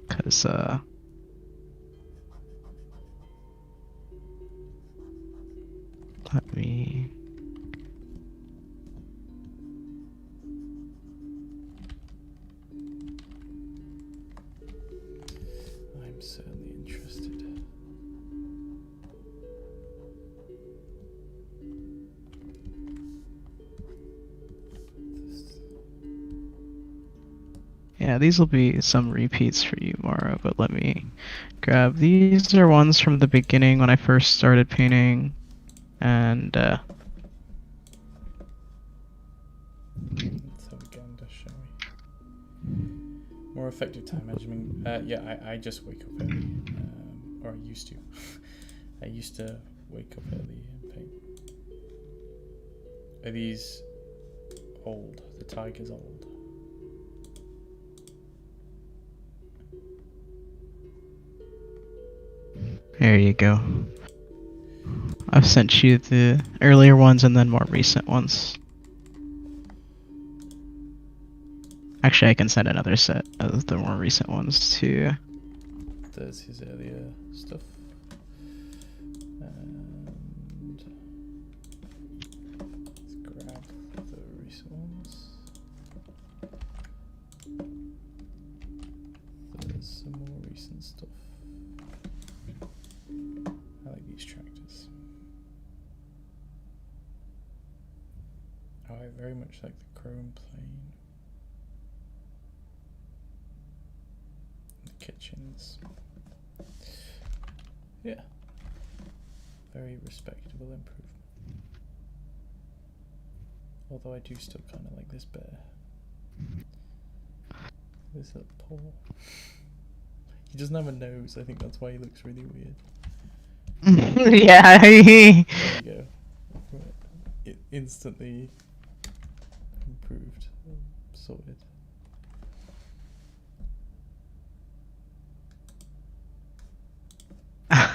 Because let me. I'm certainly interested. Yeah, these will be some repeats for you, Mara, but let me grab. These are ones from the beginning when I first started painting, and Let's have a gander, shall we? More effective time management. Yeah, I just wake up early, or I used to. I used to wake up early and paint. Are these old? The tiger's old. there you go. I've sent you the earlier ones and then more recent ones. Actually, I can send another set of the more recent ones too. There's his earlier stuff. And let's grab the recent ones. There's some more recent stuff. I like these tractors. Oh, I very much like the chrome plane. The kitchens. Yeah. Very respectable improvement. Although I do still kind of like this bear. This little paw. He doesn't have a nose. I think that's why he looks really weird. Yeah. There you go. It instantly improved. Sorted.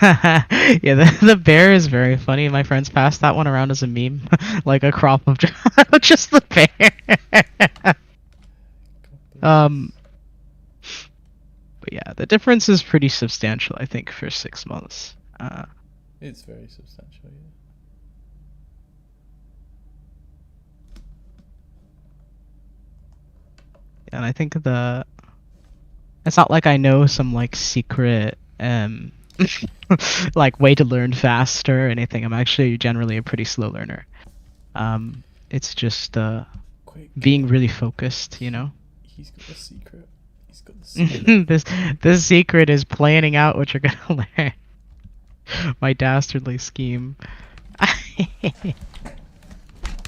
Yeah, the bear is very funny. My friends passed that one around as a meme, like a crop of just the bear. Um, but yeah, the difference is pretty substantial, I think, for 6 months. It's very substantial, yeah. And I think it's not like I know some like secret like way to learn faster or anything. I'm actually generally a pretty slow learner. It's just Quick. being really focused, you know. He's got the secret. He's got the secret. This secret is planning out what you're gonna learn. My dastardly scheme.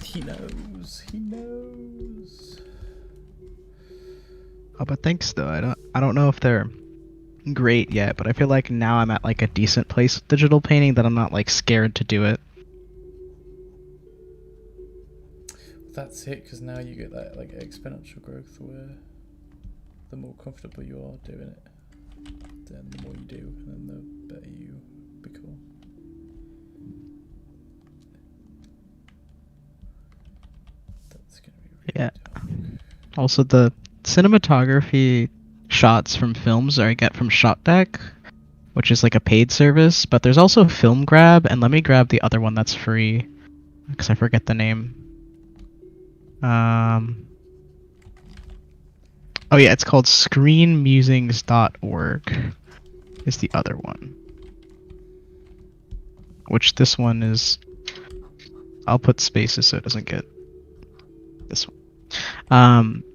He knows. He knows. Oh, but thanks though. I don't know if they're great yet, but I feel like now I'm at like a decent place with digital painting that I'm not like scared to do it. That's it, because now you get that like exponential growth where the more comfortable you are doing it, then the more you do, and then the better you become. That's gonna be really Yeah. dark. Also, the cinematography shots from films I get from ShotDeck, which is like a paid service, but there's also Film Grab, and let me grab the other one that's free, because I forget the name. Oh yeah, it's called screenmusings.org is the other one. Which this one is... I'll put spaces so it doesn't get this one.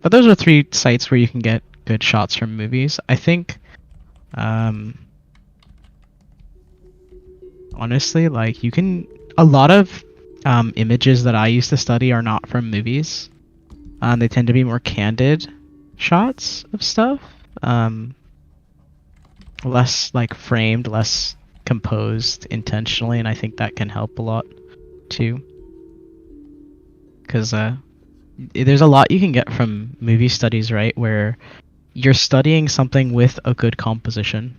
But those are 3 sites where you can get good shots from movies. I think, honestly, like you can... A lot of images that I used to study are not from movies. They tend to be more candid shots of stuff. Less like framed, less composed intentionally, and I think that can help a lot too. Because there's a lot you can get from movie studies, right? Where you're studying something with a good composition,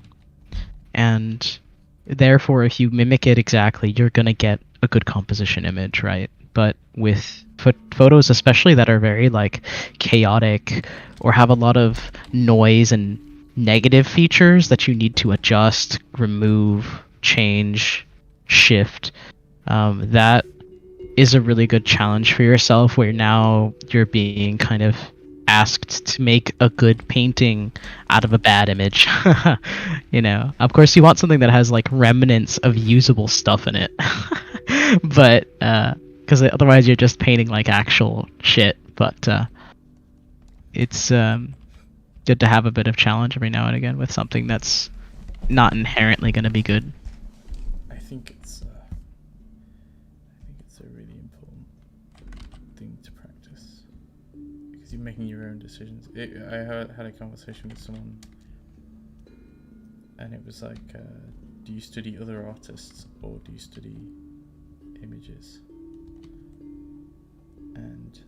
and therefore, if you mimic it exactly, you're gonna get a good composition image, right? But with photos, especially that are very like chaotic or have a lot of noise and negative features that you need to adjust, remove, change, shift, that is a really good challenge for yourself, where now you're being kind of asked to make a good painting out of a bad image. You know, of course you want something that has like remnants of usable stuff in it. But because otherwise you're just painting like actual shit. But it's good to have a bit of challenge every now and again with something that's not inherently going to be good. I think it's a really important thing to practice, because you're making your own decisions. I had a conversation with someone, and it was like, do you study other artists or do you study images? And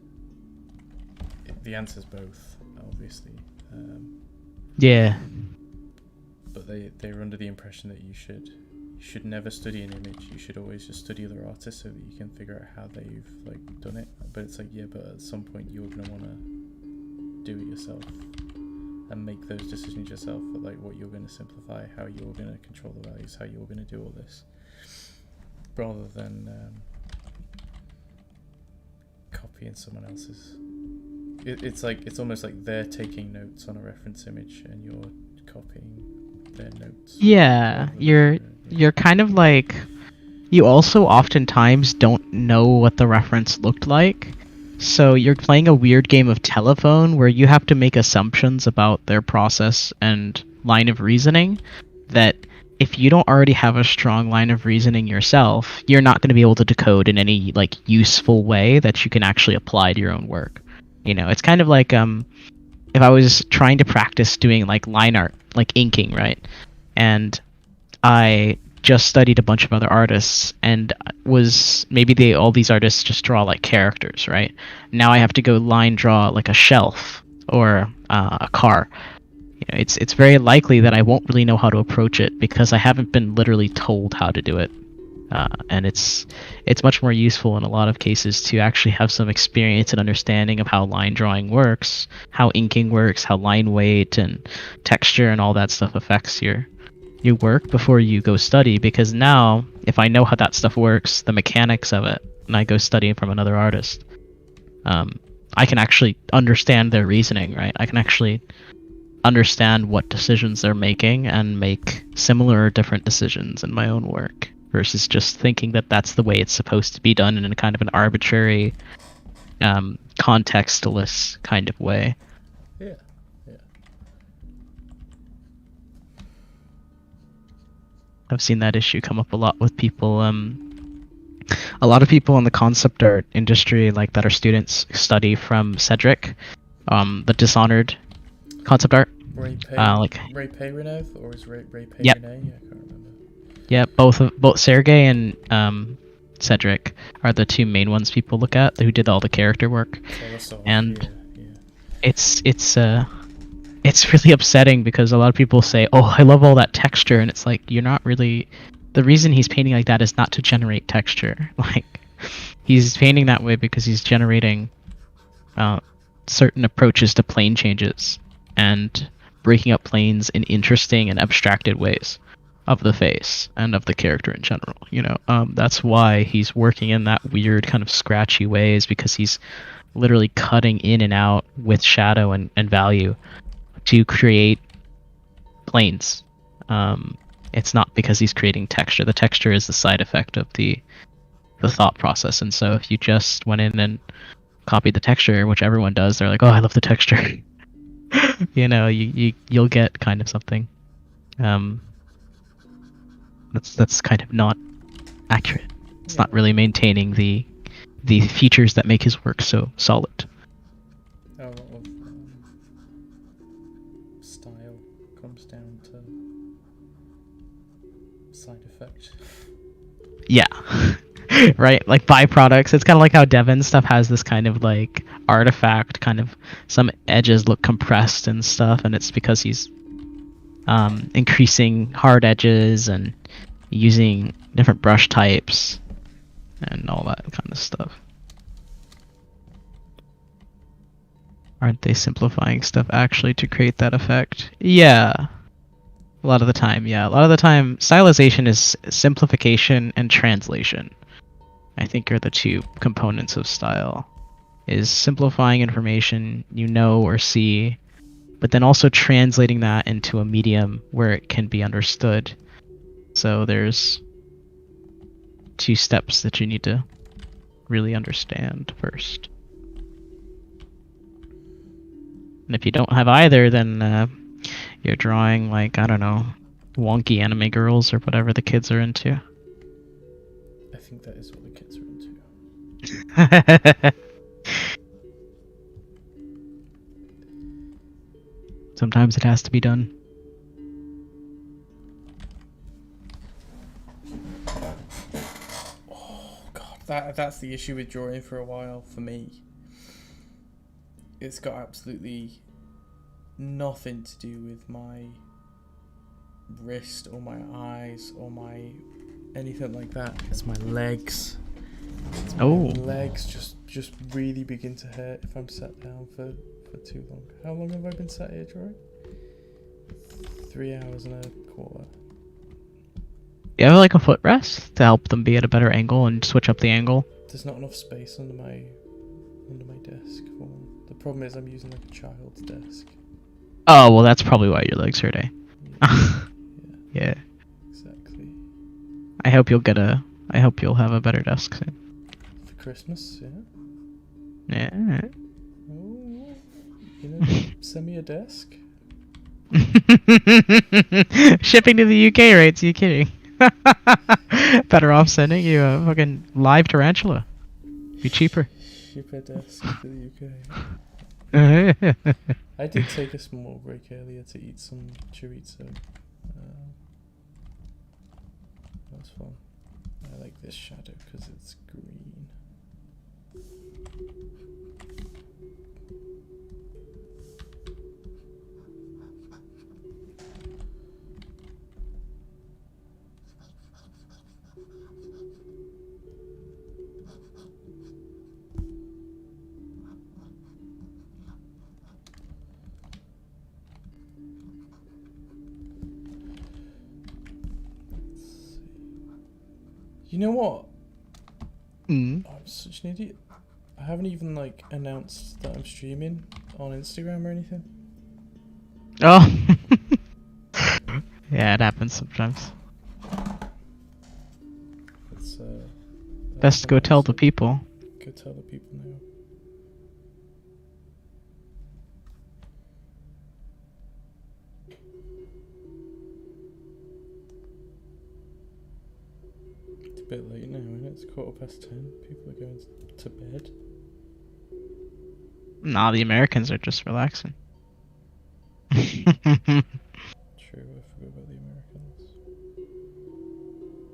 the answer's both, obviously. Yeah. But they're under the impression that you should never study an image. You should always just study other artists so that you can figure out how they've like done it. But it's like, yeah, but at some point you're gonna want to do it yourself and make those decisions yourself. But like what you're gonna simplify, how you're gonna control the values, how you're gonna do all this, rather than copying someone else's. It's almost like they're taking notes on a reference image and you're copying their notes. Yeah, you're kind of like, you also oftentimes don't know what the reference looked like. So you're playing a weird game of telephone where you have to make assumptions about their process and line of reasoning that if you don't already have a strong line of reasoning yourself, you're not going to be able to decode in any like useful way that you can actually apply to your own work. You know, it's kind of like if I was trying to practice doing like line art, like inking, right? And I just studied a bunch of other artists, and was maybe all these artists just draw like characters, right? Now I have to go line draw like a shelf or a car. it's very likely that I won't really know how to approach it because I haven't been literally told how to do it. And it's much more useful in a lot of cases to actually have some experience and understanding of how line drawing works, how inking works, how line weight and texture and all that stuff affects your work before you go study. Because now, if I know how that stuff works, the mechanics of it, and I go study from another artist, I can actually understand their reasoning, right? I can actually understand what decisions they're making and make similar or different decisions in my own work versus just thinking that that's the way it's supposed to be done in a kind of an arbitrary, contextless kind of way. Yeah, yeah. I've seen that issue come up a lot with people. A lot of people in the concept art industry, like that are students, study from Cedric, the Dishonored concept art. Ray Payreneth, or is Ray Payreneth? Yep. Yeah, I can't remember. Yeah, both Sergey and Cedric are the two main ones people look at who did all the character work. And it's really upsetting because a lot of people say, "Oh, I love all that texture," and it's like you're not really. The reason he's painting like that is not to generate texture. Like he's painting that way because he's generating certain approaches to plane changes and breaking up planes in interesting and abstracted ways of the face and of the character in general. That's why he's working in that weird kind of scratchy ways, because he's literally cutting in and out with shadow and value to create planes. It's not because he's creating texture. The texture is the side effect of the thought process. And so if you just went in and copied the texture, which everyone does, they're like, "Oh, I love the texture." You'll get kind of something. That's kind of not accurate. It's not really maintaining the features that make his work so solid. A lot of style comes down to side effect. Yeah. Right, like byproducts. It's kind of like how Devon stuff has this kind of like artifact, kind of some edges look compressed and stuff, and it's because he's increasing hard edges and using different brush types and all that kind of stuff. Aren't they simplifying stuff actually to create that effect? Yeah. A lot of the time, yeah. A lot of the time, stylization is simplification and translation. I think are the two components of style. Is simplifying information you know or see, but then also translating that into a medium where it can be understood. So there's two steps that you need to really understand first. And if you don't have either, then you're drawing like, I don't know, wonky anime girls or whatever the kids are into. I think that is what the kids are into. Sometimes it has to be done. Oh god, that's the issue with drawing for a while for me. It's got absolutely nothing to do with my wrist or my eyes or my anything like that. It's my legs. My legs just really begin to hurt if I'm sat down for too long. How long have I been sat here drawing? 3 hours and a quarter. You have like a footrest to help them be at a better angle and switch up the angle? There's not enough space under my desk for one. The problem is I'm using like a child's desk. Oh, well that's probably why your legs hurt, eh? Yeah. Exactly. I hope you'll have a better desk soon. For Christmas, yeah. Yeah. Oh, send me a desk. Shipping to the UK rates, are you kidding? Better off sending you a fucking live tarantula. Be cheaper. Ship a desk to the UK. I did take a small break earlier to eat some chorizo. That was fun. I like this shadow because it's green. You know what? Mm. I'm such an idiot. I haven't even like announced that I'm streaming on Instagram or anything. Oh. Yeah, it happens sometimes. It's Best to go tell the people. Go tell the people now. It's a bit late now, and it's 10:15. People are going to bed. Nah, the Americans are just relaxing. True, I forgot about the Americans.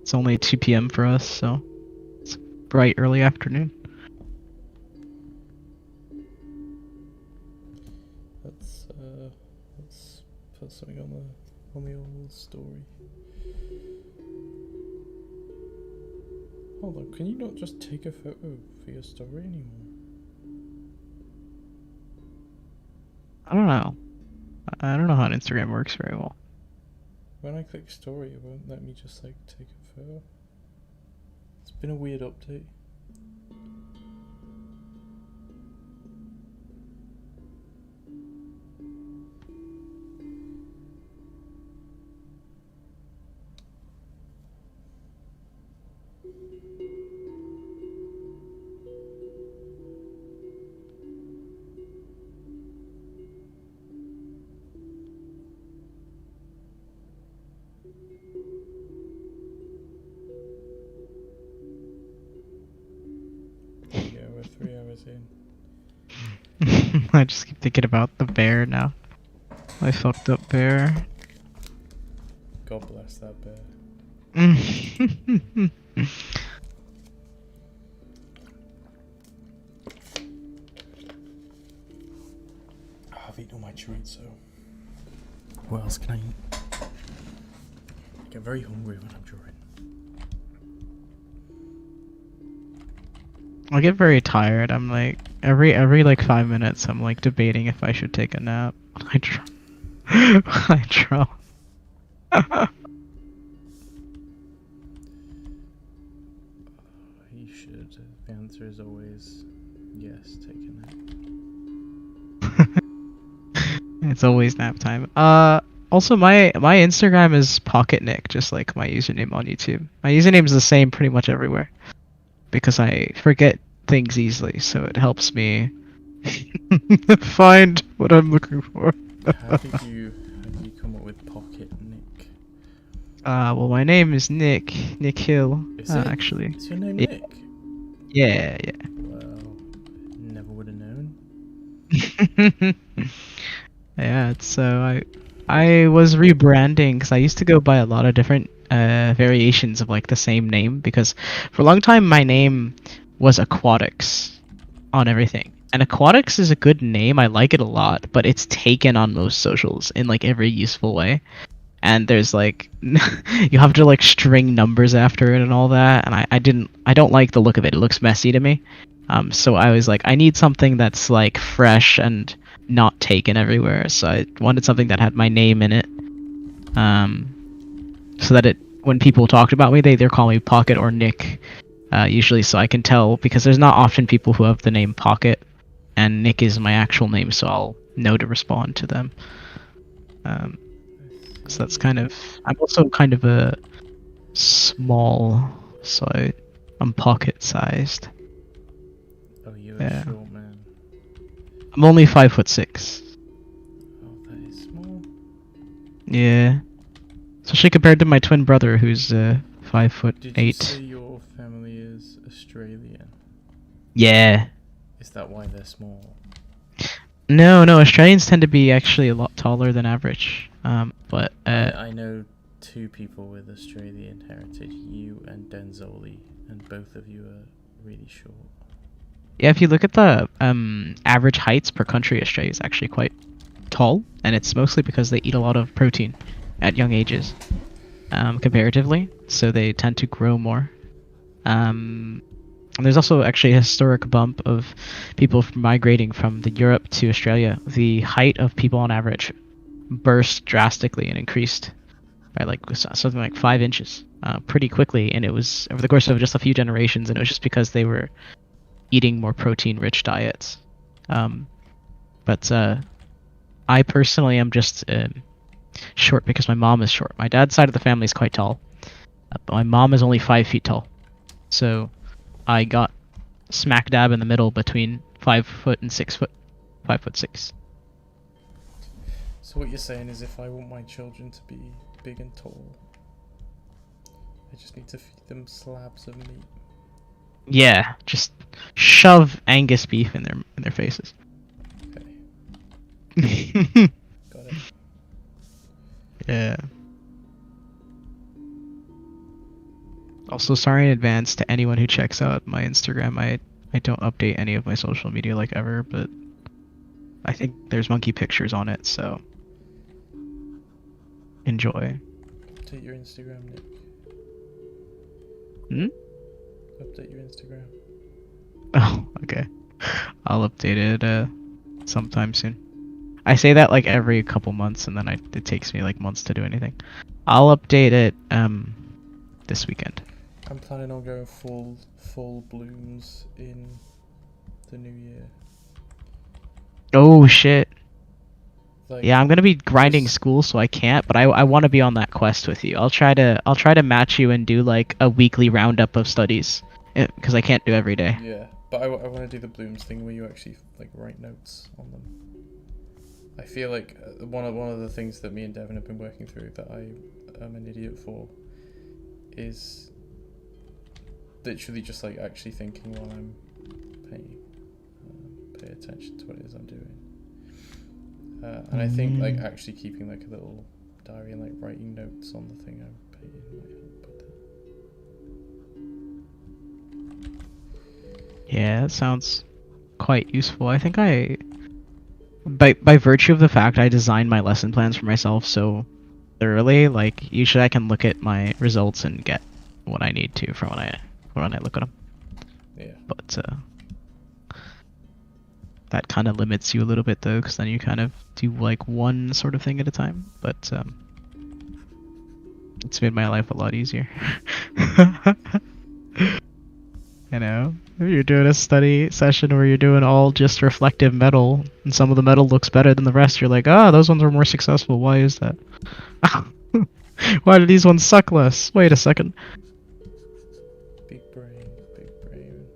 It's only 2 p.m. for us, so it's bright early afternoon. Let's put something on the old story. Hold on, can you not just take a photo for your story anymore? I don't know. I don't know how Instagram works very well. When I click story, it won't let me just like take a photo. It's been a weird update. Yeah, we're 3 hours in. I just keep thinking about the bear now. I fucked up bear. God bless that bear. I've eaten all my chorizo. What else can I eat? I get very hungry when I'm drawing. I get very tired. I'm like every like 5 minutes I'm like debating if I should take a nap. I draw. I draw. You should. The answer is always yes, take a nap. It's always nap time. Also my Instagram is Pocket Nick, just like my username on YouTube. My username is the same pretty much everywhere because I forget things easily, so it helps me find what I'm looking for. How did you come up with Pocket Nick? Well, my name is Nick Hill. Is it? Actually. Is your name Yeah. Nick? Yeah. Well, never would have known. Yeah, so I was rebranding because I used to go by a lot of different variations of like the same name because for a long time my name was Aquatics on everything. And Aquatics is a good name. I like it a lot, but it's taken on most socials in like every useful way. And there's like you have to like string numbers after it and all that, and I don't like the look of it. It looks messy to me. So I was like, I need something that's like fresh and not taken everywhere. So I wanted something that had my name in it. So that it when people talked about me, they either call me Pocket or Nick. Usually, so I can tell because there's not often people who have the name Pocket, and Nick is my actual name, so I'll know to respond to them. So that's kind of. I'm also kind of a small, so I'm pocket-sized. Oh, you're Yeah. a short man. I'm only 5'6". Oh, that is small. Yeah, especially compared to my twin brother, who's 5'8". Did you say your family is Australian? Yeah. Is that why they're small? No, Australians tend to be actually a lot taller than average. But I know 2 people with Australian heritage, you and Denzoli, and both of you are really short. yeah, if you look at the average heights per country, Australia is actually quite tall, and it's mostly because they eat a lot of protein at young ages, comparatively. So they tend to grow more. And there's also actually a historic bump of people migrating from the Europe to Australia. The height of people on average burst drastically and increased by like something like 5 inches pretty quickly, and it was over the course of just a few generations, and it was just because they were eating more protein-rich diets. But I personally am just short because my mom is short. My dad's side of the family is quite tall, but my mom is only 5 feet tall. So I got smack dab in the middle between 5 foot and 6 foot, 5'6". So what you're saying is, if I want my children to be big and tall, I just need to feed them slabs of meat. Yeah, just shove Angus beef in their faces. Okay. Got it. Yeah. Also, sorry in advance to anyone who checks out my Instagram. I don't update any of my social media like ever, but I think there's monkey pictures on it, so enjoy. Update your Instagram, Nick. Update your Instagram. Oh, okay. I'll update it sometime soon. I say that like every couple months, and then it takes me like months to do anything. I'll update it this weekend. I'm planning on going full blooms in the new year. Oh shit. Like, Yeah, I'm gonna be grinding just- school, so I can't. But I want to be on that quest with you. I'll try to match you and do like a weekly roundup of studies, because I can't do every day. Yeah, but I want to do the blooms thing where you actually like write notes on them. I feel like one of the things that me and Devin have been working through that I am an idiot for is literally just like actually thinking while I'm pay attention to what it is I'm doing. And I think like actually keeping like a little diary and like writing notes on the thing I'm painting might help with it. Yeah, that sounds quite useful. I think by virtue of the fact I designed my lesson plans for myself so thoroughly, like usually I can look at my results and get what I need to from when I look at them. Yeah. But that kind of limits you a little bit though, because then you kind of do like one sort of thing at a time. But it's made my life a lot easier. You know, if you're doing a study session where you're doing all just reflective metal, and some of the metal looks better than the rest, you're like, ah, those ones were more successful. Why is that? Why do these ones suck less? Wait a second. Big brain, big brain.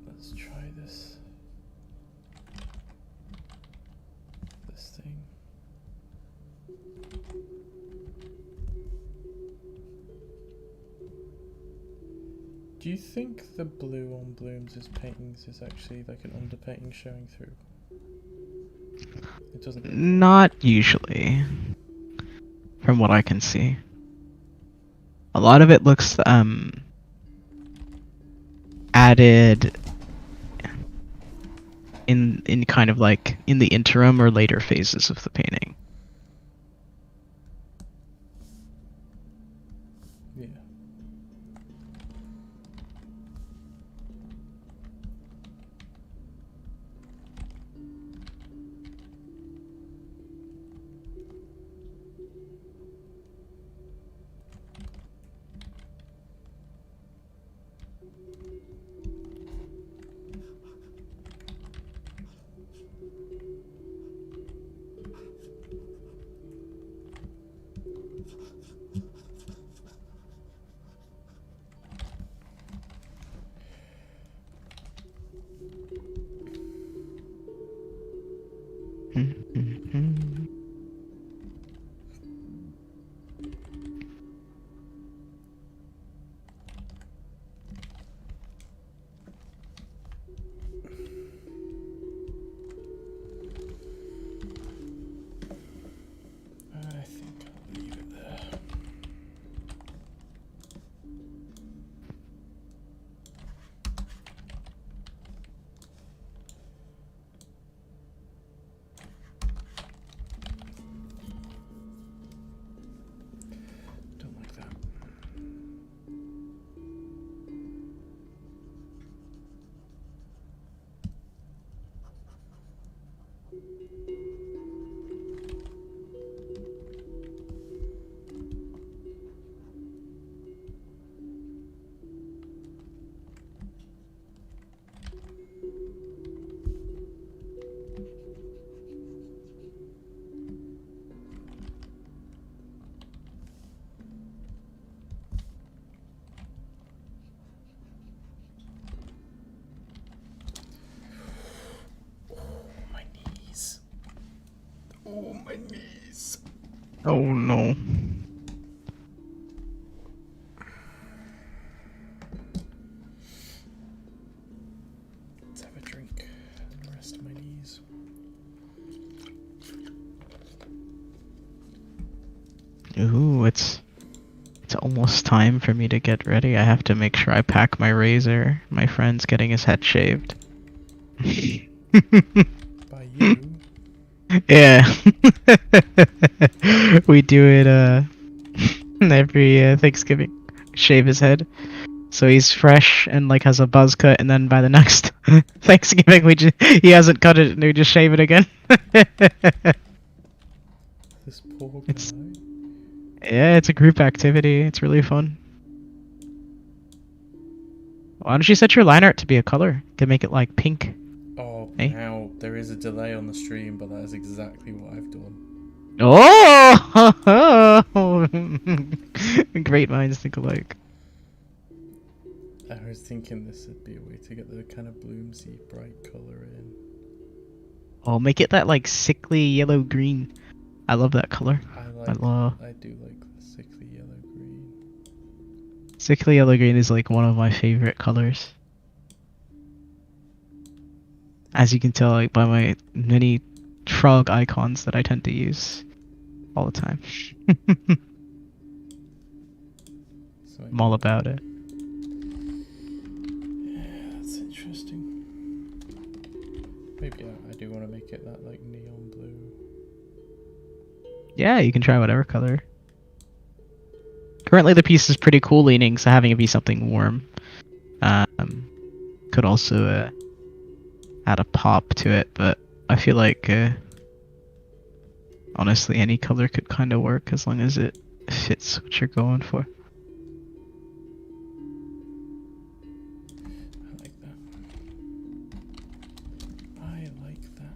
Let's try this thing. Do you think the blue on Bloom's paintings is actually like an underpainting showing through? It doesn't. Not usually, from what I can see. A lot of it looks added in kind of like in the interim or later phases of the painting. Yeah. Oh, my knees. Oh no. Let's have a drink and rest my knees. Ooh, it's almost time for me to get ready. I have to make sure I pack my razor. My friend's getting his head shaved. By you? Yeah. We do it every Thanksgiving. Shave his head. So he's fresh and like has a buzz cut, and then by the next Thanksgiving he hasn't cut it and we just shave it again. This poor guy. It's Yeah, it's a group activity. It's really fun. Why don't you set your line art to be a color? You can make it like pink. Oh, Eh? now there is a delay on the stream, but that is exactly what I've done. Oh! Great minds think alike. I was thinking this would be a way to get the kind of bloomsy bright colour in. Oh, make it that like sickly yellow green. I love that color. I do like the sickly yellow green. Sickly yellow green is like one of my favorite colors. As you can tell, like by my many frog icons that I tend to use all the time. So I'm all about it. yeah, that's interesting. Maybe I do want to make it that like neon blue. Yeah, you can try whatever color. Currently the piece is pretty cool leaning, so having it be something warm could also add a pop to it, but I feel like honestly any color could kind of work as long as it fits what you're going for. I like that. I like that.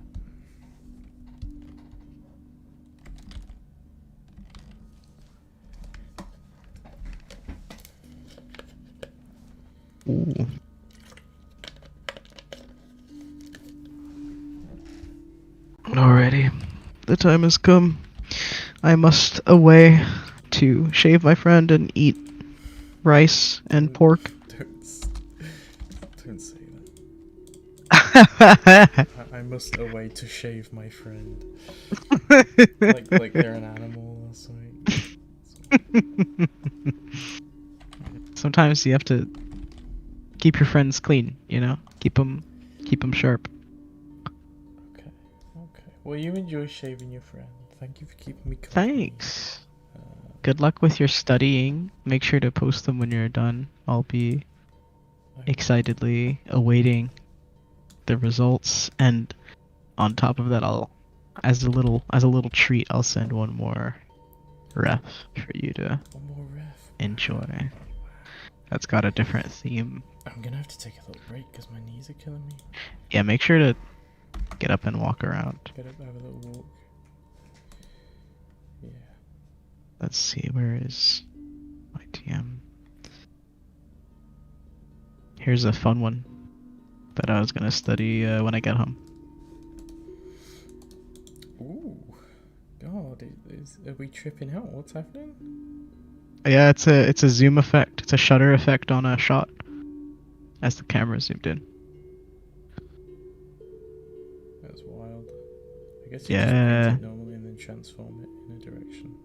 Ooh. Alrighty, the time has come. I must away to shave my friend and eat rice and pork. Don't say that. I must away to shave my friend. like they're an animal or something. Sometimes you have to keep your friends clean, you know? Keep them sharp. Okay. Well, you enjoy shaving your friend. Thank you for keeping me company. Thanks. Good luck with your studying. Make sure to post them when you're done. I'll be excitedly awaiting the results, and on top of that, I'll as a little treat, I'll send one more ref for you to enjoy. That's got a different theme. I'm gonna have to take a little break because my knees are killing me. Yeah, make sure to get up and walk around. Get up, have a little walk. Yeah. Let's see, where is my TM? Here's a fun one that I was gonna study when I get home. Ooh. God, are we tripping out? What's happening? Yeah, it's a zoom effect. It's a shutter effect on a shot as the camera zoomed in. That's wild. I guess you Yeah. just paint it normally and then transform it in a direction.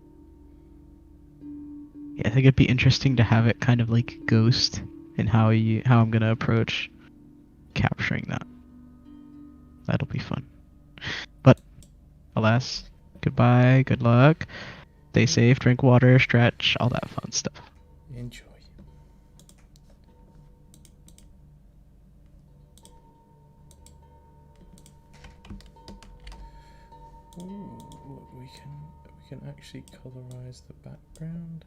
Yeah, I think it'd be interesting to have it kind of like ghost in how I'm gonna approach capturing that. That'll be fun. But alas, goodbye, good luck. Stay safe, drink water, stretch, all that fun stuff. Enjoy. Ooh, look, we can actually colorize the background.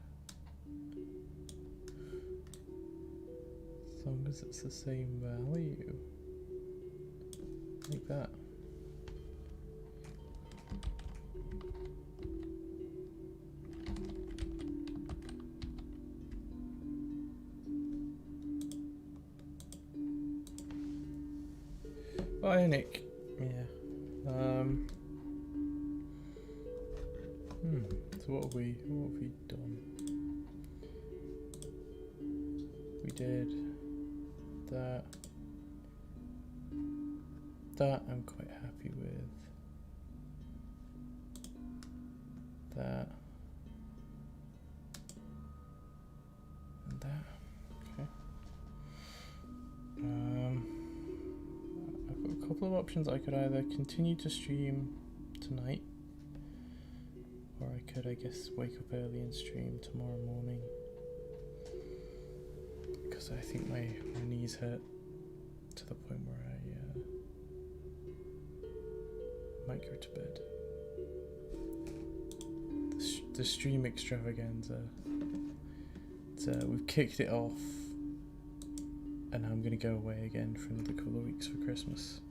As long as it's the same value. Like that. Bionic. Yeah. So what have we done? We did that. That I'm quite happy with. That. And that. Okay. I've got a couple of options. I could either continue to stream tonight, or I could, I guess, wake up early and stream tomorrow morning. Because I think my knees hurt to the point where I might go to bed. The stream extravaganza. We've kicked it off, and I'm going to go away again for another couple of weeks for Christmas.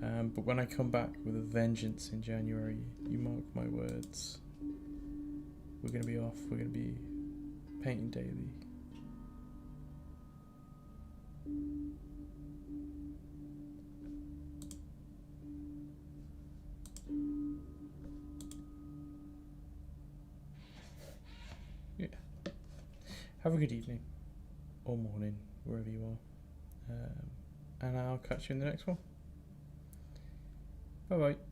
But when I come back with a vengeance in January, you mark my words, we're going to be off. We're going to be painting daily. Yeah. Have a good evening or morning, wherever you are. And I'll catch you in the next one. Bye bye.